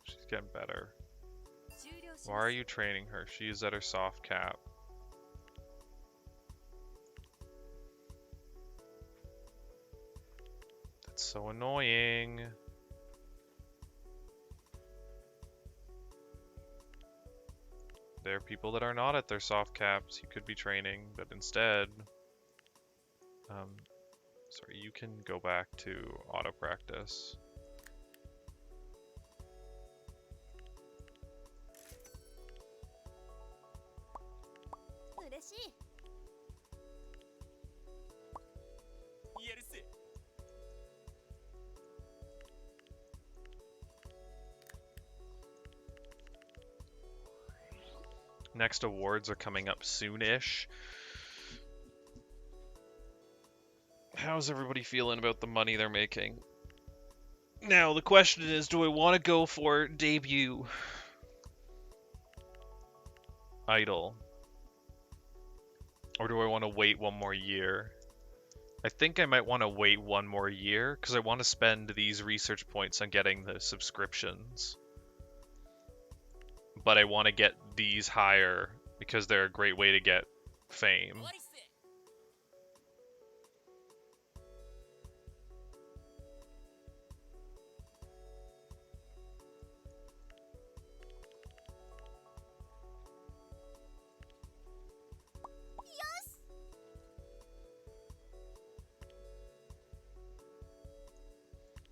She's getting better. 終了し Why ま are す you training her? She is at her soft cap. That's so annoying. There are people that are not at their soft caps you could be training, but instead... sorry, you can go back to auto practice. 嬉しい やるせ Next awards are coming up soon-ish. How's everybody feeling about the money they're making? Now, the question is, do I want to go for debut idol? Or do I want to wait one more year? I think I might want to wait one more year, because I want to spend these research points on getting the subscriptions. But I want to get these higher, because they're a great way to get fame. 終わりっせ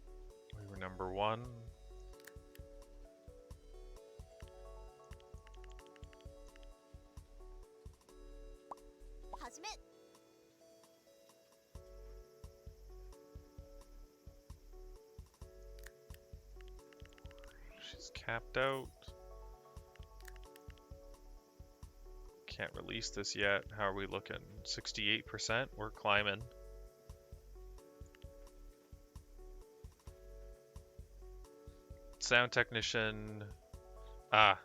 終 number 1. She's capped out. Can't release this yet. How are we looking? 68%? We're climbing. Sound technician. Ah.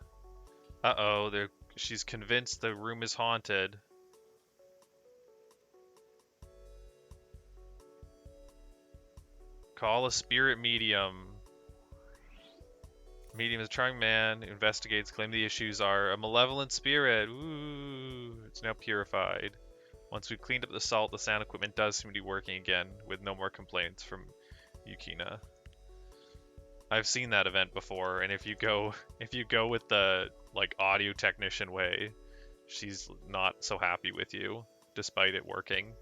Uh-oh. She's convinced the room is haunted. Call a spirit medium. Medium is a charming man, investigates, claim the issues are a malevolent spirit. Ooh, it's now purified. Once we've cleaned up the salt, the sound equipment does seem to be working again, with no more complaints from Yukina. I've seen that event before, and if you go with the like audio technician way, she's not so happy with you, despite it working.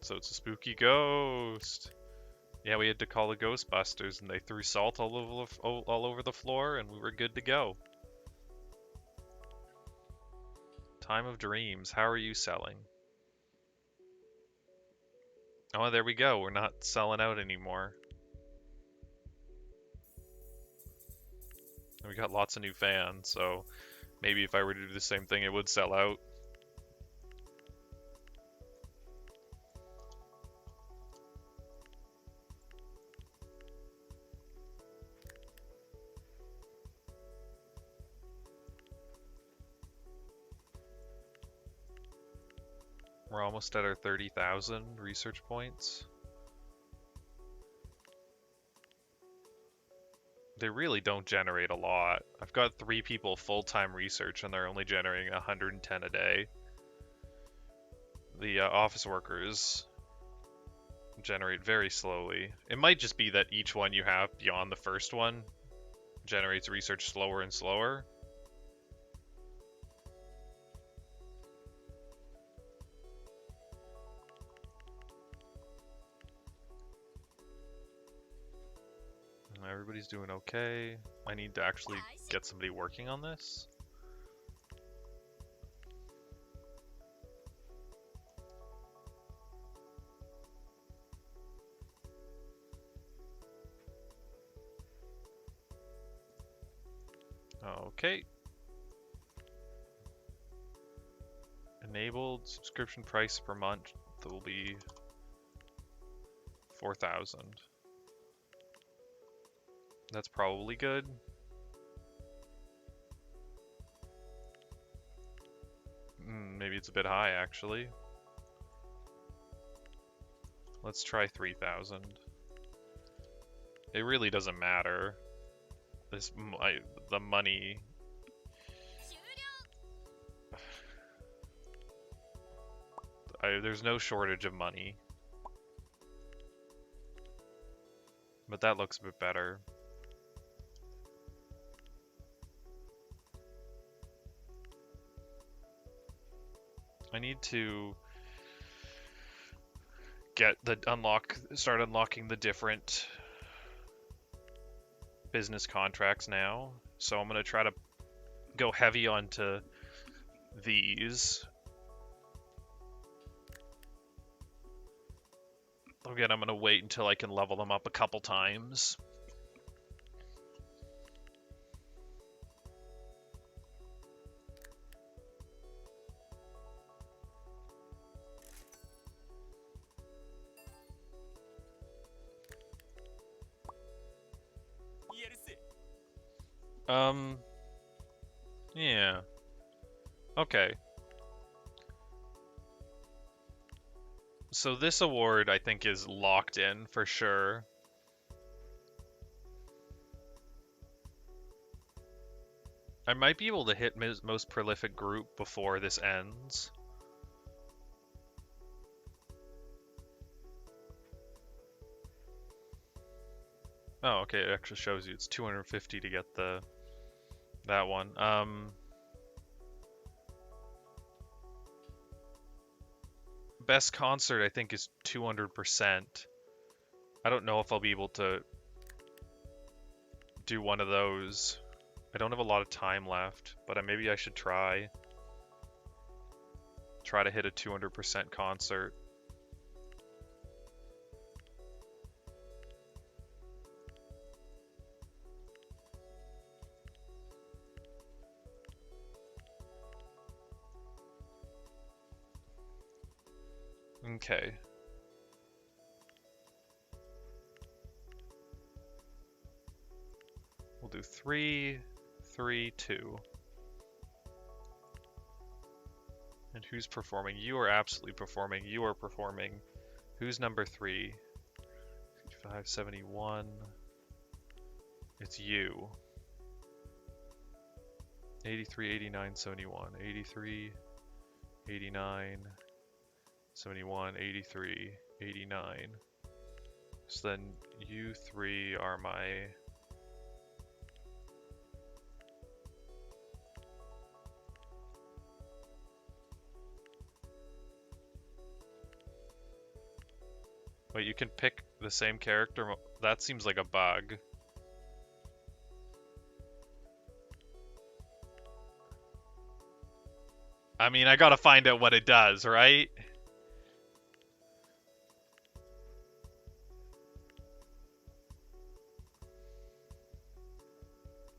So it's a spooky ghost. Yeah, we had to call the Ghostbusters, and they threw salt all over the floor, and we were good to go. Time of Dreams. How are you selling? Oh, there we go. We're not selling out anymore. We got lots of new fans, so maybe if I were to do the same thing, it would sell out. We're almost at our 30,000 research points. They really don't generate a lot. I've got 3 people full-time research and they're only generating 110 a day. The office workers generate very slowly. It might just be that each one you have beyond the first one generates research slower and slower. Everybody's doing okay. I need to actually get somebody working on this. Okay. Enabled subscription price per month will be 4,000. That's probably good. Maybe it's a bit high, actually. Let's try 3,000. It really doesn't matter. The money. There's no shortage of money. But that looks a bit better. I need to start unlocking the different business contracts now. So I'm going to try to go heavy onto these. Again, I'm going to wait until I can level them up a couple times. Yeah. Okay. So this award, I think, is locked in for sure. I might be able to hit most prolific group before this ends. Oh, okay, it actually shows you it's 250 to get the That one. Best concert, I think, is 200%. I don't know if I'll be able to do one of those. I don't have a lot of time left, but maybe I should try. Try to hit a 200% concert. Okay. We'll do 3, 3, 2. And who's performing? You are absolutely performing. You are performing. Who's number 3? 55, 71. It's you. 83, 89, 71. 83, 89, 71, 83, 89. So then you 3 are my... Wait, you can pick the same character? That seems like a bug. I mean, I gotta find out what it does, right?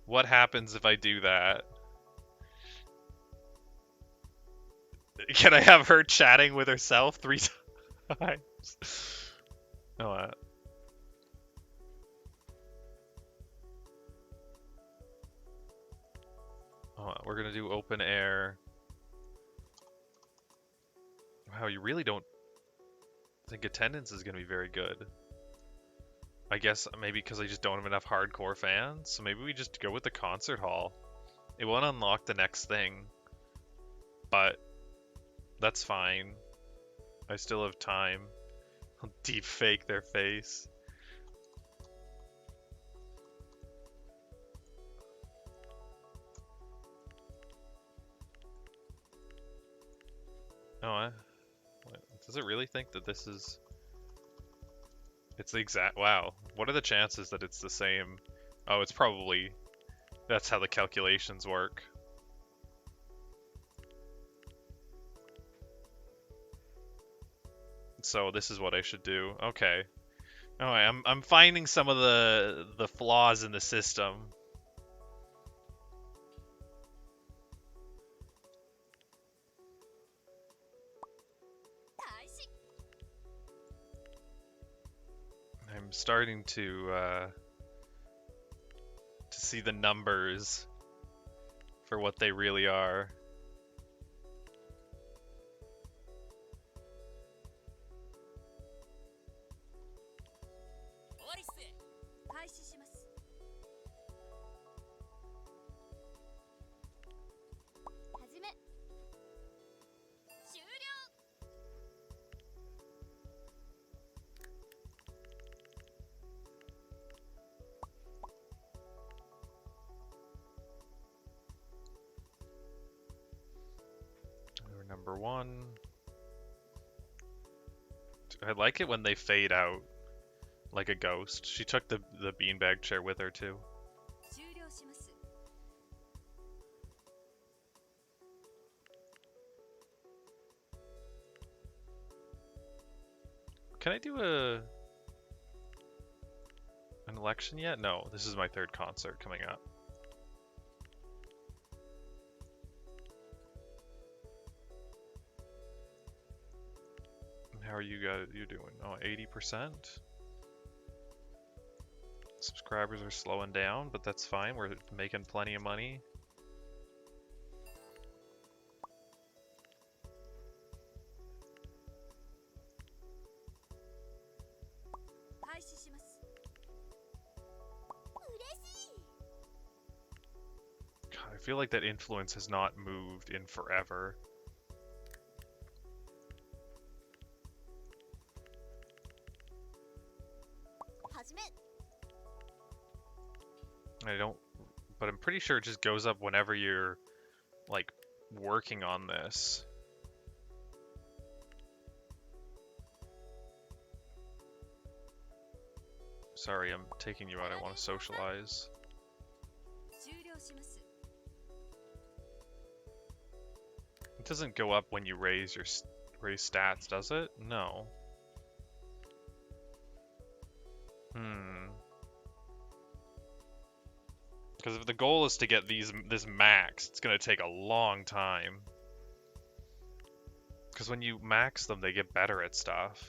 What happens if I do that? Can I have her chatting with herself 3 times? Oh, we're gonna do open air. Wow, you really don't think attendance is gonna be very good. I guess maybe because I just don't have enough hardcore fans, so maybe we just go with the concert hall. It won't unlock the next thing, but that's fine. I still have time. I'll deep fake their face. Oh, does it really think that this is... It's the exact... Wow. What are the chances that it's the same? Oh, it's probably... That's how the calculations work. So this is what I should do. Okay. Alright, I'm finding some of the flaws in the system. I'm starting to see the numbers for what they really are. Number 1. I like it when they fade out like a ghost. She took the beanbag chair with her too. Can I do an election yet? No, this is my 3rd concert coming up. How are you guys doing? Oh, 80%? Subscribers are slowing down, but that's fine. We're making plenty of money. God, I feel like that influence has not moved in forever. I don't But I'm pretty sure it just goes up whenever you're, like, working on this. Sorry, I'm taking you out. I want to socialize. 終了します It doesn't go up when you raise your raise stats, does it? No. Because if the goal is to get this max, it's gonna take a long time. Because when you max them, they get better at stuff.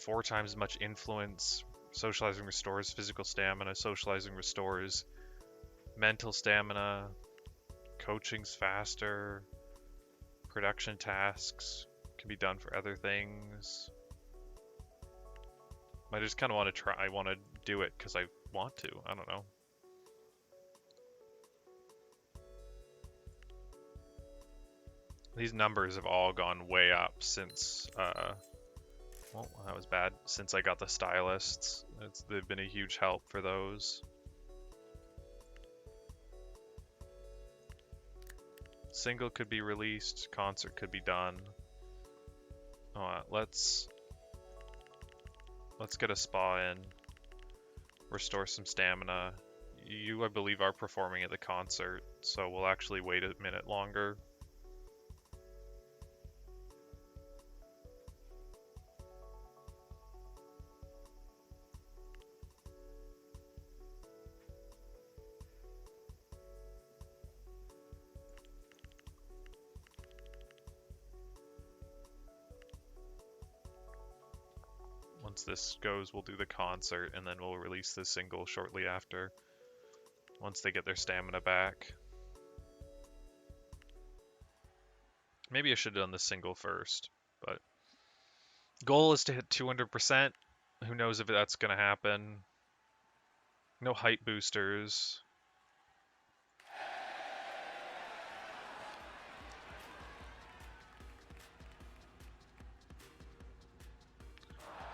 4 times as much influence. Socializing restores physical stamina. Socializing restores mental stamina. Coaching's faster. Production tasks can be done for other things. I just kind of want to try. I want to do it because I want to. I don't know. These numbers have all gone way up since, well, that was bad. Since I got the stylists. They've been a huge help for those. Single could be released, concert could be done. Let's get a spa in. Restore some stamina. You, I believe, are performing at the concert, so we'll actually wait a minute longer. Once this goes, we'll do the concert, and then we'll release the single shortly after, once they get their stamina back. Maybe I should have done the single first, but goal is to hit 200%. Who knows if that's going to happen. No hype boosters.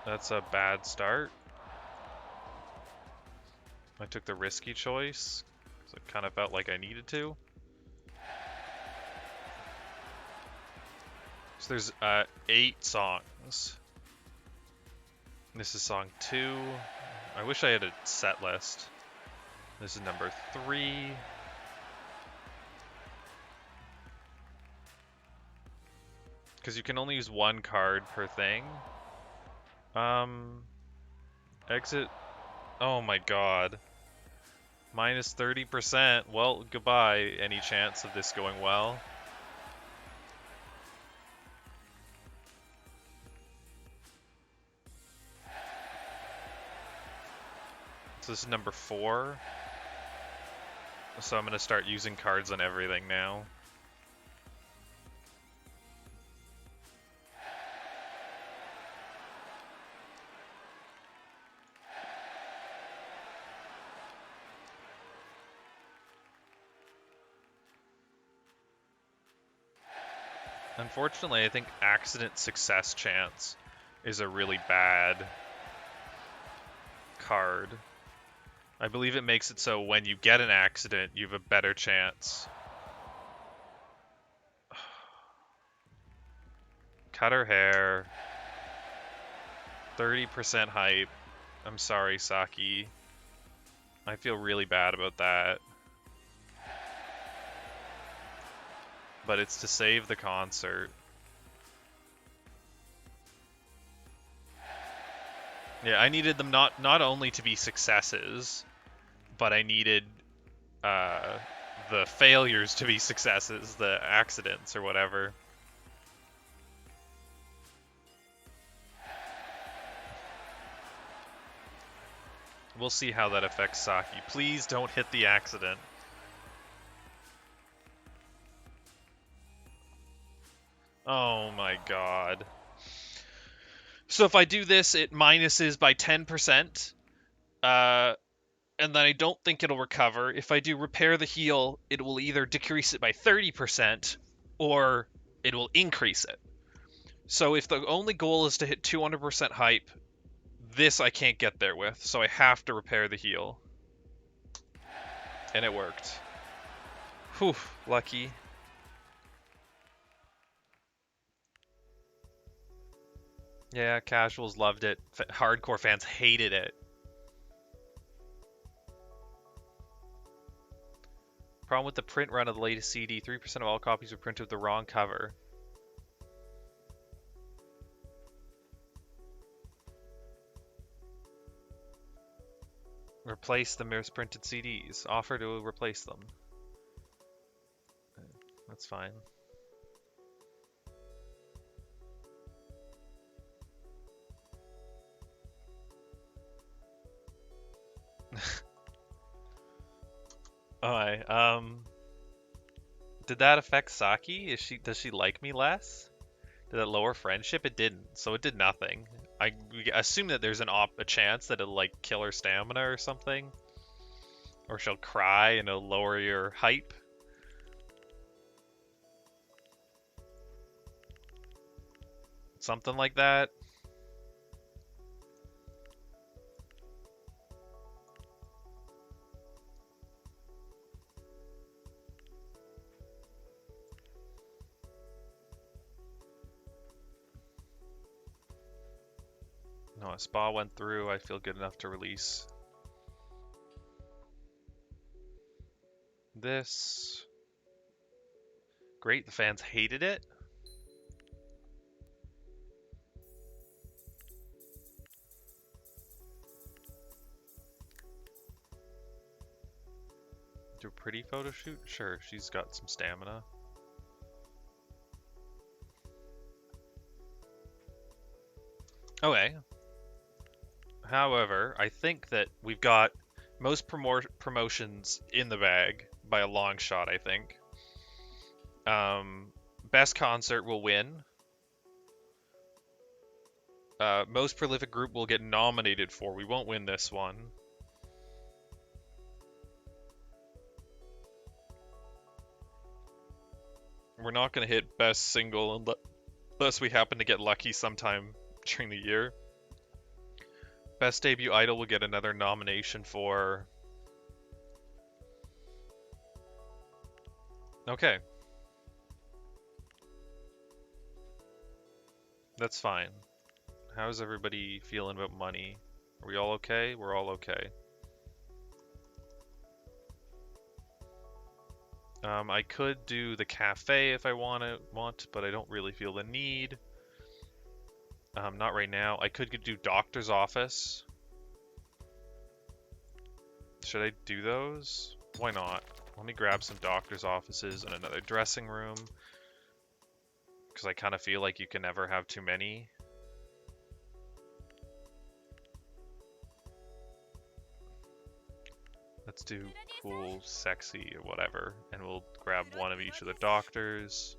That's a bad start. I took the risky choice, so it kind of felt like I needed to. So there's 8 songs. This is song 2. I wish I had a set list. This is number 3. Because you can only use 1 card per thing. Exit. Oh my god. Minus 30%. Well, goodbye. Any chance of this going well? So this is number 4. So I'm going to start using cards on everything now. Unfortunately, I think accident success chance is a really bad card. I believe it makes it so when you get an accident, you have a better chance. Cut her hair. 30% hype. I'm sorry, Saki. I feel really bad about that. But it's to save the concert. Yeah, I needed them not only to be successes, but I needed the failures to be successes, the accidents or whatever. We'll see how that affects Saki. Please don't hit the accident. Oh my god. So if I do this, it minuses by 10%. And then I don't think it'll recover. If I do repair the heal, it will either decrease it by 30% or it will increase it. So if the only goal is to hit 200% hype, this I can't get there with, so I have to repair the heal. And it worked. Whew, lucky. Yeah, casuals loved it. Hardcore fans hated it. Problem with the print run of the latest CD, 3% of all copies were printed with the wrong cover. Replace the misprinted CDs. Offer to replace them. That's fine. Alright, did that affect Saki? Does she like me less? Did it lower friendship? It didn't, so it did nothing. We assume that there's a chance that it'll like kill her stamina or something. Or she'll cry and it'll lower your hype. Something like that. No, a spa went through. I feel good enough to release this. Great, the fans hated it. Do a pretty photo shoot? Sure, she's got some stamina. Okay. However, I think that we've got most promotions in the bag by a long shot, I think. Best concert will win. Most prolific group will get nominated for. We won't win this one. We're not going to hit best single unless we happen to get lucky sometime during the year. Best debut idol will get another nomination for... Okay. That's fine. How's everybody feeling about money? Are we all okay? We're all okay. I could do the cafe if I want, but I don't really feel the need. Not right now. I could do doctor's office. Should I do those? Why not? Let me grab some doctor's offices and another dressing room. Because I kind of feel like you can never have too many. Let's do cool, sexy, or whatever. And we'll grab one of each of the doctors.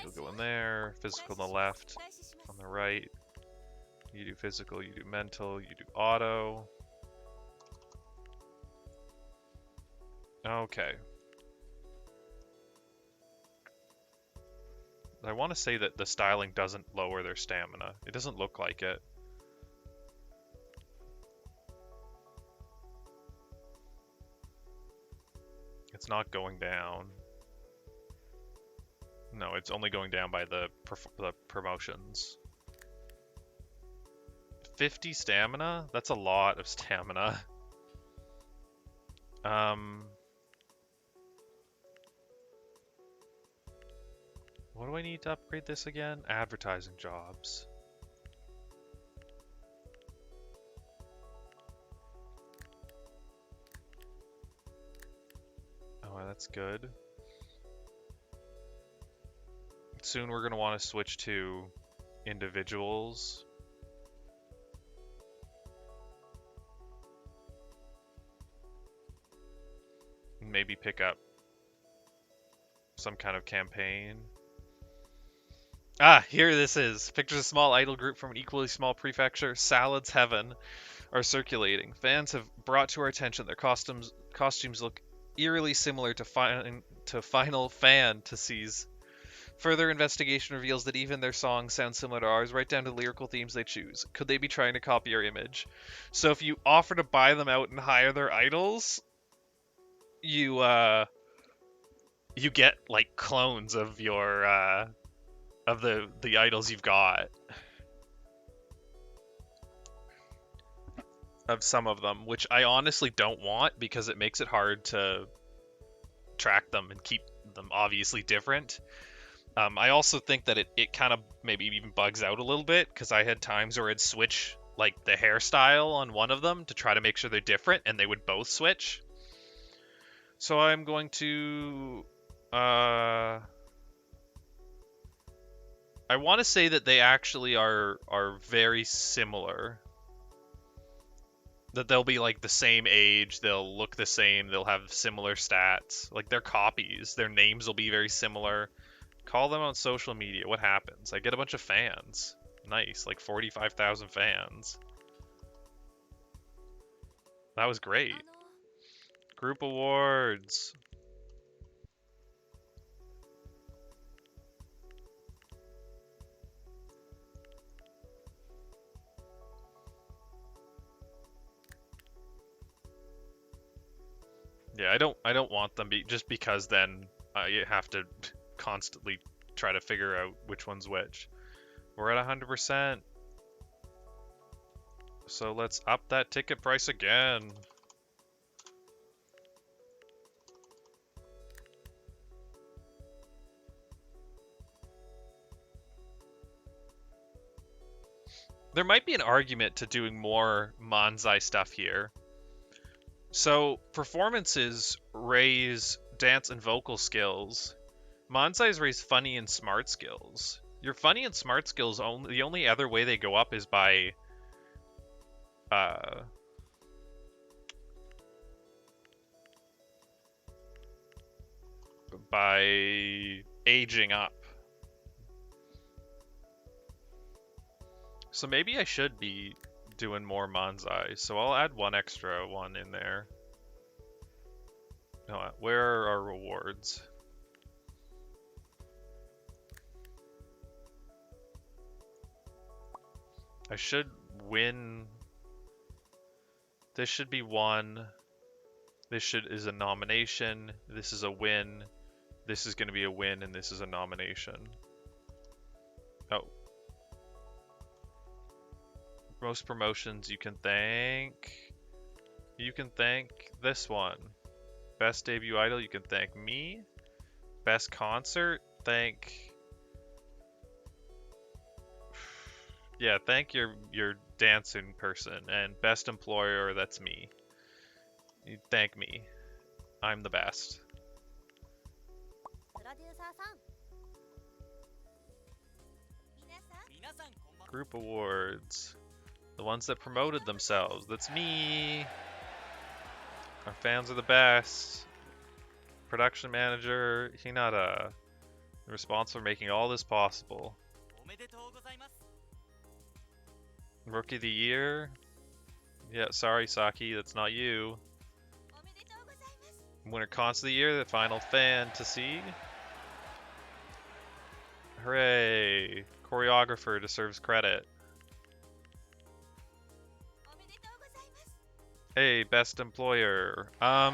You'll go in there. Physical on the left. On the right. You do physical, you do mental, you do auto. Okay. I want to say that the styling doesn't lower their stamina. It doesn't look like it. It's not going down. No, it's only going down by the promotions. 50 stamina? That's a lot of stamina. What do I need to upgrade this again? Advertising jobs. Oh, that's good. Soon we're going to want to switch to individuals. Maybe pick up some kind of campaign. Ah, here this is. Pictures of a small idol group from an equally small prefecture, Salad's Heaven, are circulating. Fans have brought to our attention their costumes look eerily similar to Final Fantasies. Further investigation reveals that even their songs sound similar to ours, right down to the lyrical themes they choose. Could they be trying to copy our image? So if you offer to buy them out and hire their idols, you you get like clones of your of the idols you've got. Of some of them, which I honestly don't want because it makes it hard to track them and keep them obviously different. I also think that it kind of maybe even bugs out a little bit because I had times where I'd switch like the hairstyle on one of them to try to make sure they're different and they would both switch. So I'm going to I want to say that they actually are very similar. That they'll be like the same age, they'll look the same, they'll have similar stats. Like they're copies. Their names will be very similar. Call them on social media. What happens? I get a bunch of fans. Nice, like 45,000 fans. That was great. Group awards. Yeah, I don't want them just because then you have to constantly try to figure out which one's which. We're at 100%. So let's up that ticket price again. There might be an argument to doing more Manzai stuff here. So, performances raise dance and vocal skills. Manzais raise funny and smart skills. Your funny and smart skills, the only other way they go up is by aging up. So maybe I should be doing more Manzai. So I'll add one extra one in there. No, where are our rewards? I should win. This should be one. This is a nomination. This is a win. This is going to be a win, and this is a nomination. Oh. Most promotions you can thank. You can thank this one. Best debut idol, you can thank me. Best concert, thank. Yeah, thank your dancing person. And best employer, that's me. You thank me. I'm the best. Group awards. The ones that promoted themselves. That's me. Our fans are the best. Production manager, Hinata. Responsible for making all this possible. Rookie of the year. Yeah, sorry, Saki, that's not you. Winner Concert of the year, the Final Fantasy. Hooray! Choreographer deserves credit. Hey, best employer. I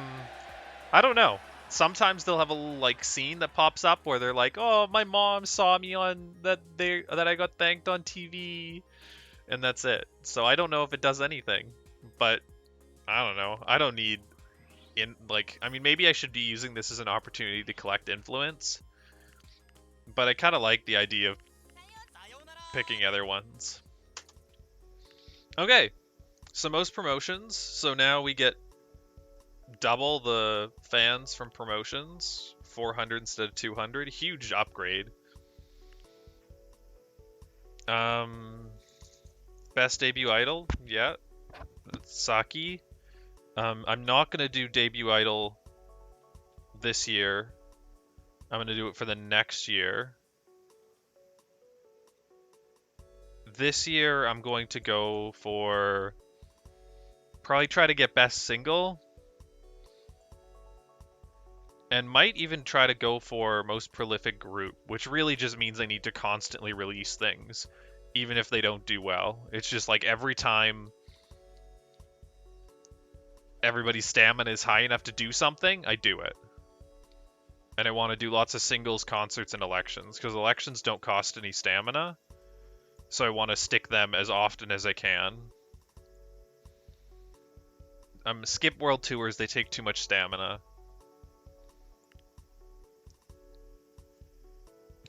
don't know. Sometimes they'll have a like scene that pops up where they're like, "Oh, my mom saw me on that I got thanked on TV," and that's it. So I don't know if it does anything, but I don't know. I don't need I mean, maybe I should be using this as an opportunity to collect influence, but I kind of like the idea of picking other ones. Okay. So most promotions. So now we get double the fans from promotions. 400 instead of 200. Huge upgrade. Best debut idol. Yeah. Saki. I'm not going to do debut idol this year. I'm going to do it for the next year. This year I'm going to go for... Probably try to get best single. And might even try to go for most prolific group, which really just means I need to constantly release things, even if they don't do well. It's just like every time everybody's stamina is high enough to do something, I do it. And I want to do lots of singles, concerts, and elections, because elections don't cost any stamina, so I want to stick them as often as I can. Skip world tours, they take too much stamina.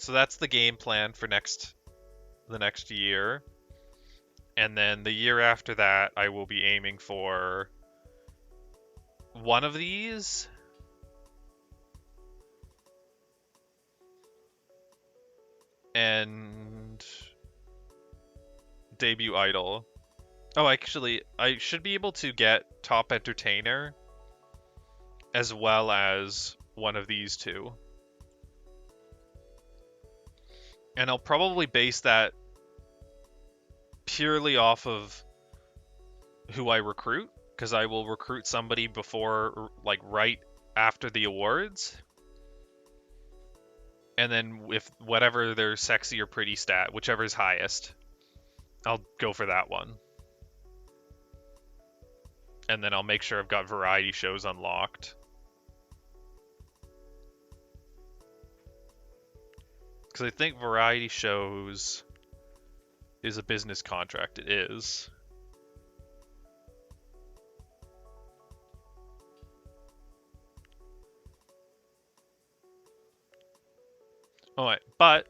So that's the game plan for the next year. And then the year after that, I will be aiming for one of these. And debut idol. Oh, actually, I should be able to get top entertainer as well as one of these two. And I'll probably base that purely off of who I recruit, because I will recruit somebody before, like, right after the awards. And then if whatever their sexy or pretty stat, whichever's highest, I'll go for that one. And then I'll make sure I've got variety shows unlocked. Because I think variety shows is a business contract. It is. Alright, but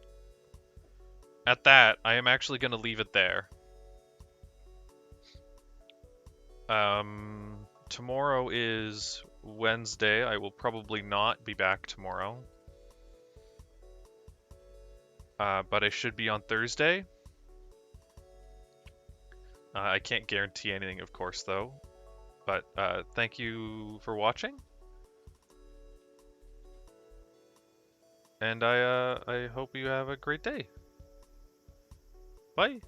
at that, I am actually going to leave it there. Tomorrow is Wednesday. I will probably not be back tomorrow. But I should be on Thursday. I can't guarantee anything, of course, though. But thank you for watching. And I hope you have a great day. Bye.